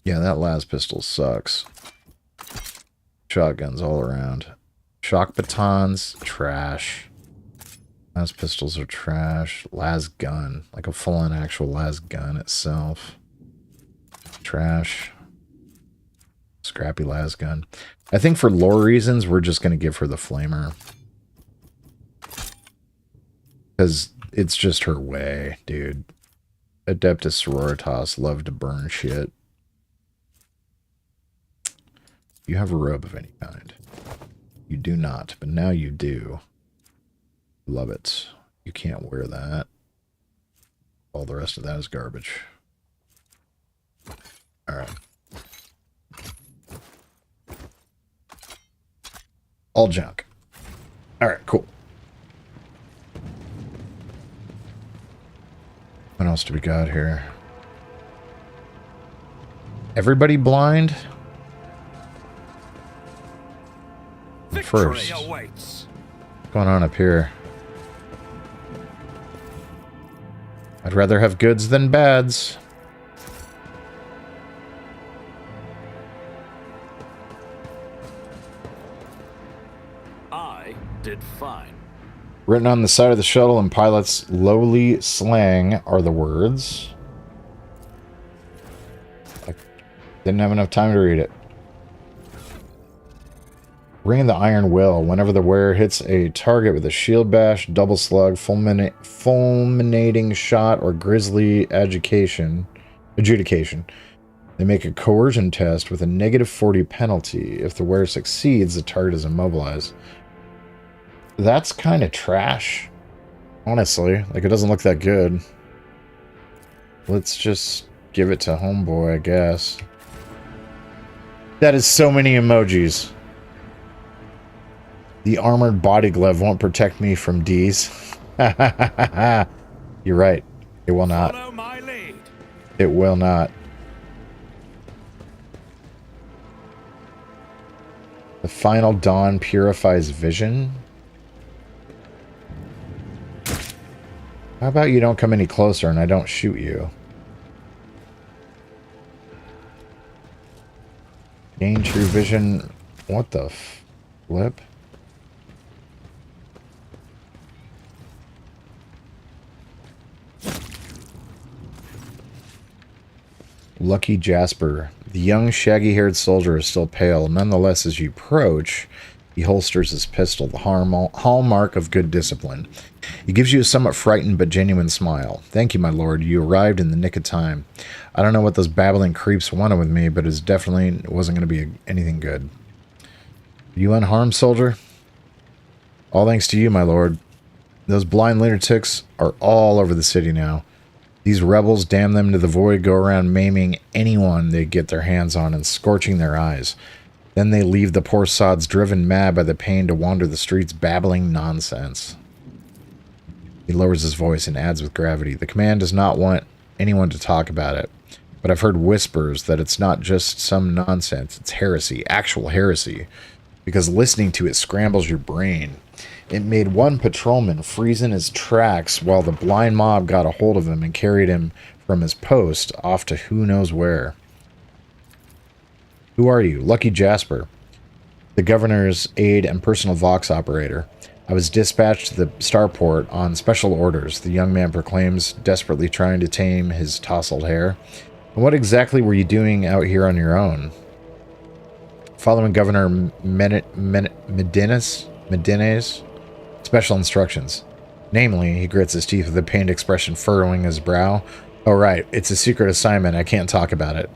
Speaker 1: Yeah, that las pistol sucks. Shotguns all around. Shock batons, trash. Las pistols are trash. Las gun, like a full-on actual las gun itself. Trash. Scrappy las gun. I think for lore reasons, we're just going to give her the flamer. Because it's just her way, dude. Adeptus Sororitas love to burn shit. You have a robe of any kind. You do not, but now you do. Love it. You can't wear that. All the rest of that is garbage. Alright. All junk. Alright, cool. What else do we got here? Everybody blind? First. What's going on up here? I'd rather have goods than bads.
Speaker 6: I did fine.
Speaker 1: Written on the side of the shuttle in pilot's lowly slang are the words. I didn't have enough time to read it. Ring the Iron Will. Whenever the wearer hits a target with a shield bash, double slug, fulminating shot, or grisly adjudication, they make a coercion test with a -40 penalty. If the wearer succeeds, the target is immobilized. That's kind of trash, honestly. Like, it doesn't look that good. Let's just give it to homeboy, I guess. That is so many emojis. The armored body glove won't protect me from D's. You're right. It will not.
Speaker 6: Follow my lead.
Speaker 1: It will not. The final dawn purifies vision. How about you don't come any closer and I don't shoot you? Gain true vision. What the flip? Lucky Jasper. The young, shaggy-haired soldier is still pale. Nonetheless, as you approach, he holsters his pistol, the hallmark of good discipline. He gives you a somewhat frightened but genuine smile. Thank you, my lord. You arrived in the nick of time. I don't know what those babbling creeps wanted with me, but it definitely wasn't going to be anything good. You unharmed, soldier? All thanks to you, my lord. Those blind lunatics are all over the city now. These rebels, damn them to the void, go around maiming anyone they get their hands on and scorching their eyes. Then they leave the poor sods driven mad by the pain to wander the streets babbling nonsense. He lowers his voice and adds with gravity, the command does not want anyone to talk about it, but I've heard whispers that it's not just some nonsense, it's heresy, actual heresy, because listening to it scrambles your brain. It made one patrolman freeze in his tracks while the blind mob got a hold of him and carried him from his post off to who knows where. Who are you? Lucky Jasper, the governor's aide and personal Vox operator. I was dispatched to the starport on special orders, the young man proclaims, desperately trying to tame his tousled hair. And what exactly were you doing out here on your own? Following Governor Medina's special instructions. Namely, he grits his teeth with a pained expression furrowing his brow. Oh right, it's a secret assignment, I can't talk about it.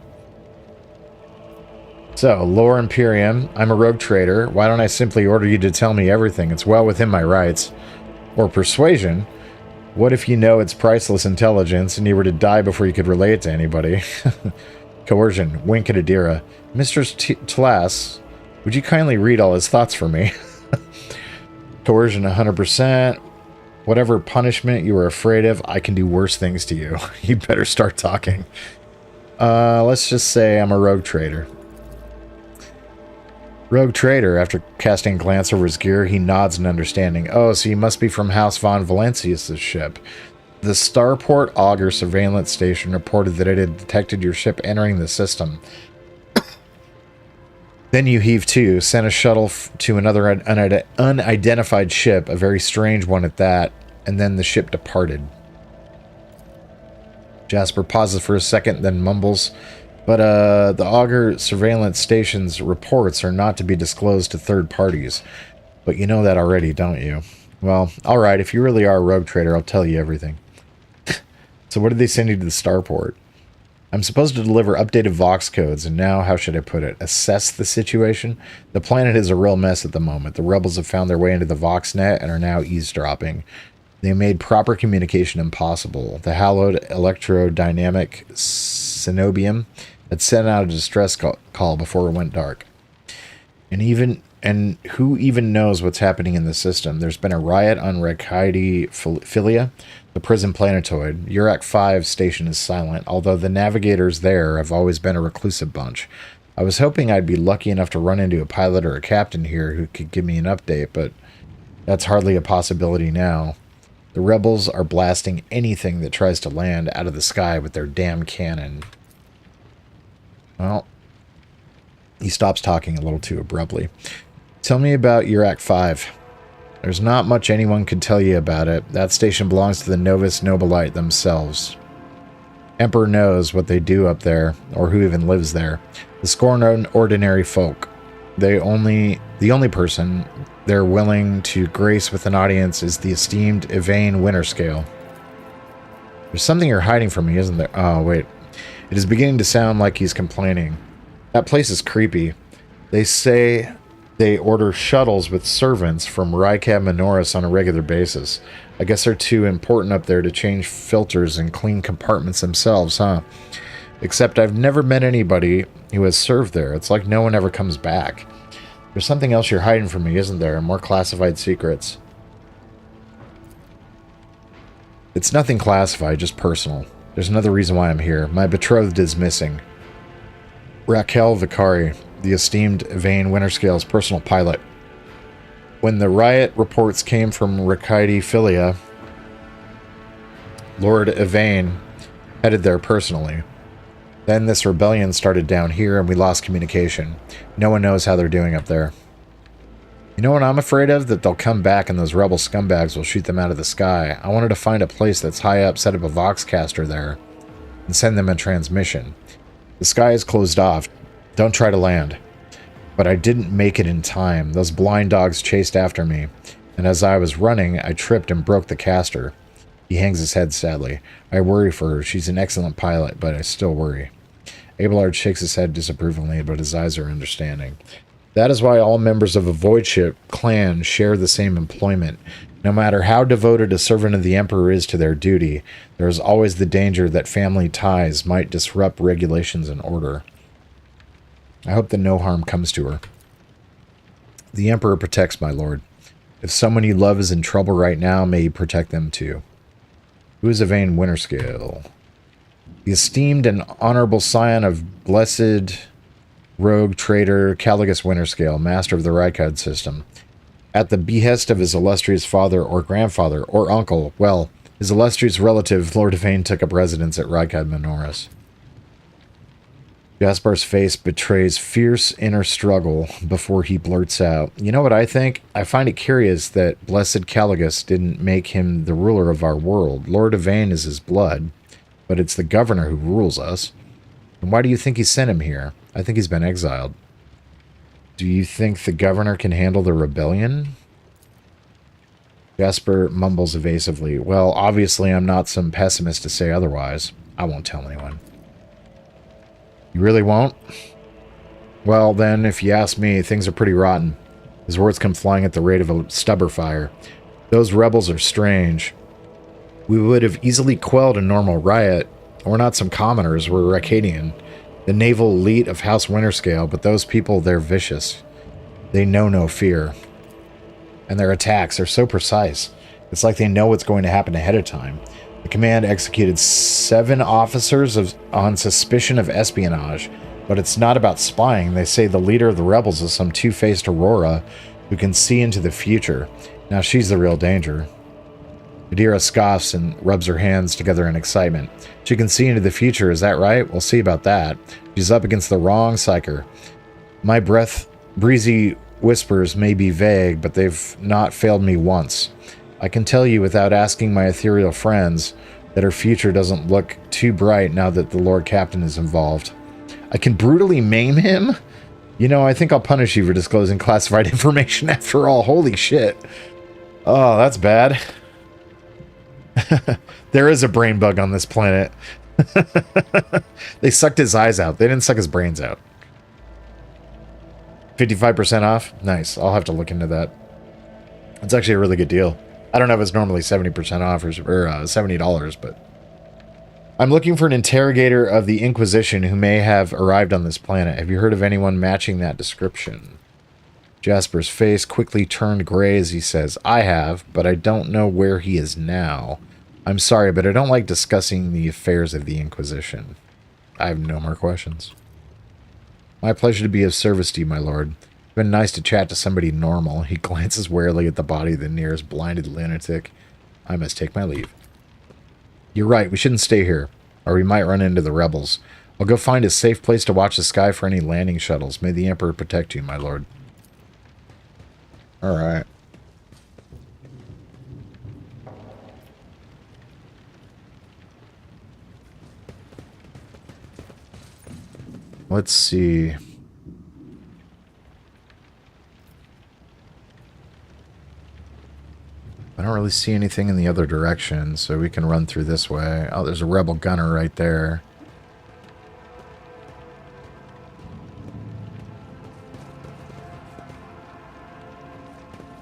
Speaker 1: So, Lore Imperium, I'm a rogue trader. Why don't I simply order you to tell me everything? It's well within my rights. Or persuasion. What if you know it's priceless intelligence and you were to die before you could relay it to anybody? Coercion, wink at Adira. Mr. Tlass, would you kindly read all his thoughts for me? Coercion 100%. Whatever punishment you are afraid of, I can do worse things to you. You better start talking. Let's just say I'm a rogue trader. Rogue trader, after casting a glance over his gear, he nods in understanding. Oh, so you must be from House von Valancius' ship. The Starport Auger surveillance station reported that it had detected your ship entering the system. Then you heaved to, sent a shuttle to another unidentified ship, a very strange one at that, and then the ship departed. Jasper pauses for a second, then mumbles, but the Auger surveillance station's reports are not to be disclosed to third parties. But you know that already, don't you? Well, alright, if you really are a rogue trader, I'll tell you everything. So what did they send you to the starport? I'm supposed to deliver updated Vox codes, and now, how should I put it, assess the situation? The planet is a real mess at the moment. The rebels have found their way into the Vox net and are now eavesdropping. They made proper communication impossible. The hallowed electrodynamic Cenobium had sent out a distress call before it went dark. And who even knows what's happening in the system? There's been a riot on Rekaidi Philia, the prison planetoid. Urak 5 station is silent, although the navigators there have always been a reclusive bunch. I was hoping I'd be lucky enough to run into a pilot or a captain here who could give me an update, but that's hardly a possibility now. The rebels are blasting anything that tries to land out of the sky with their damn cannon. Well, he stops talking a little too abruptly. Tell me about Urak 5. There's not much anyone could tell you about it. That station belongs to the Novus Nobilite themselves. Emperor knows what they do up there, or who even lives there. The scorned ordinary folk. The only person they're willing to grace with an audience is the esteemed Yvain Winterscale. There's something you're hiding from me, isn't there? Oh, wait. It is beginning to sound like he's complaining. That place is creepy. They say they order shuttles with servants from Rykab Minoris on a regular basis. I guess they're too important up there to change filters and clean compartments themselves, huh? Except I've never met anybody who has served there. It's like no one ever comes back. There's something else you're hiding from me, isn't there? More classified secrets. It's nothing classified, just personal. There's another reason why I'm here. My betrothed is missing. Raquel Vicari, the esteemed Yvain Winterscale's personal pilot. When the riot reports came from Rekaidi Philia, Lord Yvain headed there personally. Then this rebellion started down here and we lost communication. No one knows how they're doing up there. You know what I'm afraid of? That they'll come back and those rebel scumbags will shoot them out of the sky. I wanted to find a place that's high up, set up a Voxcaster there, and send them a transmission. The sky is closed off. Don't try to land. But I didn't make it in time. Those blind dogs chased after me, and as I was running, I tripped and broke the caster. He hangs his head sadly. I worry for her. She's an excellent pilot, but I still worry. Abelard shakes his head disapprovingly, but his eyes are understanding. That is why all members of a Voidship clan share the same employment. No matter how devoted a servant of the Emperor is to their duty, there is always the danger that family ties might disrupt regulations and order. I hope that no harm comes to her. The Emperor protects, my lord. If someone you love is in trouble right now, may he protect them too. Who is Yvain Winterscale? The esteemed and honorable scion of blessed rogue trader Caligus Winterscale, master of the Rykard system. At the behest of his illustrious father or grandfather or uncle, well, his illustrious relative, Lord Yvain, took up residence at Rykard Minoris. Jaspar's face betrays fierce inner struggle before he blurts out, "You know what I think? I find it curious that blessed Caligus didn't make him the ruler of our world. Lord Yvain is his blood, but it's the governor who rules us. And why do you think he sent him here? I think he's been exiled." Do you think the governor can handle the rebellion? Jasper mumbles evasively. Well, obviously I'm not some pessimist to say otherwise. I won't tell anyone. You really won't? Well, then, if you ask me, things are pretty rotten. His words come flying at the rate of a stubber fire. Those rebels are strange. We would have easily quelled a normal riot. We're not some commoners, we're Racadian. The naval elite of House Winterscale, but those people, they're vicious. They know no fear. And their attacks are so precise. It's like they know what's going to happen ahead of time. The command executed 7 officers on suspicion of espionage, but it's not about spying. They say the leader of the rebels is some two-faced Aurora who can see into the future. Now she's the real danger. Adira scoffs and rubs her hands together in excitement. She can see into the future, is that right? We'll see about that. She's up against the wrong psyker. My breezy whispers may be vague, but they've not failed me once. I can tell you without asking my ethereal friends that her future doesn't look too bright now that the Lord Captain is involved. I can brutally maim him? You know, I think I'll punish you for disclosing classified information after all. Holy shit. Oh, that's bad. There is a brain bug on this planet. They sucked his eyes out. They didn't suck his brains out. 55% off? Nice. I'll have to look into that. It's actually a really good deal. I don't know if it's normally 70% off or $70, but... I'm looking for an interrogator of the Inquisition who may have arrived on this planet. Have you heard of anyone matching that description? Jasper's face quickly turned gray as he says, I have, but I don't know where he is now. I'm sorry, but I don't like discussing the affairs of the Inquisition. I have no more questions. My pleasure to be of service to you, my lord. It's been nice to chat to somebody normal. He glances warily at the body of the nearest blinded lunatic. I must take my leave. You're right, we shouldn't stay here, or we might run into the rebels. I'll go find a safe place to watch the sky for any landing shuttles. May the Emperor protect you, my lord. Alright. Let's see. I don't really see anything in the other direction, so we can run through this way. Oh, there's a rebel gunner right there.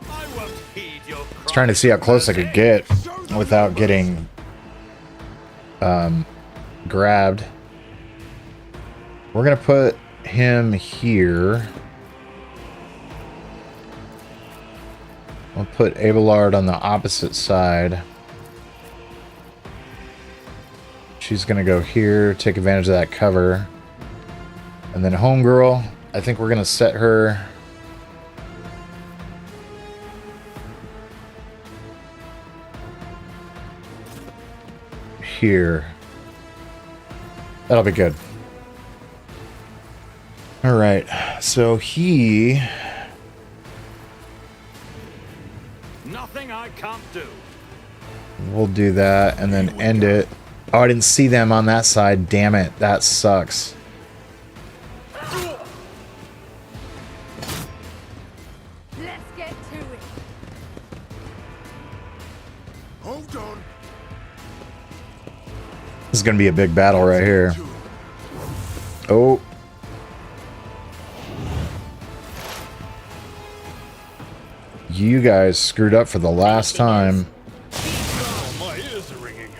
Speaker 6: I won't heed your
Speaker 1: I was trying to see how close I could get without getting grabbed. We're going to put him here. We'll put Abelard on the opposite side. She's going to go here, take advantage of that cover. And then Homegirl, I think we're going to set her... here. That'll be good. Alright, so he...
Speaker 6: Nothing I can't do.
Speaker 1: We'll do that and then end it. Oh, I didn't see them on that side. Damn it. That sucks.
Speaker 5: Let's get to it.
Speaker 6: Hold on.
Speaker 1: This is going to be a big battle right here. Oh. You guys screwed up for the last time.
Speaker 6: Oh, my ears are ringing.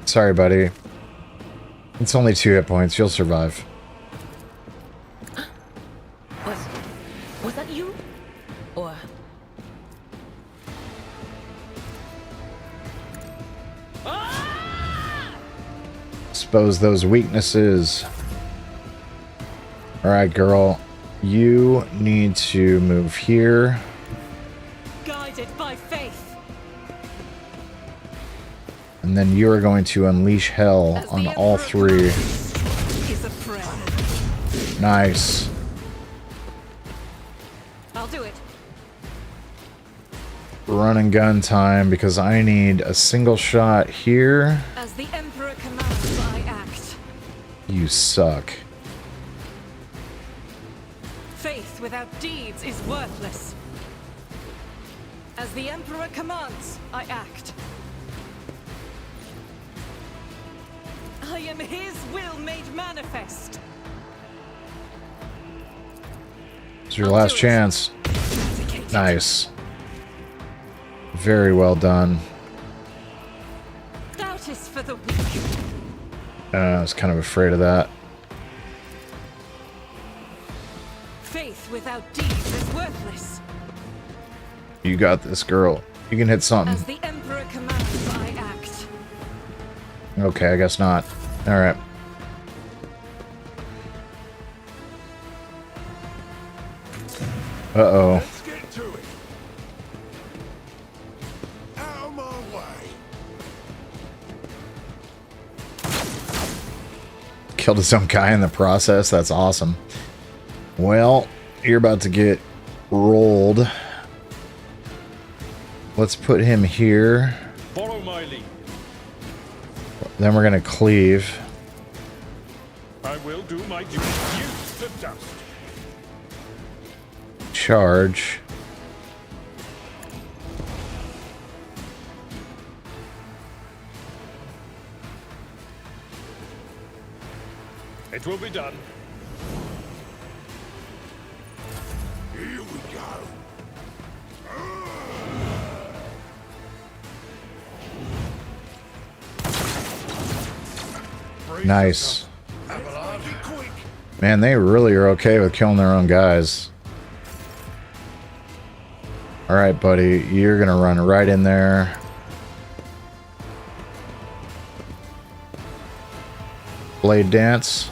Speaker 1: Sorry, buddy. It's only 2 hit points. You'll survive.
Speaker 7: Was that you? Or
Speaker 1: Expose those weaknesses. Alright, girl. You need to move here.
Speaker 2: Guided by faith.
Speaker 1: And then you are going to unleash hell
Speaker 2: As
Speaker 1: on
Speaker 2: the
Speaker 1: all
Speaker 2: Emperor
Speaker 1: 3.
Speaker 2: is a prayer.
Speaker 1: Nice.
Speaker 2: I'll do it.
Speaker 1: Run and gun time because I need a single shot here.
Speaker 2: As the Emperor commands, I act.
Speaker 1: You suck.
Speaker 2: Faith without deeds is worthless. As the Emperor commands, I act. I am his will made manifest.
Speaker 1: It's your last chance. Nice. Very well done.
Speaker 2: Doubt is for the weak.
Speaker 1: I was kind of afraid of that.
Speaker 2: Faith without deeds is worthless.
Speaker 1: You got this, girl. You can hit
Speaker 2: As
Speaker 1: something.
Speaker 2: the Emperor commands, I act.
Speaker 1: Okay, I guess not. Alright. Uh-oh.
Speaker 6: Let's get to it. Out of my
Speaker 1: killed his own guy in the process. That's awesome. Well, you're about to get rolled. Let's put him here.
Speaker 3: Follow my lead.
Speaker 1: Then we're going to cleave.
Speaker 3: I will do my duty. Use the dust.
Speaker 1: Charge.
Speaker 3: It will be done.
Speaker 6: Here we go.
Speaker 1: Nice.
Speaker 6: Be quick.
Speaker 1: Man, they really are okay with killing their own guys. Alright, buddy. You're going to run right in there. Blade dance.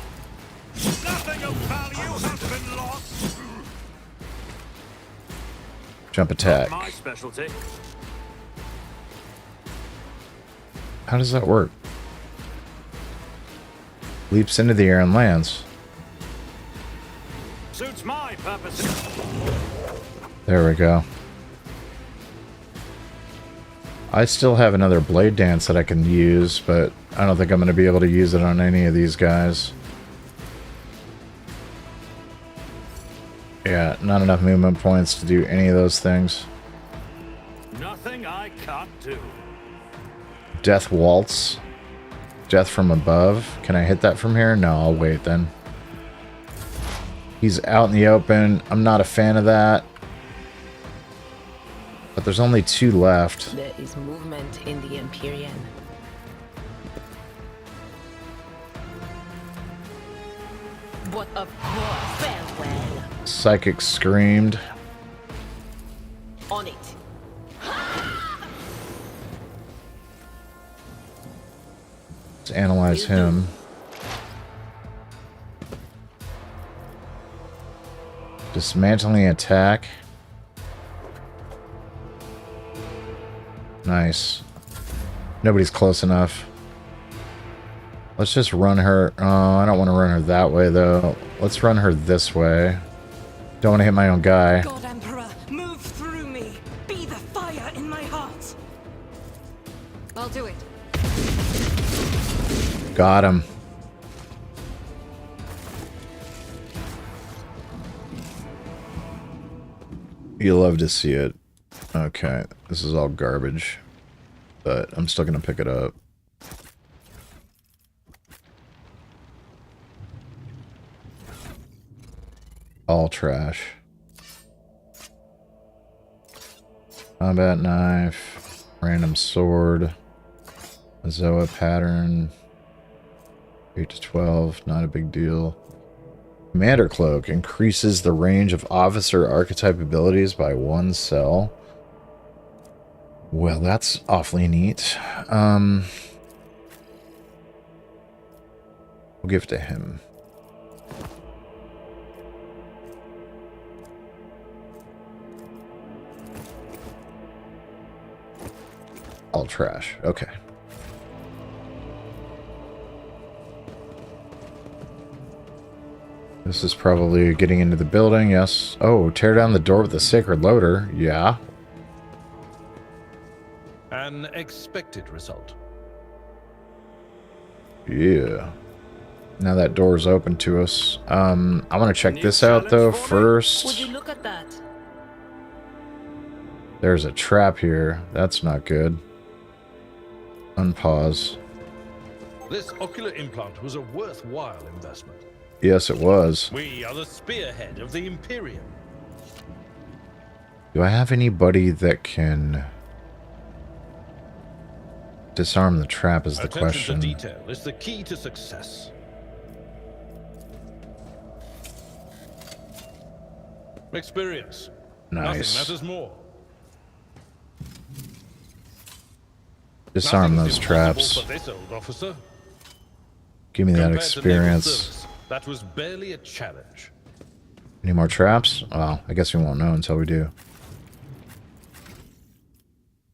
Speaker 6: Nothing of value has been lost.
Speaker 1: Jump attack.
Speaker 6: My specialty.
Speaker 1: How does that work? Leaps into the air and lands.
Speaker 6: Suits my purposes.
Speaker 1: There we go. I still have another blade dance that I can use, but I don't think I'm going to be able to use it on any of these guys. Yeah, not enough movement points to do any of those things.
Speaker 6: Nothing I can't do.
Speaker 1: Death Waltz. Death from above. Can I hit that from here? No, I'll wait then. He's out in the open. I'm not a fan of that. But there's only 2 left.
Speaker 7: There is movement in the Empyrean. But of course, farewell.
Speaker 1: Psychic screamed.
Speaker 7: On it.
Speaker 1: Let's analyze him. Dismantling attack. Nice. Nobody's close enough. Let's just run her. Oh, I don't want to run her that way, though. Let's run her this way. Don't want to hit my own guy.
Speaker 2: God Emperor, move through me. Be the fire in my heart. I'll do it.
Speaker 1: Got him. You love to see it. Okay, this is all garbage. But I'm still going to pick it up. All trash. Combat knife. Random sword. Zoa pattern. 8 to 12. Not a big deal. Commander Cloak increases the range of officer archetype abilities by 1 cell. Well, that's awfully neat. We'll give it to him. All trash. Okay. This is probably getting into the building, yes. Oh, tear down the door with the sacred loader. Yeah.
Speaker 3: An expected result.
Speaker 1: Yeah. Now that door's open to us. I want to check this out, though,
Speaker 7: Would
Speaker 1: first.
Speaker 7: you look at that?
Speaker 1: There's a trap here. That's not good. Unpause.
Speaker 3: This ocular implant was a worthwhile investment.
Speaker 1: Yes, it was.
Speaker 3: We are the spearhead of the Imperium.
Speaker 1: Do I have anybody that can disarm the trap is the question.
Speaker 3: Attention to detail is the key to success. Experience.
Speaker 1: Nice.
Speaker 3: Nothing matters more.
Speaker 1: Disarm
Speaker 3: Nothing's
Speaker 1: those
Speaker 3: impossible
Speaker 1: traps.
Speaker 3: for this old officer.
Speaker 1: Give me that
Speaker 3: Compared to naval
Speaker 1: experience.
Speaker 3: service, that was barely a challenge.
Speaker 1: Any more traps? Well, I guess we won't know until we do.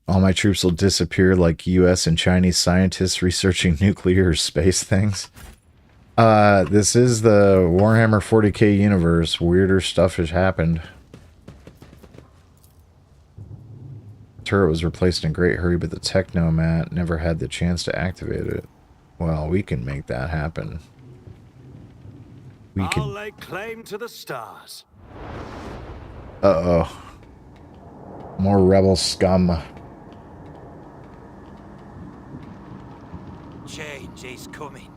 Speaker 1: All my troops will disappear like US and Chinese scientists researching nuclear or space things. This is the Warhammer 40k universe. Weirder stuff has happened. The turret was replaced in a great hurry, but the Technomat never had the chance to activate it. Well, we can make that happen. We
Speaker 6: I'll
Speaker 1: can...
Speaker 6: lay claim to the stars.
Speaker 1: Uh-oh. More rebel scum.
Speaker 6: Change is coming.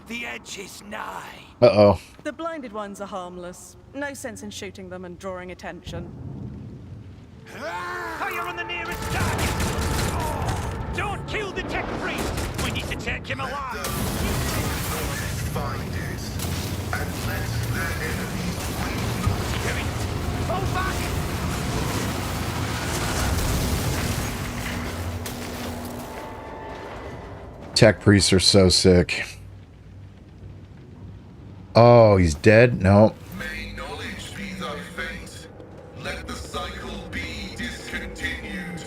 Speaker 6: The edge is nigh.
Speaker 1: Uh-oh.
Speaker 8: The blinded ones are harmless. No sense in shooting them and drawing attention.
Speaker 6: Fire on the nearest target! Oh, don't kill the tech priest! We need to take him alive!
Speaker 9: Find it, and let their enemies
Speaker 6: Kevin, fall back!
Speaker 1: Tech priests are so sick. Oh, he's dead? No.
Speaker 9: May knowledge be thy fate. Let the cycle be discontinued.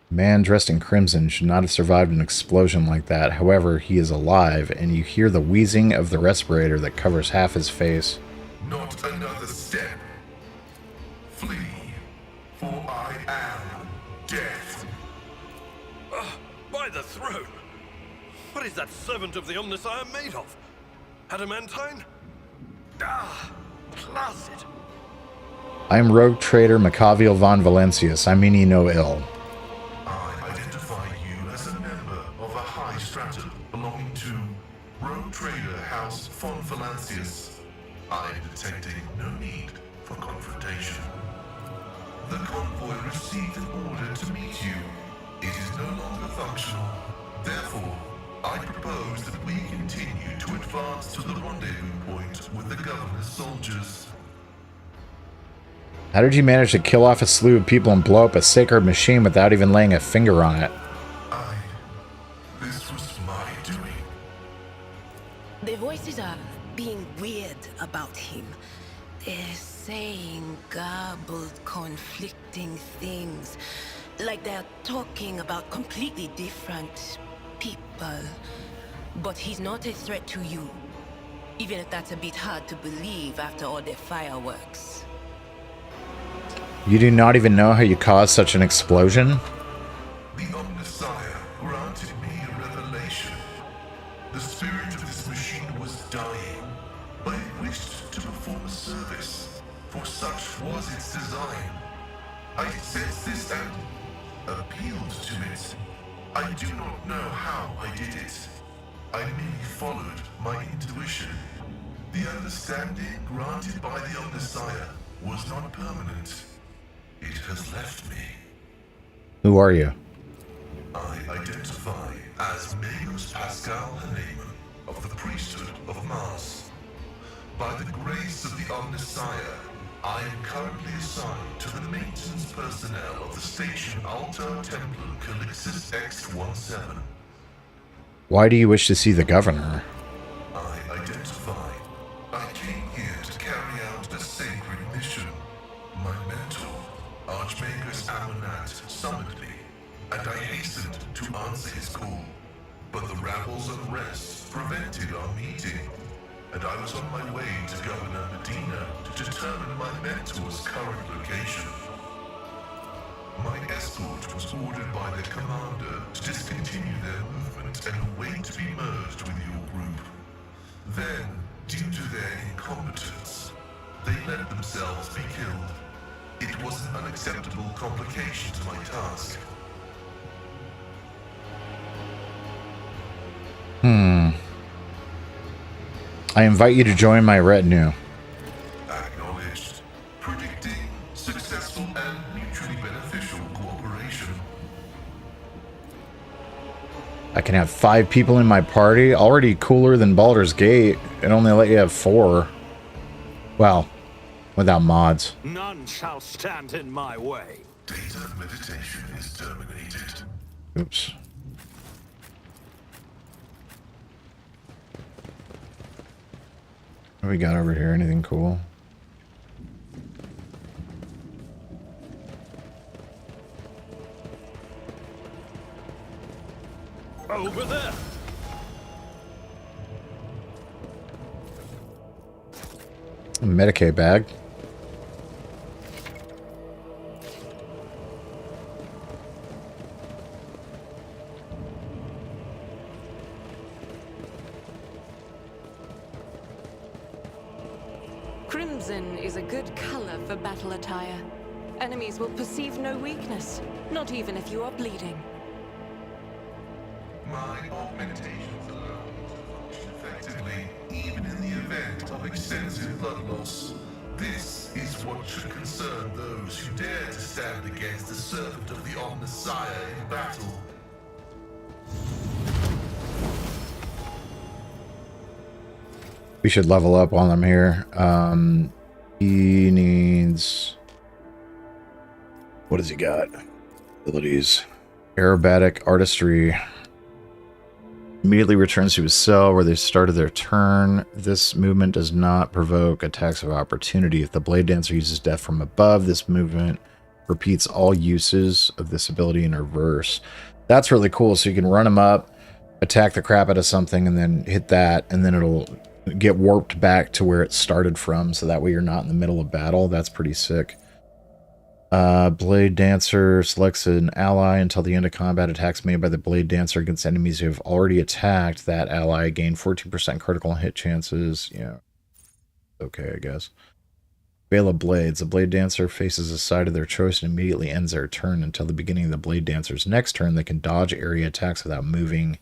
Speaker 1: Man dressed in crimson should not have survived an explosion like that. However, he is alive, and you hear the wheezing of the respirator that covers half his face.
Speaker 9: Not another step. Flee, for I am death.
Speaker 3: By the throne! What is that servant of the Omnissiah made of? Adamantine? Ah, closet.
Speaker 1: I am rogue trader Machiavel von Valentius. I mean ye no ill.
Speaker 9: I identify you as a member of a high stratum belonging to Rogue Trader House von Valancius. I am detecting no need for confrontation. The convoy received an order to meet you. It is no longer functional. Therefore, I propose that we continue to advance to the rendezvous point with the governor's soldiers.
Speaker 1: How did you manage to kill off a slew of people and blow up a sacred machine without even laying a finger on it?
Speaker 9: This was my doing.
Speaker 7: The voices are being weird about him. They're saying garbled, conflicting things. Like they're talking about completely different people. But he's not a threat to you. Even if that's a bit hard to believe after all the fireworks.
Speaker 1: You do not even know how you caused such an explosion?
Speaker 9: The Omnissiah granted me a revelation. The spirit of this machine was dying, but it wished to perform a service, for such was its design. I sensed this and appealed to it. I do not know how I did it. I merely followed my intuition. The understanding granted by the Omnissiah was not permanent. It has left me.
Speaker 1: Who are you?
Speaker 9: I identify as Magus Pascal Haneman of the priesthood of Mars. By the grace of the Omnissiah, I am currently assigned to the maintenance personnel of the station Altar Templum Calixis X-17.
Speaker 1: Why do you wish to see the governor?
Speaker 9: I identify. I came here to carry out a sacred mission. My mentor, Archmagus Amonat, summoned me, and I hastened to answer his call. But the rabble's unrest prevented our meeting, and I was on my way to Governor Medina to determine my mentor's current location. My escort was ordered by their commander to discontinue their movement and await to be merged with your group. Then, due to their incompetence, they let themselves be killed. It was an unacceptable complication to my task.
Speaker 1: I invite you to join my retinue.
Speaker 9: Acknowledged. Predicting successful and mutually beneficial cooperation.
Speaker 1: I can have 5 people in my party. Already cooler than Baldur's Gate. It only let you have 4. Well, without mods.
Speaker 6: None shall stand in my way.
Speaker 9: Data meditation is terminated.
Speaker 1: Oops. What we got over here? Anything cool? Medicaid bag.
Speaker 2: Crimson is a good color for battle attire. Enemies will perceive no weakness, not even if you are bleeding.
Speaker 9: My augmentations allow me to function effectively, even in the event of extensive blood loss. This is what should concern those who dare to stand against the servant of the Omnissiah in battle.
Speaker 1: We should level up while I'm here. He needs... What has he got? Abilities. Aerobatic artistry. Immediately returns to his cell where they started their turn. This movement does not provoke attacks of opportunity. If the Blade Dancer uses death from above, this movement repeats all uses of this ability in reverse. That's really cool. So you can run him up, attack the crap out of something, and then hit that, and then it'll get warped back to where it started from, so that way you're not in the middle of battle. That's pretty sick. Blade Dancer selects an ally until the end of combat. Attacks made by the Blade Dancer against enemies who have already attacked that ally gain 14% critical hit chances. Yeah. Okay, I guess. Veil of Blades. The Blade Dancer faces a side of their choice and immediately ends their turn. Until the beginning of the Blade Dancer's next turn, they can dodge area attacks without moving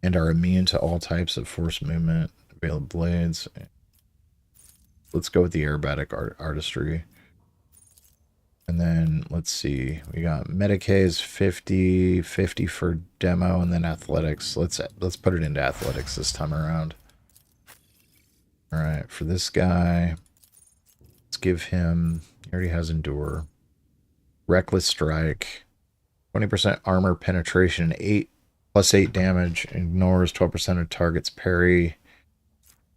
Speaker 1: and are immune to all types of forced movement. Veil of Blades. Let's go with the aerobatic artistry. And then, let's see, we got Medicaid's 50, 50 for demo, and then athletics. Let's put it into athletics this time around. All right, for this guy, let's give him, he already has Endure. Reckless Strike, 20% armor penetration, 8+8 damage, ignores 12% of target's parry.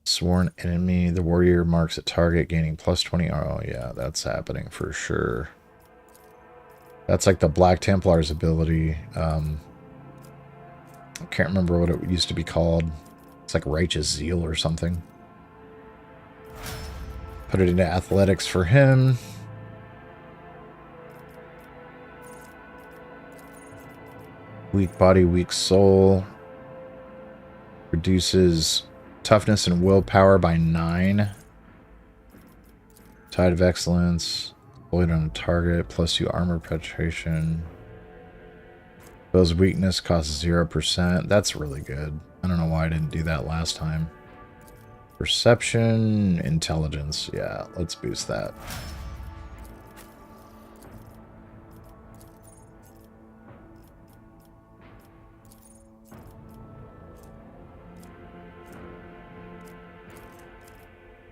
Speaker 1: Sworn enemy, the warrior marks a target, gaining +20. Oh yeah, that's happening for sure. That's like the Black Templar's ability. I can't remember what it used to be called. It's like Righteous Zeal or something. Put it into athletics for him. Weak body, weak soul. Reduces toughness and willpower by 9. Tide of Excellence. Deployed on a target. +2 armor penetration. Those weakness costs 0%. That's really good. I don't know why I didn't do that last time. Perception, intelligence. Yeah, let's boost that.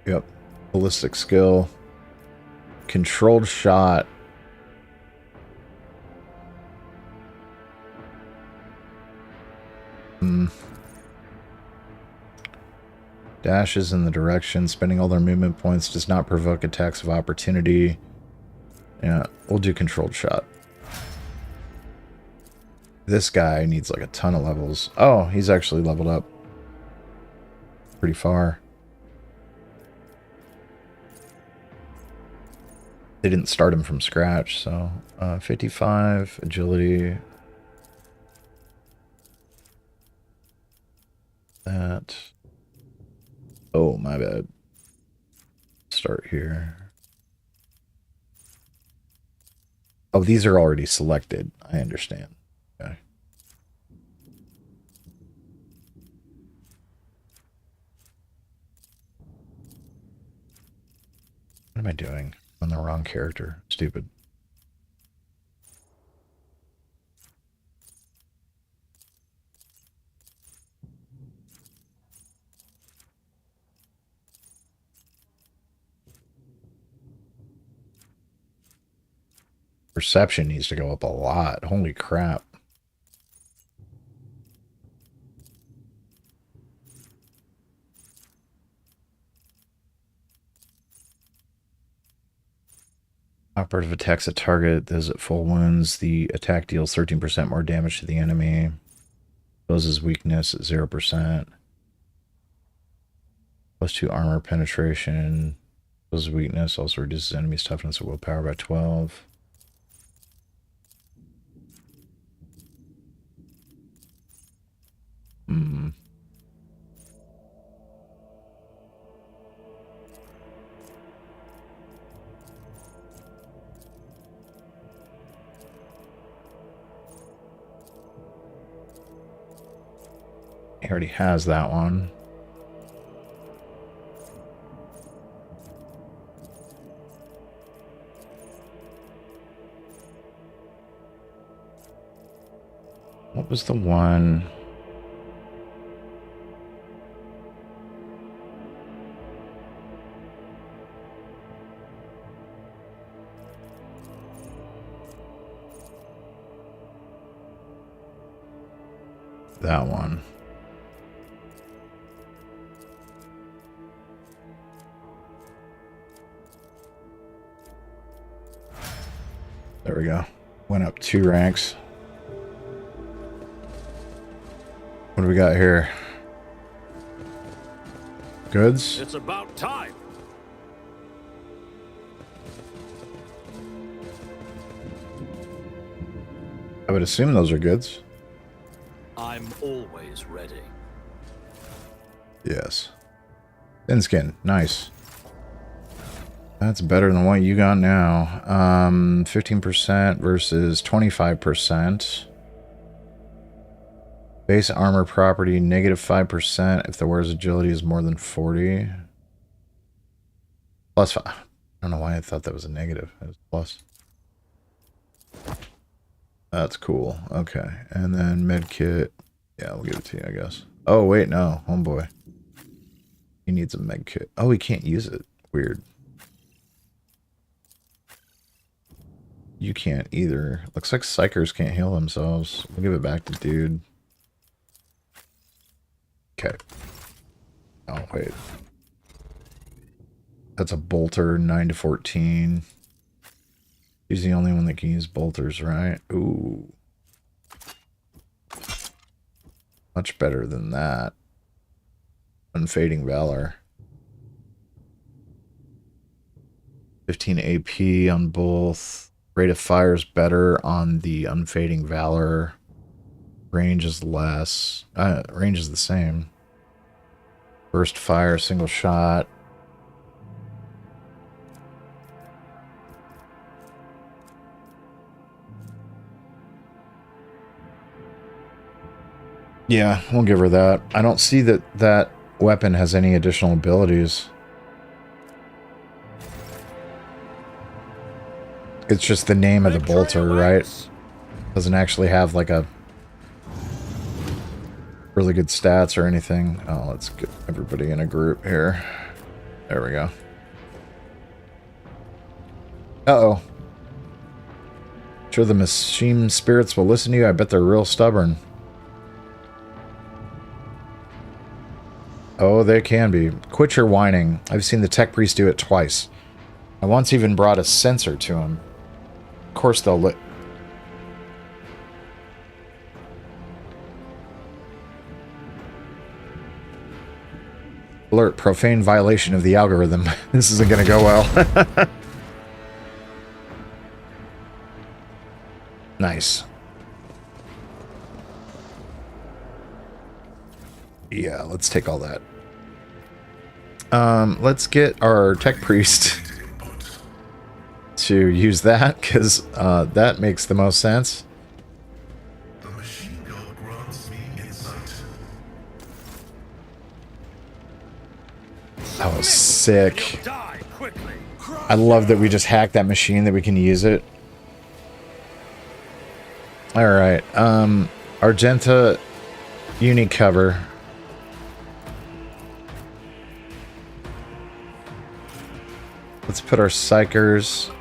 Speaker 1: Yep. Ballistic skill. Controlled shot. Dashes in the direction. Spending all their movement points does not provoke attacks of opportunity. Yeah, we'll do controlled shot. This guy needs like a ton of levels. Oh, he's actually leveled up pretty far. They didn't start him from scratch, so 55 agility. That. Oh, my bad. Start here. Oh, these are already selected. I understand. Okay. What am I doing? On the wrong character. Stupid. Perception needs to go up a lot. Holy crap. Operative attacks a target. Those at full wounds. The attack deals 13% more damage to the enemy. Closes weakness at 0%. +2 armor penetration. Poses weakness. Also reduces enemy's toughness and willpower by 12. Hmm. He already has that one. What was the one? That one. There we go. Went up 2 ranks. What do we got here? Goods?
Speaker 6: It's about time.
Speaker 1: I would assume those are goods.
Speaker 6: I'm always ready.
Speaker 1: Yes. Thin skin. Nice. That's better than what you got now. 15% versus 25%. Base armor property, -5% if the wearer's agility is more than 40. +5. I don't know why I thought that was a negative. It was plus. That's cool. Okay. And then medkit. Yeah, we'll give it to you, I guess. Oh, wait, no. Homeboy. He needs a medkit. Oh, he can't use it. Weird. You can't either. Looks like psychers can't heal themselves. We'll give it back to dude. Okay. Oh, wait. That's a bolter, 9 to 14. He's the only one that can use bolters, right? Ooh. Much better than that. Unfading Valor. 15 AP on both. Rate of fire is better on the Unfading Valor. Range is less. Range is the same. Burst fire, single shot. Yeah, we'll give her that. I don't see that that weapon has any additional abilities. It's just the name of the bolter, right? Doesn't actually have like a really good stats or anything. Oh, let's get everybody in a group here. There we go. Uh-oh. Sure the machine spirits will listen to you? I bet they're real stubborn. Oh, they can be. Quit your whining. I've seen the tech priest do it twice. I once even brought a sensor to him. Of course they'll let... Alert, profane violation of the algorithm. This isn't going to go well. Nice. Yeah, let's take all that. Let's get our tech priest to use that, because that makes the most sense.
Speaker 9: The machine gun grants me insight.
Speaker 1: That was sick. I love that we just hacked that machine, that we can use it. Alright, Argenta uni cover. Let's put our psychers...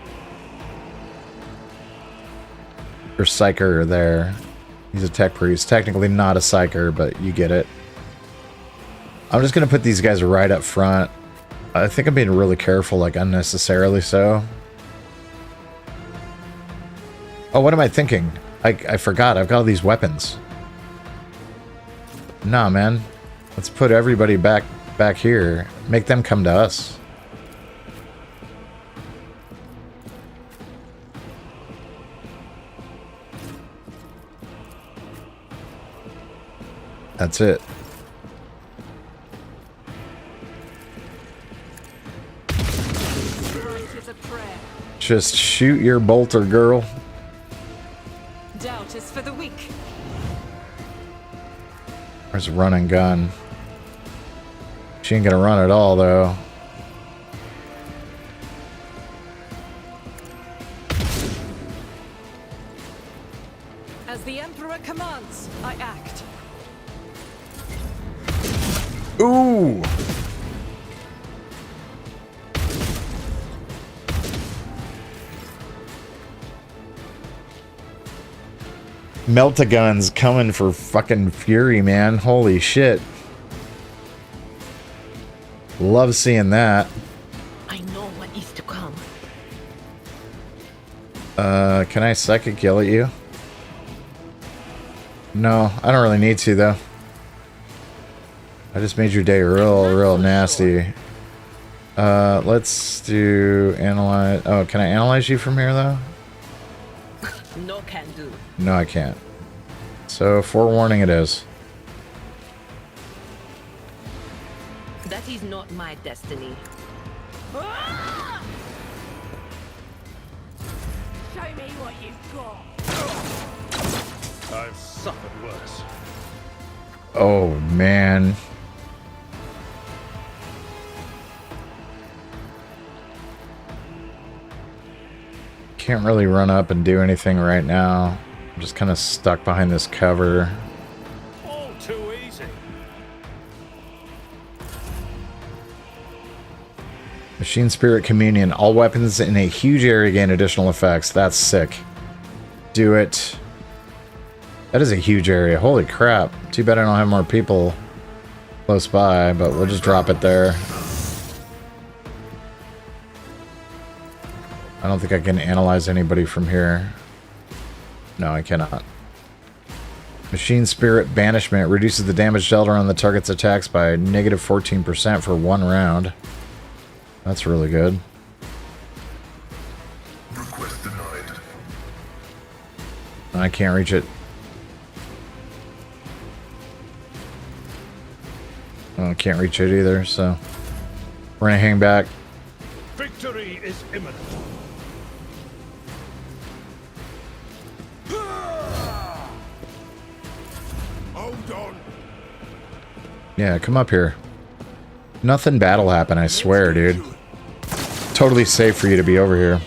Speaker 1: or psycher there. He's a tech priest. Technically not a psycher, but you get it. I'm just going to put these guys right up front. I think I'm being really careful, like unnecessarily so. Oh, what am I thinking? I forgot. I've got all these weapons. Nah, man. Let's put everybody back here. Make them come to us. That's it.
Speaker 2: Strike is a prayer.
Speaker 1: Just shoot your bolter, girl.
Speaker 2: Doubt is for the weak.
Speaker 1: There's a run and gun. She ain't gonna run at all, though.
Speaker 2: As the Emperor commands, I act.
Speaker 1: Ooh! Melt-a-gun's coming for fucking Fury, man. Holy shit. Love seeing that.
Speaker 7: I know what is to come.
Speaker 1: Can I psychic yell at you? No, I don't really need to, though. I just made your day real nasty. Let's do analyze. Oh, can I analyze you from here, though?
Speaker 7: No can do.
Speaker 1: No, I can't. So, forewarning it is.
Speaker 7: That is not my destiny.
Speaker 5: Show me what you've got.
Speaker 6: I've suffered worse.
Speaker 1: Oh, man. Can't really run up and do anything right now. I'm just kind of stuck behind this cover.
Speaker 6: All too easy.
Speaker 1: Machine Spirit Communion. All weapons in a huge area gain additional effects. That's sick. Do it. That is a huge area. Holy crap. Too bad I don't have more people close by, but we'll just drop it there. I don't think I can analyze anybody from here. No, I cannot. Machine Spirit Banishment reduces the damage dealt on the target's attacks by negative 14% for 1 round. That's really good.
Speaker 9: Request denied.
Speaker 1: I can't reach it. Oh, I can't reach it either, so we're gonna hang back.
Speaker 6: Victory is imminent.
Speaker 9: Hold on.
Speaker 1: Yeah, come up here. Nothing bad will happen, I swear, dude. Totally safe for you to be over here.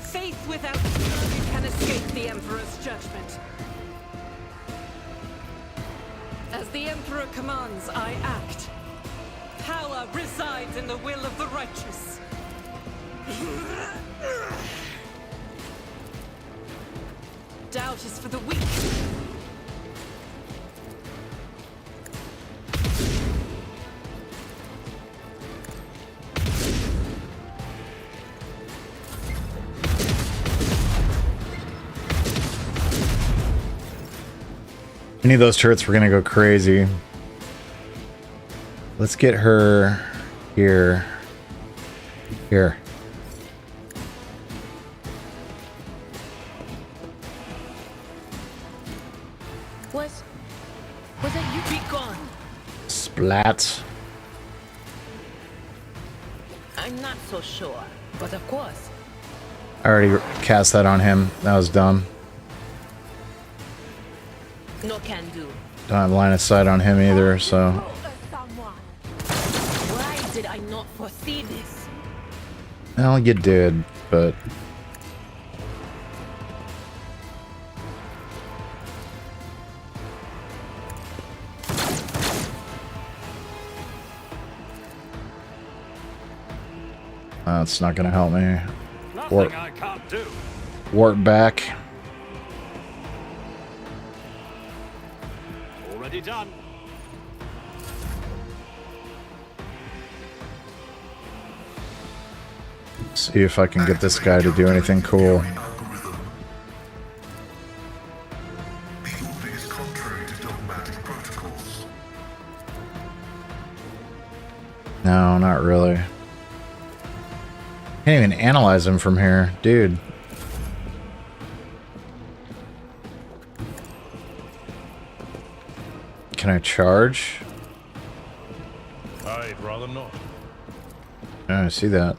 Speaker 2: Faith without fury can escape the Emperor's judgment. As the Emperor commands, I act. Power resides in the will of the righteous. Doubt is for the weak.
Speaker 1: Any of those turrets were gonna go crazy. Let's get her here. Here.
Speaker 7: Was it you? Be gone.
Speaker 1: Splat.
Speaker 7: I'm not so sure, but of course.
Speaker 1: I already cast that on him. That was dumb.
Speaker 7: No can do.
Speaker 1: Don't have line of sight on him either, so.
Speaker 7: Why did I not foresee this?
Speaker 1: Well, you did, but. That's not gonna help me.
Speaker 6: Nothing I can't do.
Speaker 1: Warp back.
Speaker 6: Already done.
Speaker 1: See if I can get this guy to do anything cool.
Speaker 9: Algorithm. The order is contrary to dogmatic protocols.
Speaker 1: No, not Not really. Can't even analyze them from here. Dude. Can I charge?
Speaker 3: I'd rather not.
Speaker 1: Yeah, I see that.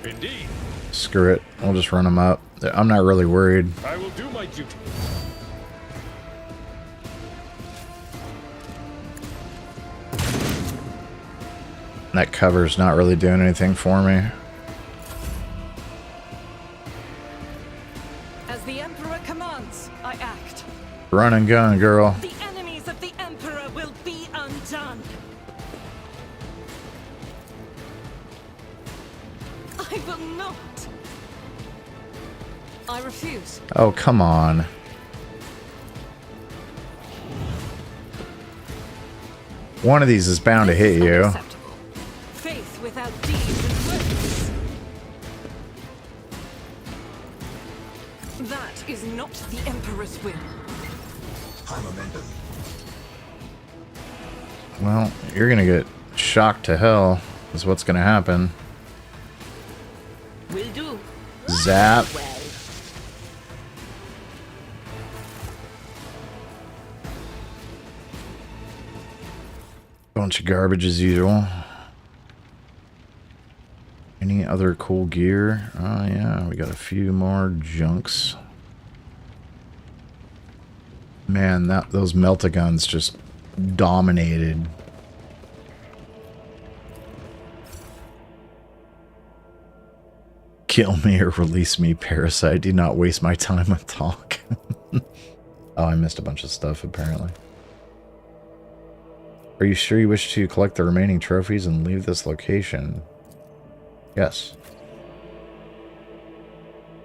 Speaker 3: Indeed.
Speaker 1: Screw it. We'll just run them up. I'm not really worried.
Speaker 3: I will do my duty.
Speaker 1: That cover's not really doing anything for me.
Speaker 2: As the Emperor commands, I act.
Speaker 1: Run and gun, girl.
Speaker 2: The enemies of the Emperor will be undone. I will not. I refuse.
Speaker 1: Oh, come on. One of these is bound to hit you.
Speaker 2: Unacceptable. Faith without deeds and works. That is not the Emperor's will.
Speaker 1: Well, you're gonna get shocked to hell, is what's gonna happen.
Speaker 7: Will do.
Speaker 1: Zap.
Speaker 7: Well,
Speaker 1: Bunch of garbage as usual. Any other cool gear? Oh yeah, we got a few more junks. Man, those melta-guns just dominated. Kill me or release me, Parasite. Do not waste my time with talk. Oh, I missed a bunch of stuff, apparently. Are you sure you wish to collect the remaining trophies and leave this location? Yes.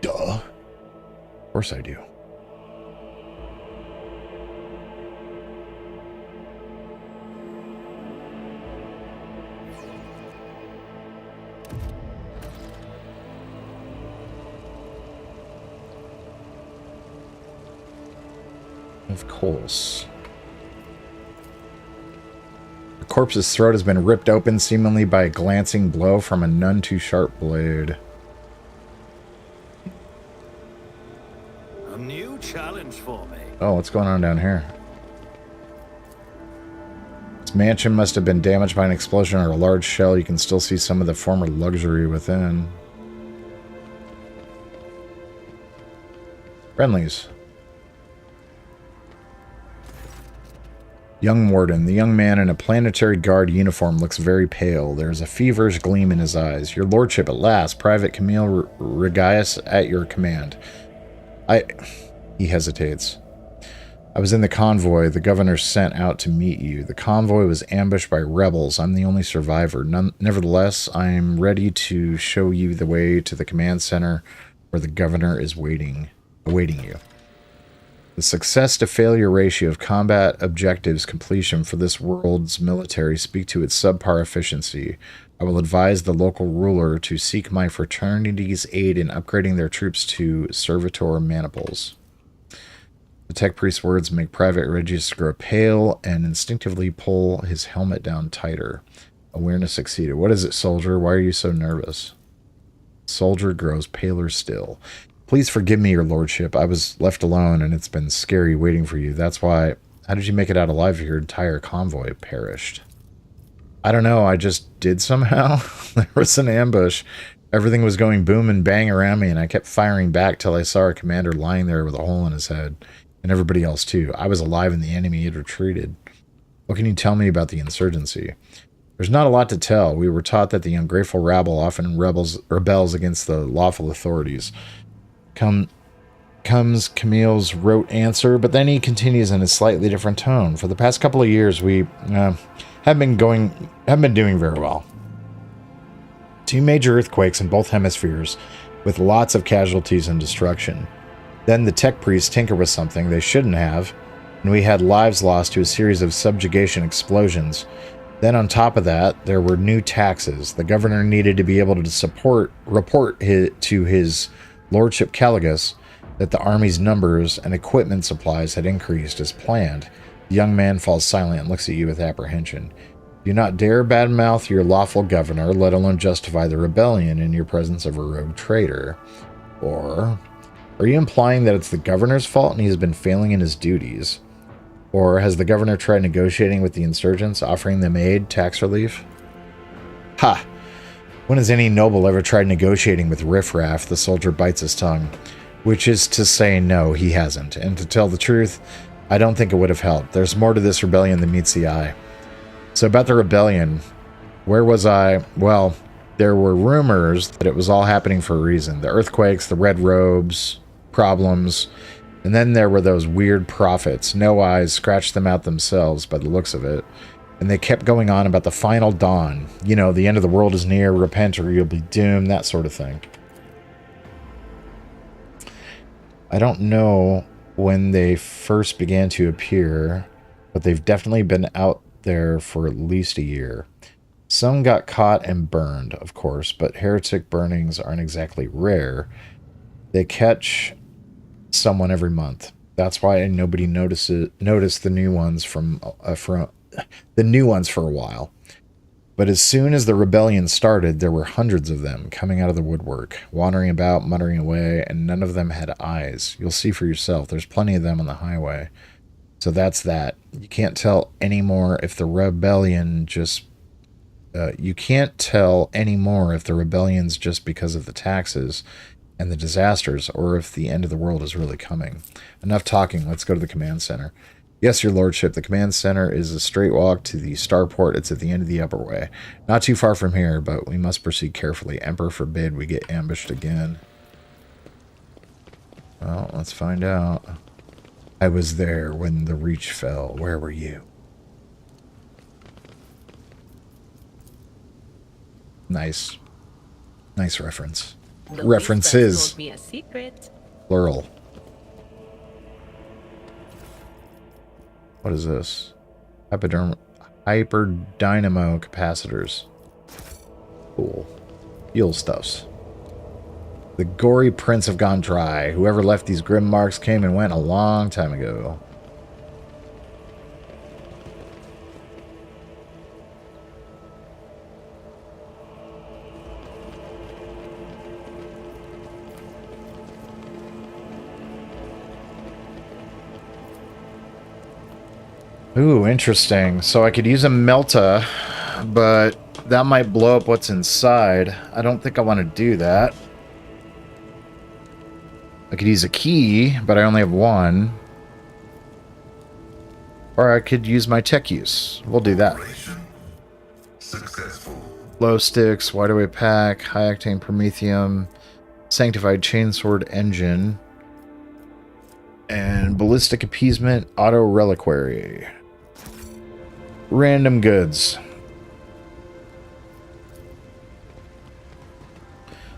Speaker 1: Duh. Of course I do. Of course. The corpse's throat has been ripped open, seemingly by a glancing blow from a none too sharp blade.
Speaker 6: A new challenge for me.
Speaker 1: Oh, what's going on down here? This mansion must have been damaged by an explosion or a large shell. You can still see some of the former luxury within. Friendlies. Young Warden. The young man in a planetary guard uniform looks very pale. There is a feverish gleam in his eyes. Your lordship at last. Private Camille Regius at your command. He hesitates. I was in the convoy. The governor sent out to meet you. The convoy was ambushed by rebels. I'm the only survivor. Nevertheless, I am ready to show you the way to the command center where the governor is awaiting you. The success to failure ratio of combat objectives completion for this world's military speak to its subpar efficiency. I will advise the local ruler to seek my fraternity's aid in upgrading their troops to servitor maniples. The tech priest's words make Private Regius grow pale and instinctively pull his helmet down tighter. Awareness succeeded. What is it, soldier? Why are you so nervous? Soldier grows paler still. Please forgive me, your lordship. I was left alone, and it's been scary waiting for you. That's why... How did you make it out alive if your entire convoy perished? I don't know. I just did somehow. There was an ambush. Everything was going boom and bang around me, and I kept firing back till I saw our commander lying there with a hole in his head. And everybody else, too. I was alive, and the enemy had retreated. What can you tell me about the insurgency? There's not a lot to tell. We were taught that the ungrateful rabble often rebels against the lawful authorities. Comes Camille's rote answer, but then he continues in a slightly different tone. For the past couple of years, we haven't been doing very well. 2 major earthquakes in both hemispheres, with lots of casualties and destruction. Then the tech priests tinker with something they shouldn't have, and we had lives lost to a series of subjugation explosions. Then on top of that, there were new taxes. The governor needed to be able to report to his Lordship Caligus that the army's numbers and equipment supplies had increased as planned. The young man falls silent and looks at you with apprehension. Do not dare badmouth your lawful governor, let alone justify the rebellion in your presence of a rogue traitor. Or, are you implying that it's the governor's fault and he has been failing in his duties? Or has the governor tried negotiating with the insurgents, offering them aid, tax relief? Ha! When has any noble ever tried negotiating with riffraff? The soldier bites his tongue. Which is to say, no, he hasn't. And to tell the truth, I don't think it would have helped. There's more to this rebellion than meets the eye. So about the rebellion, where was I? Well, there were rumors that it was all happening for a reason. The earthquakes, the red robes, problems. And then there were those weird prophets. No eyes scratched them out themselves by the looks of it. And they kept going on about the final dawn. You know, the end of the world is near, repent or you'll be doomed, that sort of thing. I don't know when they first began to appear, but they've definitely been out there for at least a year. Some got caught and burned, of course, but heretic burnings aren't exactly rare. They catch someone every month. That's why nobody noticed the new ones for a while. But as soon as the rebellion started, there were hundreds of them coming out of the woodwork, wandering about, muttering away, and none of them had eyes. You'll see for yourself. There's plenty of them on the highway. So that's that. You can't tell anymore if the rebellion just... you can't tell anymore if the rebellion's just because of the taxes and the disasters, or if the end of the world is really coming. Enough talking. Let's go to the command center. Yes, your lordship, the command center is a straight walk to the starport. It's at the end of the upper way. Not too far from here, but we must proceed carefully. Emperor forbid we get ambushed again. Well, let's find out. I was there when the Reach fell. Where were you? Nice. Nice reference. References.
Speaker 5: Told me a secret.
Speaker 1: Plural. What is this? Hyperdynamo capacitors. Cool. Fuel stuffs. The gory prints have gone dry. Whoever left these grim marks came and went a long time ago. Ooh, interesting. So I could use a Melta, but that might blow up what's inside. I don't think I want to do that. I could use a key, but I only have one. Or I could use my tech use. We'll do that.
Speaker 9: Successful.
Speaker 1: Glow sticks, wide away pack, high octane promethium, sanctified chainsword engine, and ballistic appeasement auto reliquary. Random goods.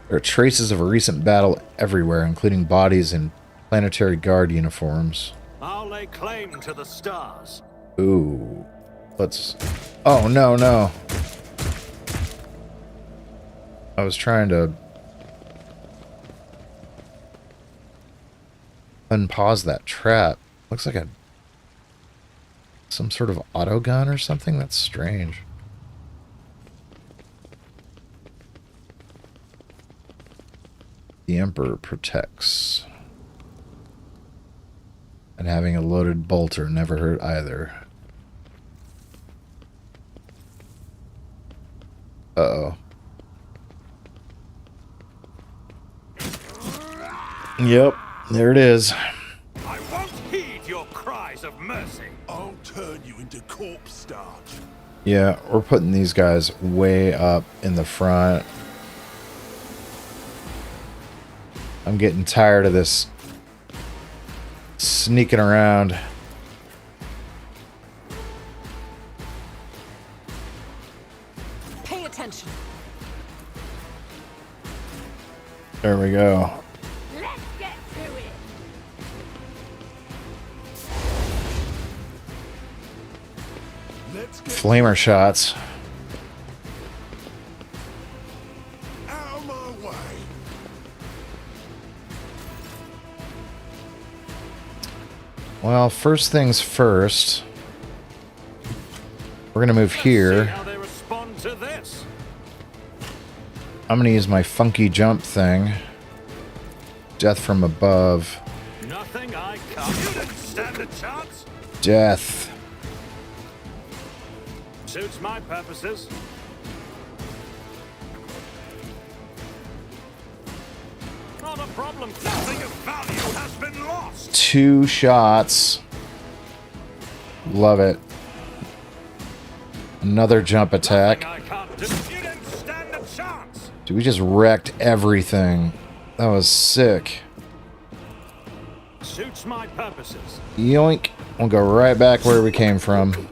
Speaker 1: There are traces of a recent battle everywhere, including bodies in planetary guard uniforms.
Speaker 6: I'll lay claim to the stars.
Speaker 1: Ooh. Let's... Oh, no, no. I was trying to unpause that trap. Looks like a... some sort of auto gun or something? That's strange. The Emperor protects. And having a loaded bolter never hurt either. Uh-oh. Yep, there it is.
Speaker 6: I won't heed your cries of mercy.
Speaker 9: I'll turn you into corpse starch.
Speaker 1: Yeah, we're putting these guys way up in the front. I'm getting tired of this sneaking around.
Speaker 2: Pay attention.
Speaker 1: There we go.
Speaker 5: Let's get to it.
Speaker 9: Let's get
Speaker 1: Flamer shots.
Speaker 9: out of my way.
Speaker 1: Well, first things first. We're gonna move here.
Speaker 6: How they respond to this.
Speaker 1: I'm gonna use my funky jump thing. Death from above.
Speaker 6: Nothing I can't. You didn't stand a chance.
Speaker 1: Death.
Speaker 6: Suits my purposes. Not a problem. Nothing of value has been lost.
Speaker 1: 2 shots. Love it. Another jump attack.
Speaker 6: Nothing I can't do. You didn't stand a chance.
Speaker 1: Dude, we just wrecked everything. That was sick.
Speaker 6: Suits my purposes.
Speaker 1: Yoink. We'll go right back where we came from.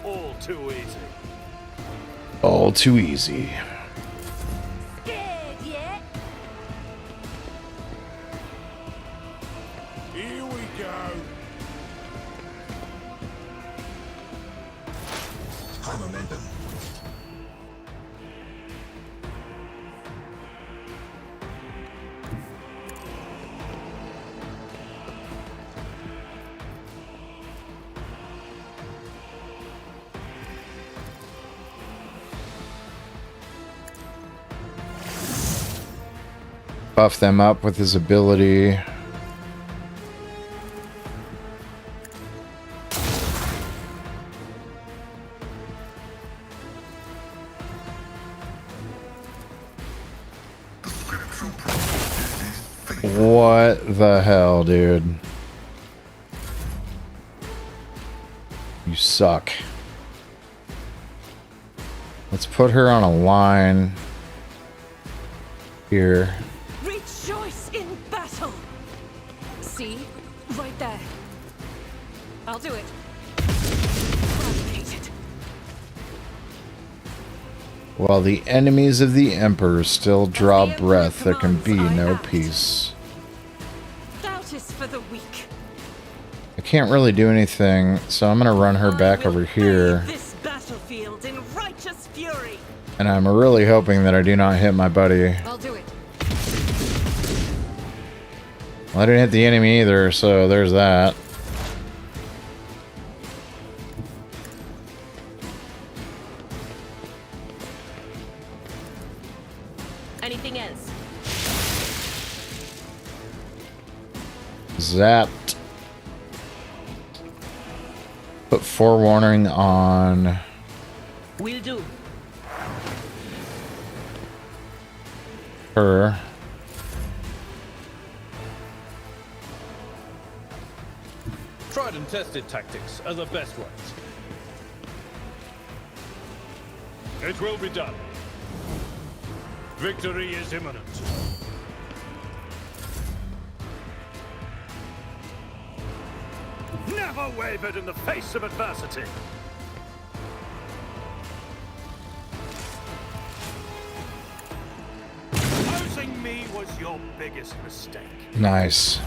Speaker 6: All too easy.
Speaker 1: All too easy.
Speaker 5: Scared yet?
Speaker 6: Here we go.
Speaker 9: High momentum.
Speaker 1: Buff them up with his ability. What the hell, dude? You suck. Let's put her on a line here.
Speaker 2: Rejoice in battle! See? Right there. I'll do it. Eradicated.
Speaker 1: While the enemies of the Emperor still draw breath, there can be no peace.
Speaker 2: Doubt is for the weak.
Speaker 1: I can't really do anything, so I'm gonna run her back over here.
Speaker 2: This battlefield in righteous fury.
Speaker 1: And I'm really hoping that I do not hit my buddy.
Speaker 2: I'll do it.
Speaker 1: Well, I didn't hit the enemy either, so there's that.
Speaker 7: Anything else?
Speaker 1: Zapped. Put forewarning on
Speaker 7: Will do.
Speaker 1: her.
Speaker 3: Tried and tested tactics are the best ones.
Speaker 6: It will be done. Victory is imminent. Never wavered in the face of adversity. Opposing me was your biggest mistake.
Speaker 1: Nice.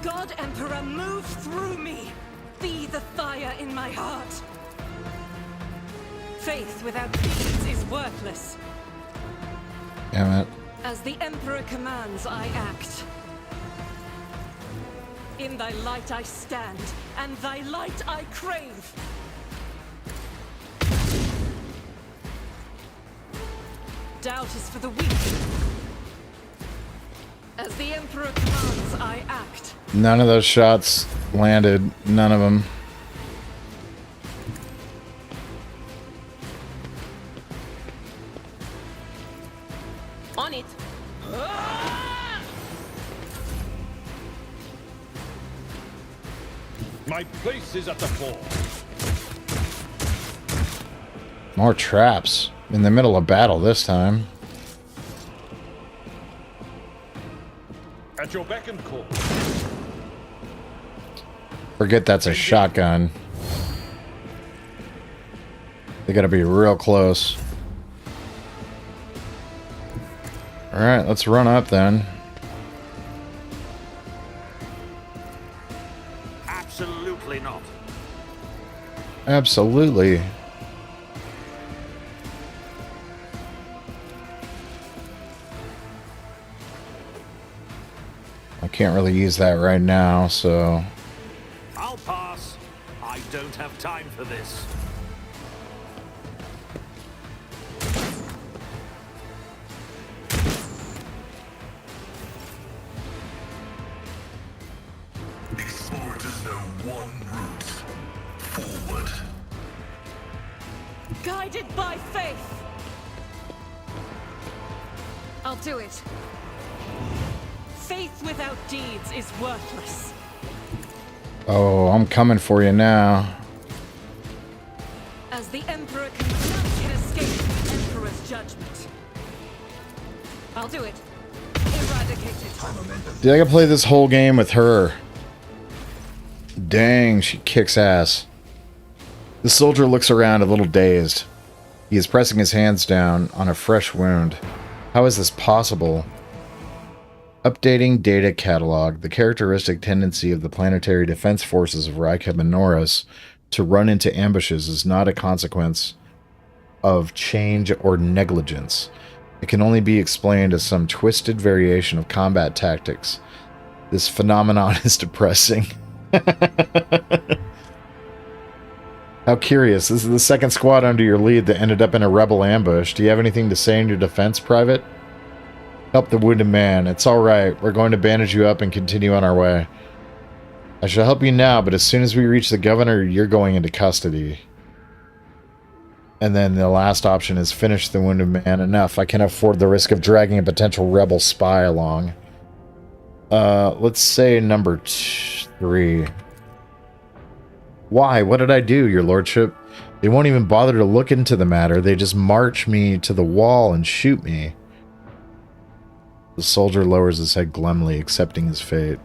Speaker 2: God Emperor, move through me. Be the fire in my heart. Faith without deeds is worthless.
Speaker 1: Damn it.
Speaker 2: As the Emperor commands, I act. In thy light I stand, and thy light I crave. Doubt is for the weak. As the Emperor commands, I act.
Speaker 1: None of those shots landed. None of them.
Speaker 7: On it.
Speaker 3: My place is at the fore.
Speaker 1: More traps. In the middle of battle this time.
Speaker 3: At your beck and call.
Speaker 1: Forget that's a shotgun. They gotta be real close. Alright, let's run up then. Absolutely. I can't really use that right now, so...
Speaker 6: I'll pass. I don't have time for this.
Speaker 9: Explorers know one route. Forward.
Speaker 2: Guided by faith. I'll do it. Faith without deeds is worthless.
Speaker 1: Oh, I'm coming for you now.
Speaker 2: As the Emperor can escape the Emperor's judgment. I'll do it. Eradicate it.
Speaker 1: Dude, I gotta play this whole game with her. Dang, she kicks ass. The soldier looks around a little dazed. He is pressing his hands down on a fresh wound. How is this possible? Updating data catalog. The characteristic tendency of the planetary defense forces of Rykab and Norris to run into ambushes is not a consequence of change or negligence. It can only be explained as some twisted variation of combat tactics. This phenomenon is depressing. How curious. This is the second squad under your lead that ended up in a rebel ambush. Do you have anything to say in your defense, Private? Help the wounded man. It's alright. We're going to bandage you up and continue on our way. I shall help you now, but as soon as we reach the governor, you're going into custody. And then the last option is finish the wounded man. Enough. I can't afford the risk of dragging a potential rebel spy along. Let's say number 3. Why? What did I do, your lordship? They won't even bother to look into the matter. They just march me to the wall and shoot me. The soldier lowers his head glumly, accepting his fate.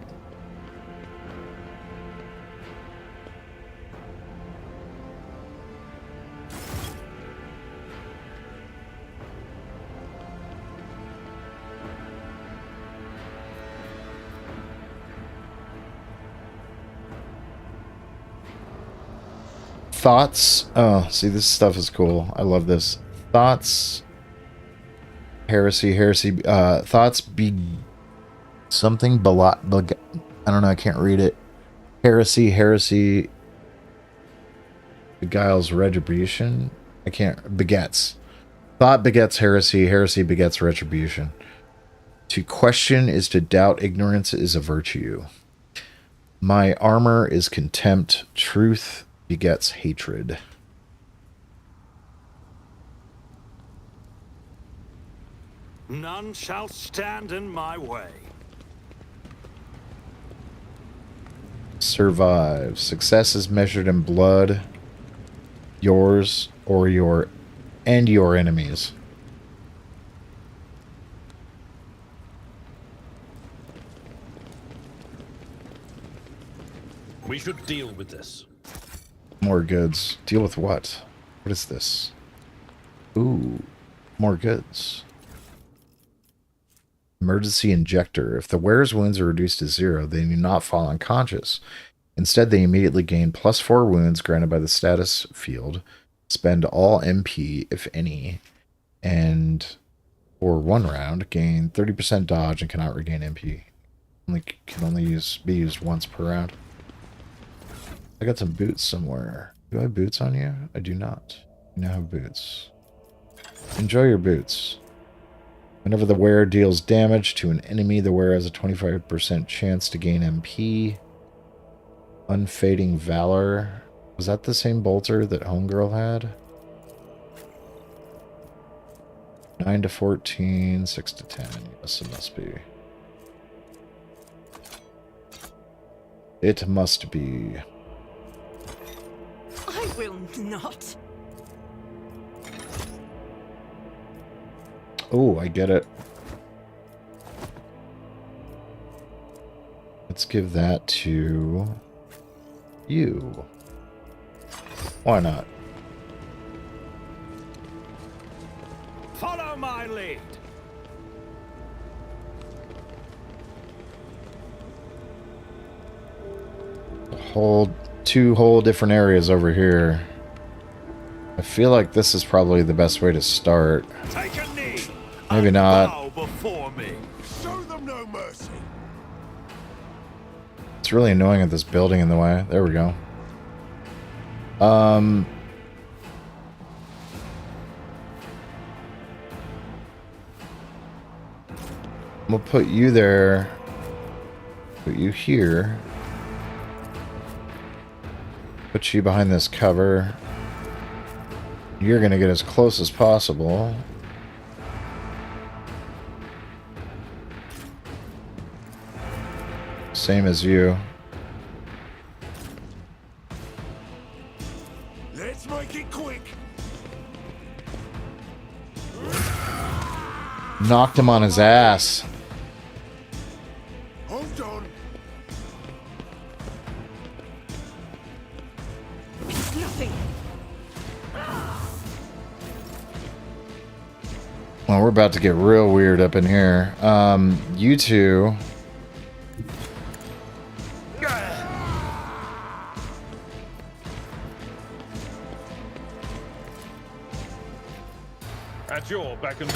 Speaker 1: Thoughts? Oh, see, this stuff is cool. I love this. Thoughts... Heresy, thoughts be something, I don't know, I can't read it. Heresy, beguiles retribution. Begets. Thought begets heresy, heresy begets retribution. To question is to doubt, ignorance is a virtue. My armor is contempt, truth begets hatred.
Speaker 6: None shall stand in my way.
Speaker 1: Survive. Success is measured in blood, yours or your enemies.
Speaker 3: We should deal with this.
Speaker 1: More goods. Deal with what? What is this? Ooh, more goods. Emergency injector. If the wearer's wounds are reduced to 0, they do not fall unconscious. Instead, they immediately gain +4 wounds granted by the status field. Spend all MP, if any, and for 1 round, gain 30% dodge and cannot regain MP. Can only be used once per round. I got some boots somewhere. Do I have boots on you? I do not. You now have boots. Enjoy your boots. Whenever the wearer deals damage to an enemy, the wearer has a 25% chance to gain MP. Unfading Valor. Was that the same bolter that Homegirl had? 9 to 14, 6 to 10. Yes, it must be. It must be.
Speaker 2: I will not.
Speaker 1: Oh, I get it. Let's give that to you. Why not?
Speaker 6: Follow my lead.
Speaker 1: Hold 2 whole different areas over here. I feel like this is probably the best way to start.
Speaker 6: Take a knee.
Speaker 1: Maybe not.
Speaker 6: Bow before me.
Speaker 3: Show them no mercy.
Speaker 1: It's really annoying at this building in the way. There we go. We'll put you there. Put you here. Put you behind this cover. You're gonna get as close as possible. Same as you.
Speaker 3: Let's make it quick.
Speaker 1: Knocked him on his ass.
Speaker 3: Hold on.
Speaker 2: It's nothing.
Speaker 1: Well, we're about to get real weird up in here. You two.
Speaker 6: At your back and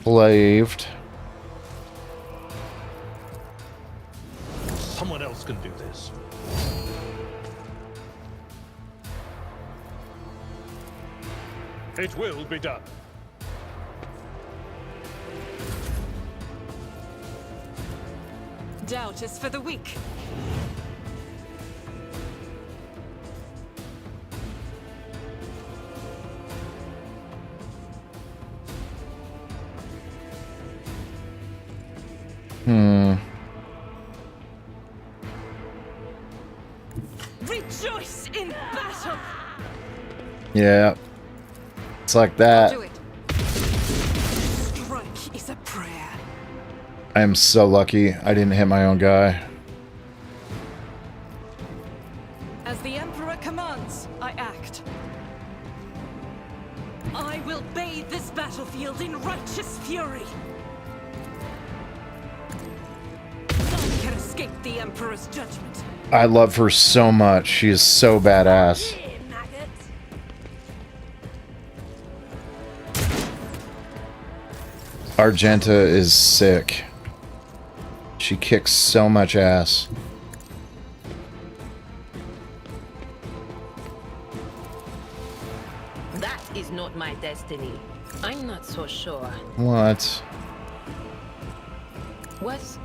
Speaker 1: Slaved.
Speaker 6: someone else can do this. It will be done.
Speaker 2: Doubt is for the weak. Rejoice in battle.
Speaker 1: Yeah. It's like that.
Speaker 2: Do it. Strike is a prayer.
Speaker 1: I am so lucky I didn't hit my own guy.
Speaker 2: As the Emperor commands, I act. I will bathe this battlefield in righteous fury. None can escape the Emperor's judgment.
Speaker 1: I love her so much. She is so badass. Argenta is sick. She kicks so much ass.
Speaker 7: That is not my destiny. I'm not so sure.
Speaker 1: What?
Speaker 7: Was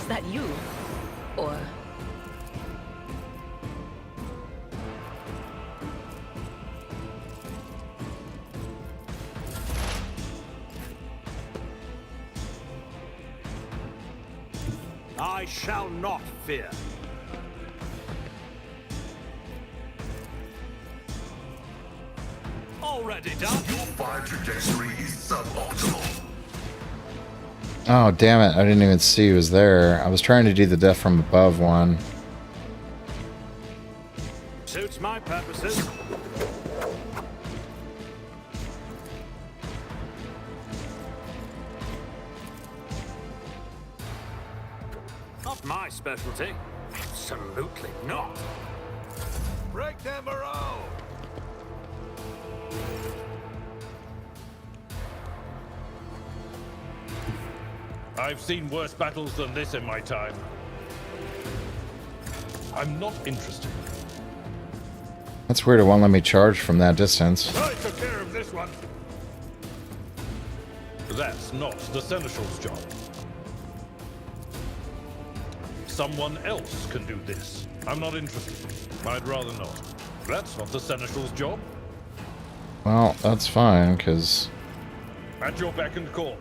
Speaker 7: that you? Or...
Speaker 6: I shall not fear. Already done.
Speaker 9: Your fire trajectory is suboptimal.
Speaker 1: Oh, damn it. I didn't even see he was there. I was trying to do the death from above one.
Speaker 6: Suits my purposes. Not my specialty. Absolutely not.
Speaker 3: Break their morale.
Speaker 6: I've seen worse battles than this in my time. I'm not interested.
Speaker 1: That's weird. It won't let me charge from that distance.
Speaker 6: I took care of this one. That's not the Seneschal's job. Someone else can do this. I'm not interested. I'd rather not. That's not the Seneschal's job.
Speaker 1: Well, that's fine, because...
Speaker 6: At your beck and call.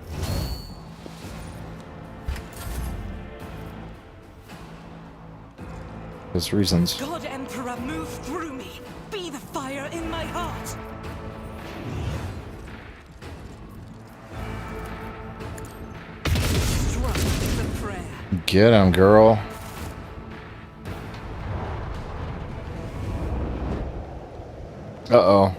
Speaker 1: There's reasons.
Speaker 2: God Emperor, move through me. Be the fire in my heart. Strike is a prayer.
Speaker 1: Get him, girl. Uh-oh.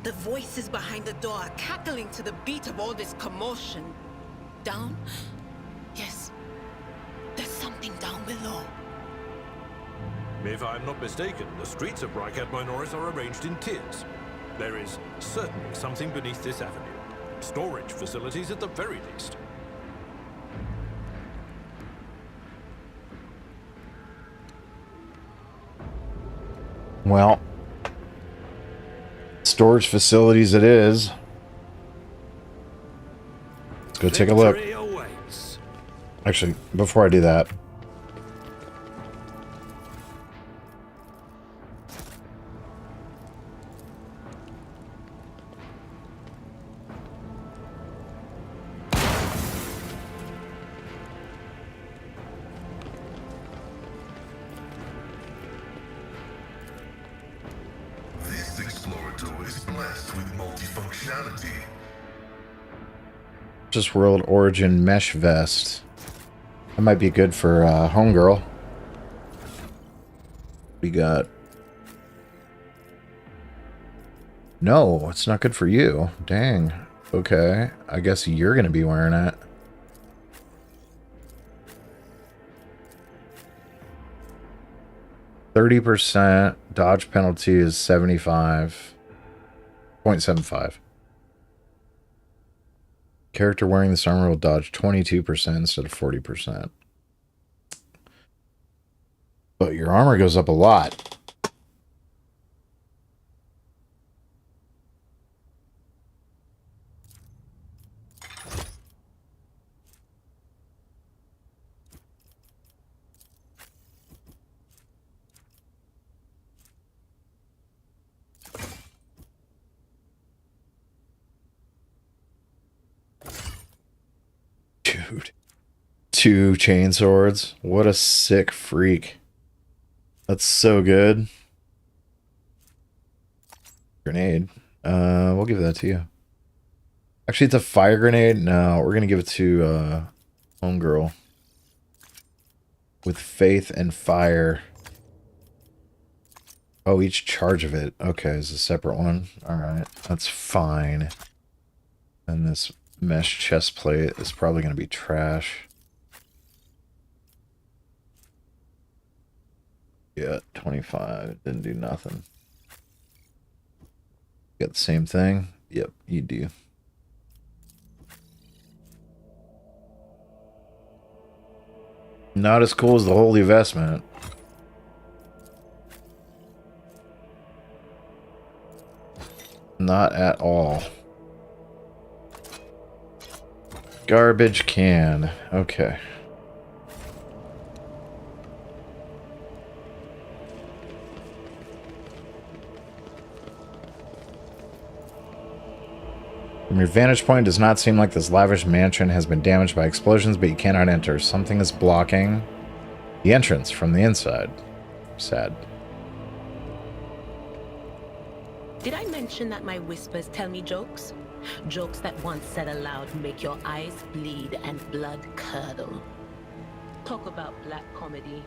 Speaker 7: The voices behind the door, cackling to the beat of all this commotion. Down? Yes. There's something down below.
Speaker 3: If I'm not mistaken, the streets of Rycat Minoris are arranged in tiers. There is certainly something beneath this avenue. Storage facilities at the very least.
Speaker 1: Well, storage facilities it is. Let's go take a look.
Speaker 3: Victory awaits.
Speaker 1: Actually, before I do that,
Speaker 9: This Explorator is blessed with multifunctionality.
Speaker 1: just World Origin Mesh Vest. That might be good for Homegirl. We got... No, it's not good for you. Dang. Okay. I guess you're going to be wearing it. %. Dodge penalty is 75.75. Character wearing this armor will dodge 22% instead of 40%. But your armor goes up a lot. Dude. 2 chain swords. What a sick freak. That's so good. Grenade. We'll give that to you. Actually, it's a fire grenade. No, we're gonna give it to Homegirl. With faith and fire. Oh, each charge of it. Okay, is a separate one. Alright, that's fine. And this mesh chest plate is probably gonna be trash. Yeah, 25. Didn't do nothing. Got the same thing? Yep, you do. Not as cool as the Holy Vestment. Not at all. Garbage can. Okay. From your vantage point, it does not seem like this lavish mansion has been damaged by explosions, but you cannot enter. Something is blocking the entrance from the inside. Sad.
Speaker 7: Did I mention that my whispers tell me jokes? Jokes that once said aloud make your eyes bleed and blood curdle. Talk about black comedy.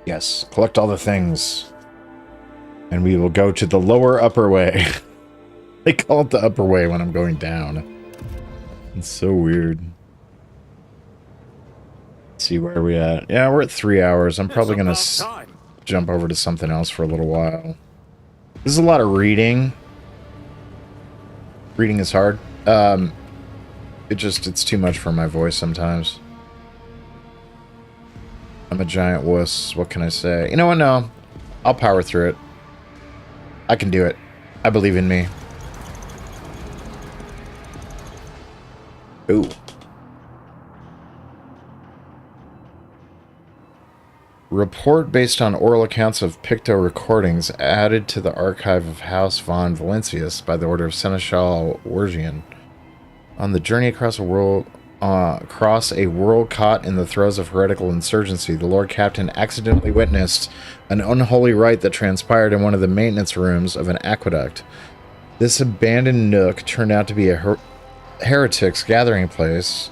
Speaker 1: Yes, collect all the things. And we will go to the lower upper way. They call it the upper way when I'm going down. It's so weird. Let's see where are we at. Yeah, we're at 3 hours. I'm probably going to jump over to something else for a little while. This is a lot of reading. Reading is hard. It's too much for my voice sometimes. I'm a giant wuss. What can I say? You know what? No. I'll power through it. I can do it. I believe in me. Ooh. Report based on oral accounts of Picto recordings added to the archive of House von Valencius by the order of Seneschal Worgian. On the journey across a world caught in the throes of heretical insurgency, the Lord Captain accidentally witnessed an unholy rite that transpired in one of the maintenance rooms of an aqueduct. This abandoned nook turned out to be a heretic's gathering place,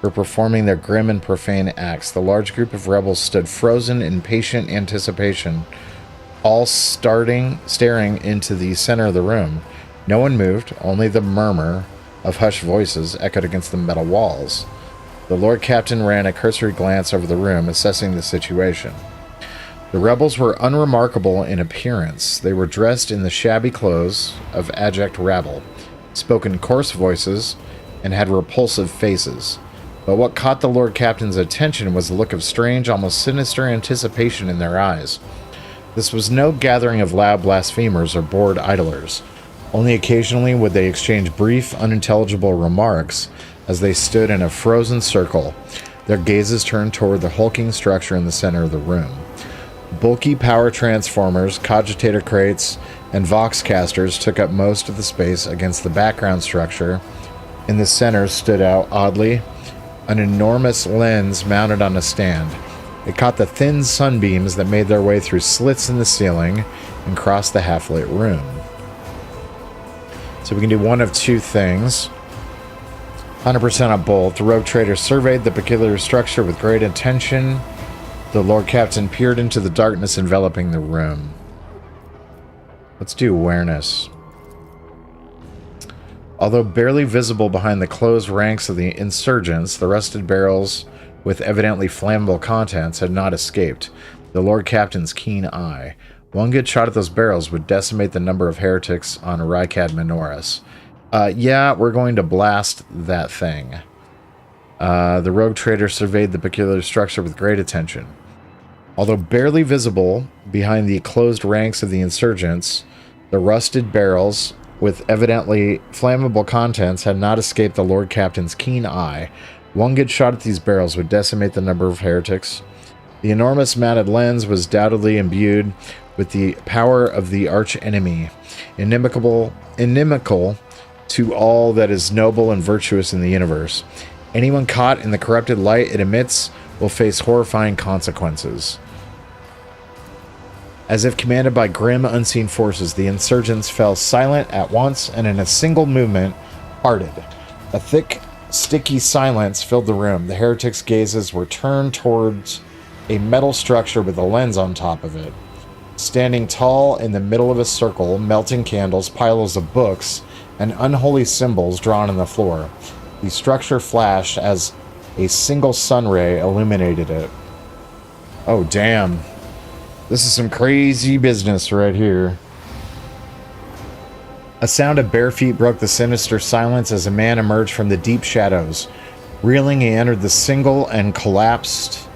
Speaker 1: were performing their grim and profane acts. The large group of rebels stood frozen in patient anticipation, all staring into the center of the room. No one moved, only the murmur of hushed voices echoed against the metal walls. The Lord Captain ran a cursory glance over the room, assessing the situation. The rebels were unremarkable in appearance. They were dressed in the shabby clothes of abject rabble, spoke in coarse voices, and had repulsive faces. But what caught the Lord Captain's attention was the look of strange, almost sinister anticipation in their eyes. This was no gathering of loud blasphemers or bored idlers. Only occasionally would they exchange brief, unintelligible remarks as they stood in a frozen circle, their gazes turned toward the hulking structure in the center of the room. Bulky power transformers, cogitator crates, and vox casters took up most of the space against the background structure. In the center stood out, oddly, an enormous lens mounted on a stand. It caught the thin sunbeams that made their way through slits in the ceiling and crossed the half-lit room. So we can do one of two things. 100% on both. The rogue trader surveyed the peculiar structure with great attention. The Lord Captain peered into the darkness enveloping the room. Let's do awareness. Although barely visible behind the closed ranks of the insurgents, the rusted barrels with evidently flammable contents had not escaped the Lord Captain's keen eye. One good shot at those barrels would decimate the number of heretics on Rykad Minoris. Yeah, we're going to blast that thing. The rogue trader surveyed the peculiar structure with great attention. Although barely visible behind the closed ranks of the insurgents, the rusted barrels with evidently flammable contents had not escaped the Lord Captain's keen eye. One good shot at these barrels would decimate the number of heretics. The enormous mounted lens was doubtlessly imbued with the power of the arch-enemy, inimical to all that is noble and virtuous in the universe. Anyone caught in the corrupted light it emits will face horrifying consequences. As if commanded by grim, unseen forces, the insurgents fell silent at once and in a single movement parted. A thick, sticky silence filled the room. The heretics' gazes were turned towards a metal structure with a lens on top of it. Standing tall in the middle of a circle, melting candles, piles of books, and unholy symbols drawn on the floor. The structure flashed as a single sun ray illuminated it. Oh, damn. This is some crazy business right here. A sound of bare feet broke the sinister silence as a man emerged from the deep shadows. Reeling, he entered the circle and collapsed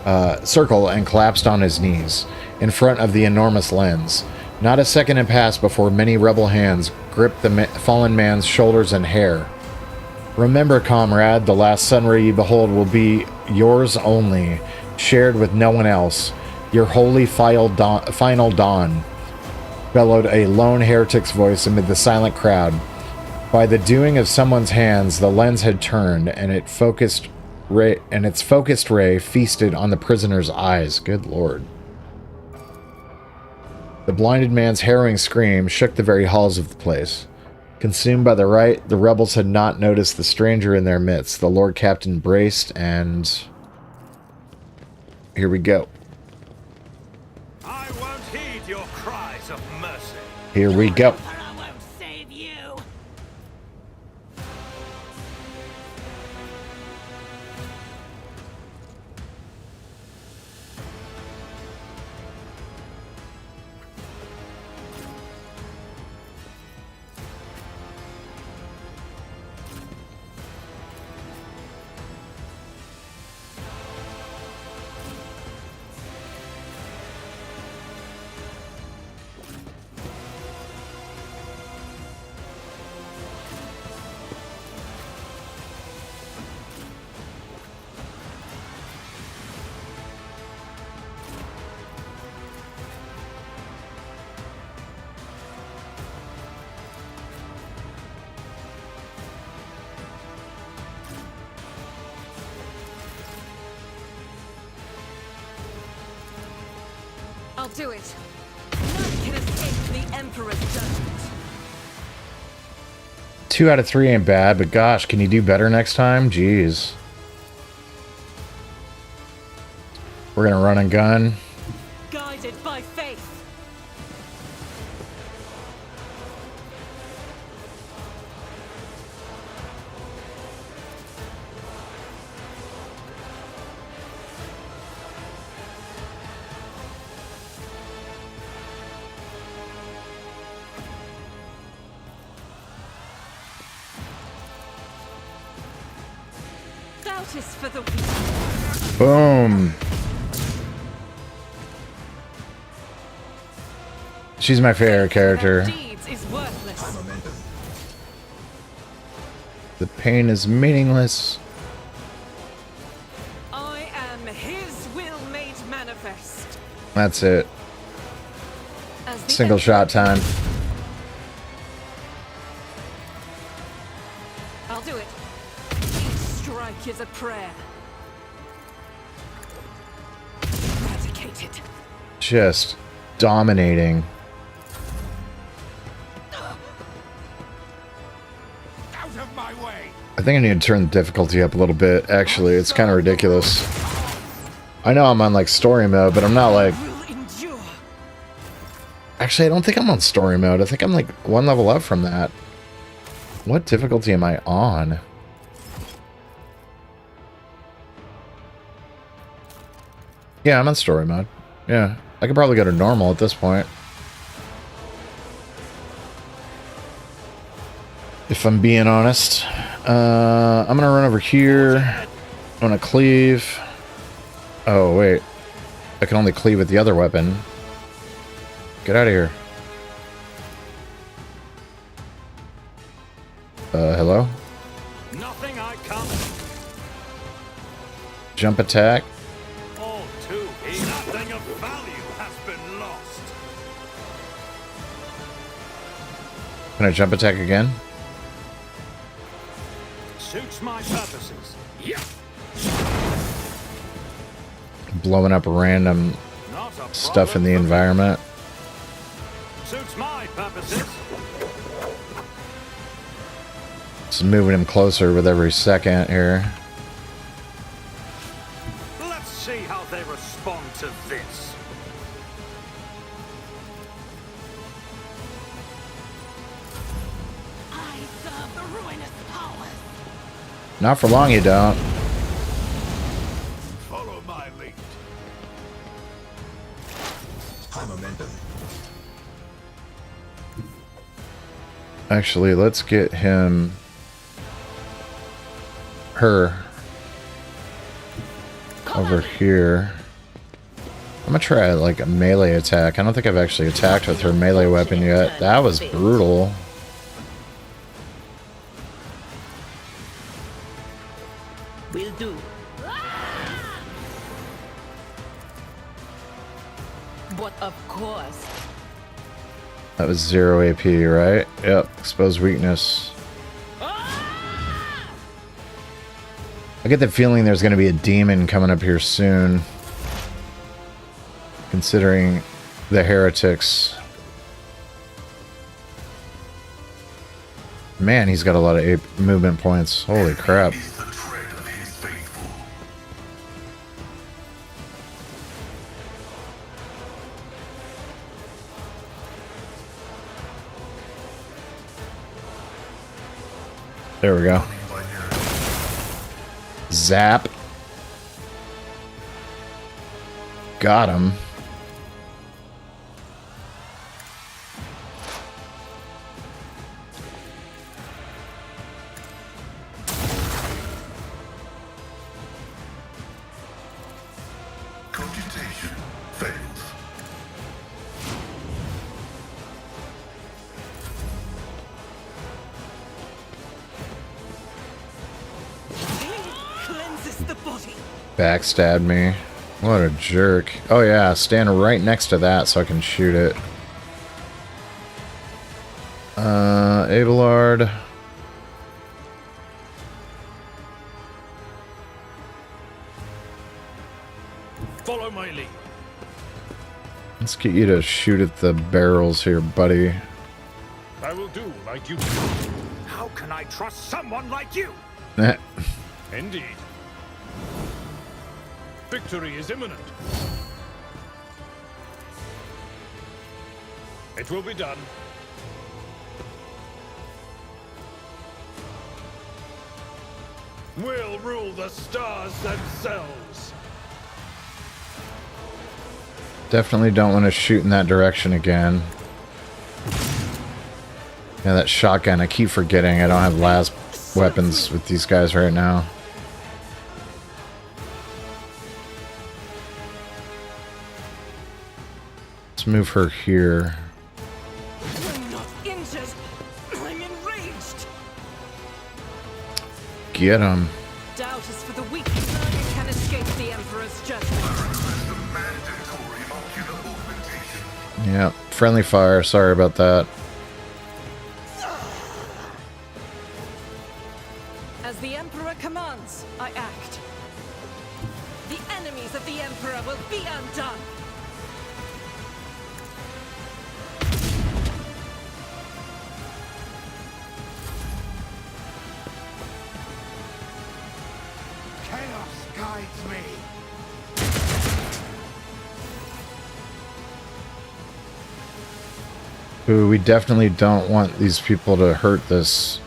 Speaker 1: on his knees in front of the enormous lens. Not a second had passed before many rebel hands gripped the fallen man's shoulders and hair. Remember, comrade, the last sunray you behold will be yours only, shared with no one else. Your holy final dawn, bellowed a lone heretic's voice amid the silent crowd. By the doing of someone's hands, the lens had turned, and its focused ray feasted on the prisoner's eyes. Good lord. The blinded man's harrowing scream shook the very halls of the place. Consumed by the right, the rebels had not noticed the stranger in their midst. The Lord Captain braced, and here we go.
Speaker 3: I won't heed your cries of mercy.
Speaker 1: Here we go.
Speaker 7: I won't save you.
Speaker 2: I'll do it. None can escape the Emperor's judgment.
Speaker 1: 2 out of 3 ain't bad, but gosh, can you do better next time? Jeez. We're gonna run and gun.
Speaker 2: Guided by faith. Doubt is for the weak.
Speaker 1: Boom. She's my favorite character.
Speaker 2: Deeds is worthless.
Speaker 1: The pain is meaningless.
Speaker 2: I am his will made manifest.
Speaker 1: That's it.
Speaker 2: As the
Speaker 1: Single shot time.
Speaker 2: I'll do it. Each strike is a prayer. Eradicated.
Speaker 1: Just dominating. I think I need to turn the difficulty up a little bit. Actually, it's kind of ridiculous. I know I'm on like story mode, but I'm not like... Actually, I don't think I'm on story mode. I think I'm like one level up from that. What difficulty am I on? Yeah, I'm on story mode. Yeah, I could probably go to normal at this point. If I'm being honest. I'm gonna run over here. I'm gonna cleave. Oh, wait. I can only cleave with the other weapon. Get out of here. Hello?
Speaker 6: Nothing I can't.
Speaker 1: Jump attack.
Speaker 6: All too easy. Nothing of value has been lost.
Speaker 1: Can I jump attack again?
Speaker 6: Suits my purposes. Yeah.
Speaker 1: Blowing up random stuff in the environment.
Speaker 6: Suits my purposes.
Speaker 1: Just moving him closer with every second here.
Speaker 6: Let's see how they respond to this.
Speaker 7: I serve the ruinous powers.
Speaker 1: Not for long, you don't.
Speaker 6: Follow my lead.
Speaker 9: High momentum.
Speaker 1: Actually, let's get him... her... over here. I'm gonna try like a melee attack. I don't think I've actually attacked with her melee weapon yet. That was brutal.
Speaker 7: Will do. But of course.
Speaker 1: That was 0 AP, right? Yep. Exposed weakness. I get the feeling there's going to be a demon coming up here soon. Considering the heretics. Man, he's got a lot of movement points. Holy crap.
Speaker 9: Is the tread of his faithful.
Speaker 1: There we go. Zap. Got him.
Speaker 9: Cogitation fails.
Speaker 2: Cleanses the body.
Speaker 1: Backstabbed me. What a jerk. Oh yeah, stand right next to that so I can shoot it. Abelard.
Speaker 6: Follow my lead.
Speaker 1: Let's get you to shoot at the barrels here, buddy.
Speaker 6: I will do like you do. How can I trust someone like you?
Speaker 1: Eh.
Speaker 6: Indeed. Victory is imminent. It will be done. We'll rule the stars themselves.
Speaker 1: Definitely don't want to shoot in that direction again. Yeah, that shotgun, I keep forgetting I don't have las weapons with these guys right now. Let's move her here.
Speaker 2: I'm not injured. I'm enraged.
Speaker 1: Get him.
Speaker 2: Doubt is for the weak. None can escape the Emperor's judgment.
Speaker 9: Mandatory ocular augmentation.
Speaker 1: Yeah, friendly fire. Sorry about that.
Speaker 2: As the Emperor commands, I act. The enemies of the Emperor will be undone.
Speaker 9: Chaos guides me.
Speaker 1: Ooh, we definitely don't want these people to hurt this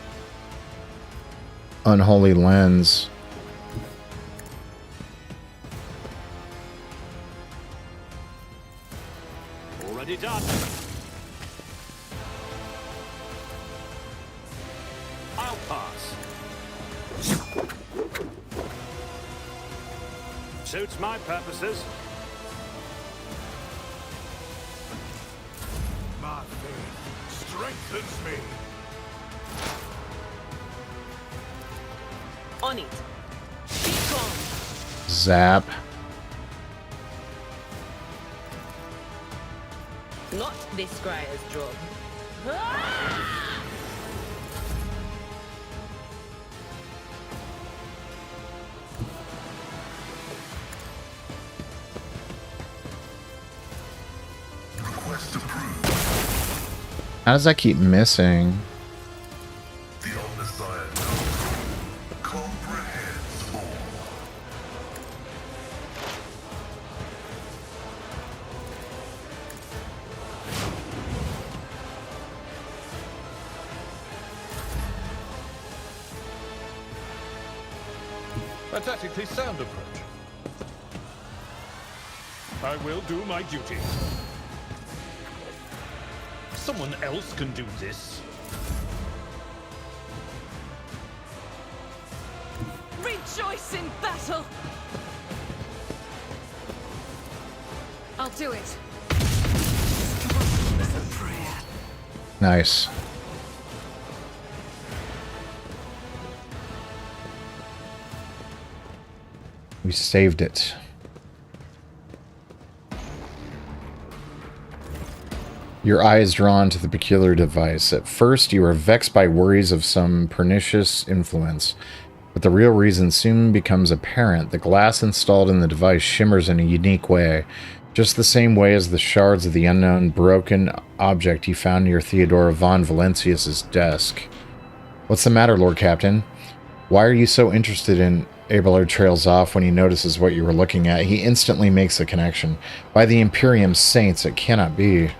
Speaker 1: unholy lens.
Speaker 6: Already done. I'll pass. Suits my purposes.
Speaker 9: My faith strengthens me.
Speaker 7: On it. Be gone.
Speaker 1: Zap.
Speaker 7: Not this Scryer's job.
Speaker 9: Request approved.
Speaker 1: How does that keep missing?
Speaker 9: The Omniscient comprehends all.
Speaker 6: A tactically sound approach. I will do my duty. Someone else can do this.
Speaker 2: Rejoice in battle! I'll do it. It's a prayer.
Speaker 1: Nice. We saved it. Your eye is drawn to the peculiar device. At first, you are vexed by worries of some pernicious influence, but the real reason soon becomes apparent. The glass installed in the device shimmers in a unique way, just the same way as the shards of the unknown broken object you found near Theodora von Valencius's desk. What's the matter, Lord Captain? Why are you so interested in... Abelard trails off when he notices what you were looking at. He instantly makes the connection. By the Imperium's saints, it cannot be.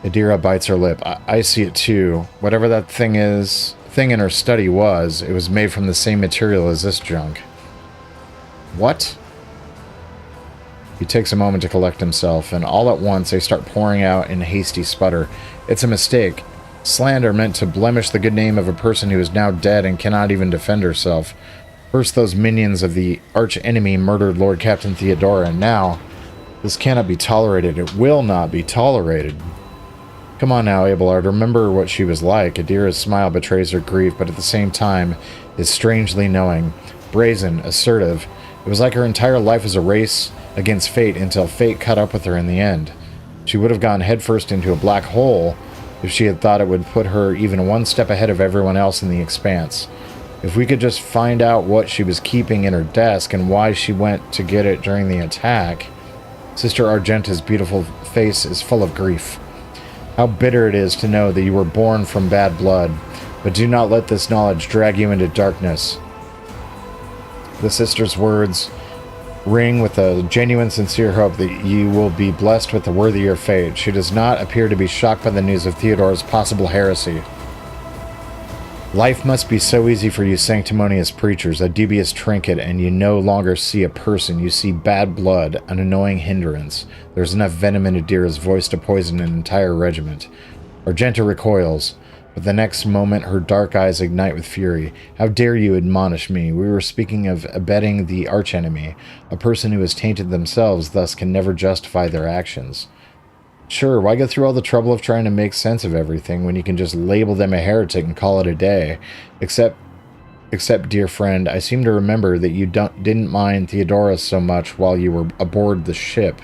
Speaker 1: Adira bites her lip. I see it too. Whatever that thing in her study was, it was made from the same material as this junk. What? He takes a moment to collect himself, and all at once they start pouring out in a hasty sputter. It's a mistake. Slander meant to blemish the good name of a person who is now dead and cannot even defend herself. First, those minions of the arch-enemy murdered Lord Captain Theodora, and now, this cannot be tolerated. It will not be tolerated. Come on now, Abelard, remember what she was like. Adira's smile betrays her grief, but at the same time is strangely knowing. Brazen, assertive. It was like her entire life was a race against fate until fate caught up with her in the end. She would have gone headfirst into a black hole if she had thought it would put her even one step ahead of everyone else in the expanse. If we could just find out what she was keeping in her desk and why she went to get it during the attack. Sister Argenta's beautiful face is full of grief. How bitter it is to know that you were born from bad blood, but do not let this knowledge drag you into darkness. The sister's words ring with a genuine, sincere hope that you will be blessed with a worthier fate. She does not appear to be shocked by the news of Theodore's possible heresy. Life must be so easy for you sanctimonious preachers, a dubious trinket, and you no longer see a person. You see bad blood, an annoying hindrance. There's enough venom in Adira's voice to poison an entire regiment. Argenta recoils, but the next moment her dark eyes ignite with fury. How dare you admonish me? We were speaking of abetting the archenemy, a person who has tainted themselves, thus can never justify their actions. Sure, why go through all the trouble of trying to make sense of everything when you can just label them a heretic and call it a day? Except, dear friend, I seem to remember that you didn't mind Theodora so much while you were aboard the ship.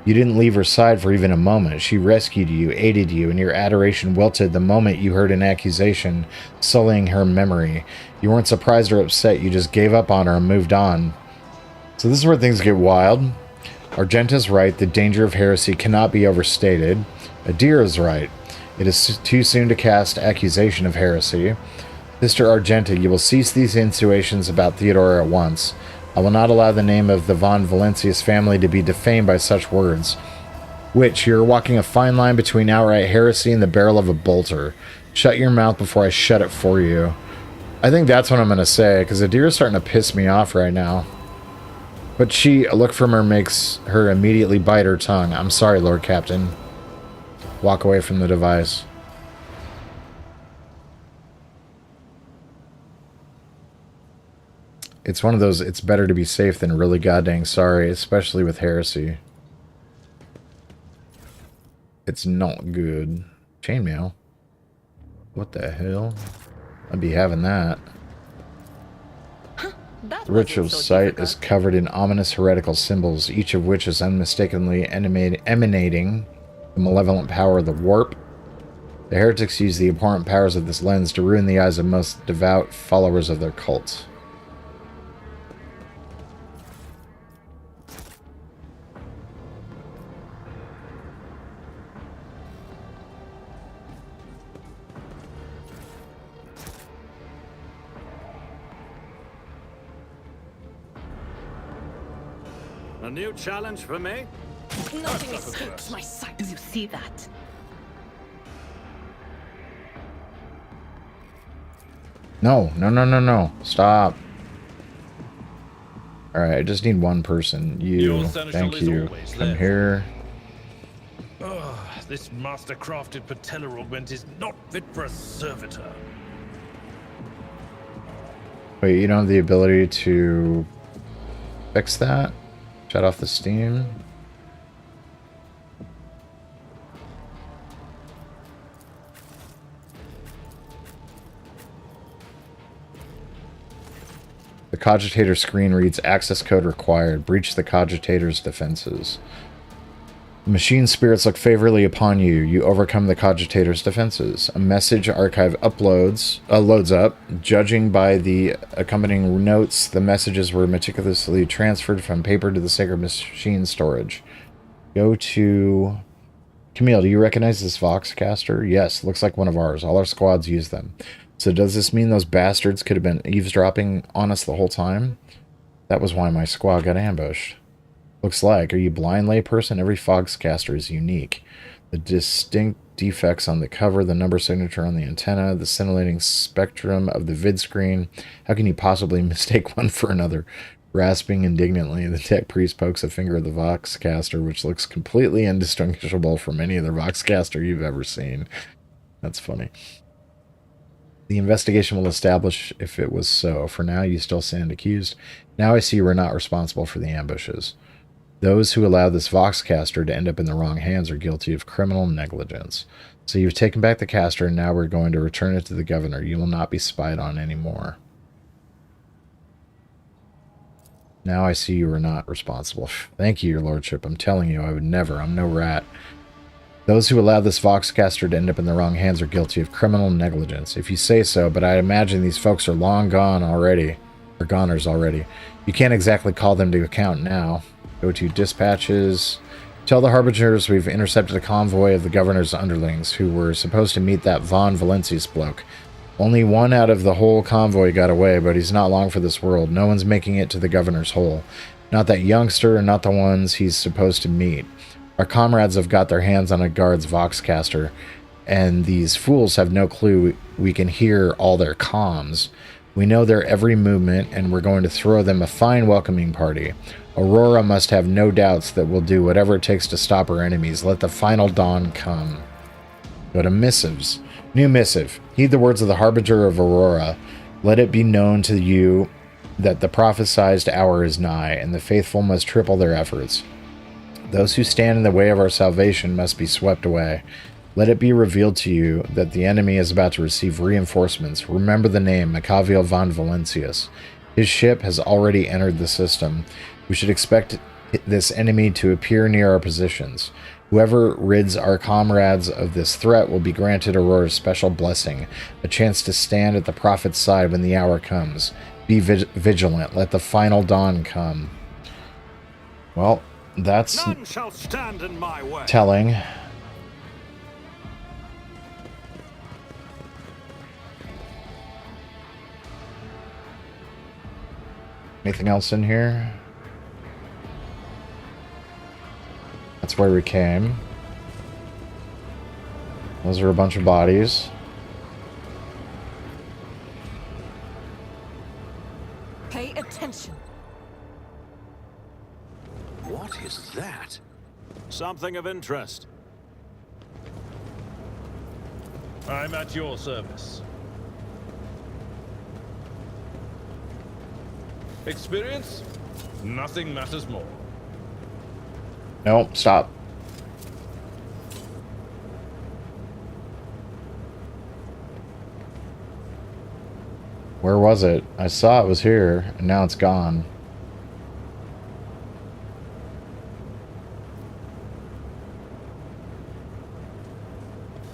Speaker 1: You didn't leave her side for even a moment. She rescued you, aided you, and your adoration wilted the moment you heard an accusation sullying her memory. You weren't surprised or upset, you just gave up on her and moved on. So this is where things get wild. Argenta's right, the danger of heresy cannot be overstated. Adira's right. It is too soon to cast accusation of heresy. Sister Argenta, you will cease these insinuations about Theodora at once. I will not allow the name of the von Valencius family to be defamed by such words. Witch, you are walking a fine line between outright heresy and the barrel of a bolter. Shut your mouth before I shut it for you. I think that's what I'm going to say, because Adira's starting to piss me off right now. But a look from her makes her immediately bite her tongue. I'm sorry, Lord Captain. Walk away from the device. It's one of those, it's better to be safe than really goddamn sorry, especially with heresy. It's not good. Chainmail? What the hell? I'd be having that. The ritual site is covered in ominous heretical symbols, each of which is unmistakably emanating the malevolent power of the warp. The heretics use the abhorrent powers of this lens to ruin the eyes of most devout followers of their cult.
Speaker 10: A new challenge for me?
Speaker 7: Nothing escapes my sight. Do you see that?
Speaker 1: No, no, no, no, no. Stop. Alright, I just need one person. You. Thank you. Come here.
Speaker 6: This master-crafted patella augment is not fit for a servitor.
Speaker 1: Wait, you don't have the ability to fix that? Shut off the steam? The cogitator screen reads access code required. Breach the cogitator's defenses. Machine spirits look favorably upon you. You overcome the cogitator's defenses. A message archive loads up. Judging by the accompanying notes, the messages were meticulously transferred from paper to the sacred machine storage. Go to... Camille, do you recognize this Voxcaster? Yes, looks like one of ours. All our squads use them. So does this mean those bastards could have been eavesdropping on us the whole time? That was why my squad got ambushed. Looks like. Are you blind, layperson? Every Foxcaster is unique. The distinct defects on the cover, the number signature on the antenna, the scintillating spectrum of the vid screen. How can you possibly mistake one for another? Grasping indignantly, the tech priest pokes a finger at the Voxcaster, which looks completely indistinguishable from any other Voxcaster you've ever seen. That's funny. The investigation will establish if it was so. For now, you still stand accused. Now I see you were not responsible for the ambushes. Those who allow this Voxcaster to end up in the wrong hands are guilty of criminal negligence. So you've taken back the caster, and now we're going to return it to the governor. You will not be spied on anymore. Now I see you are not responsible. Thank you, your lordship. I'm telling you, I would never. I'm no rat. Those who allow this Voxcaster to end up in the wrong hands are guilty of criminal negligence. If you say so, but I imagine these folks are long gone already. Or goners already. You can't exactly call them to account now. Go to dispatches. Tell the harbingers we've intercepted a convoy of the governor's underlings who were supposed to meet that von Valencius bloke. Only one out of the whole convoy got away, but he's not long for this world. No one's making it to the governor's hole. Not that youngster and not the ones he's supposed to meet. Our comrades have got their hands on a guard's voxcaster, and these fools have no clue we can hear all their comms. We know their every movement, and we're going to throw them a fine welcoming party. Aurora must have no doubts that we'll do whatever it takes to stop our enemies. Let the final dawn come. Go to missives. New missive. Heed the words of the Harbinger of Aurora. Let it be known to you that the prophesied hour is nigh, and the faithful must triple their efforts. Those who stand in the way of our salvation must be swept away. Let it be revealed to you that the enemy is about to receive reinforcements. Remember the name, Machiavel von Valencius. His ship has already entered the system. We should expect this enemy to appear near our positions. Whoever rids our comrades of this threat will be granted Aurora's special blessing, a chance to stand at the prophet's side when the hour comes. Be vigilant. Let the final dawn come. Well, that's
Speaker 10: None shall stand in my way.
Speaker 1: telling. Anything else in here? That's where we came. Those are a bunch of bodies.
Speaker 2: Pay attention.
Speaker 10: What is that? Something of interest.
Speaker 6: I'm at your service. Experience? Nothing matters more.
Speaker 1: No, stop. Where was it? I saw it was here, and now it's gone.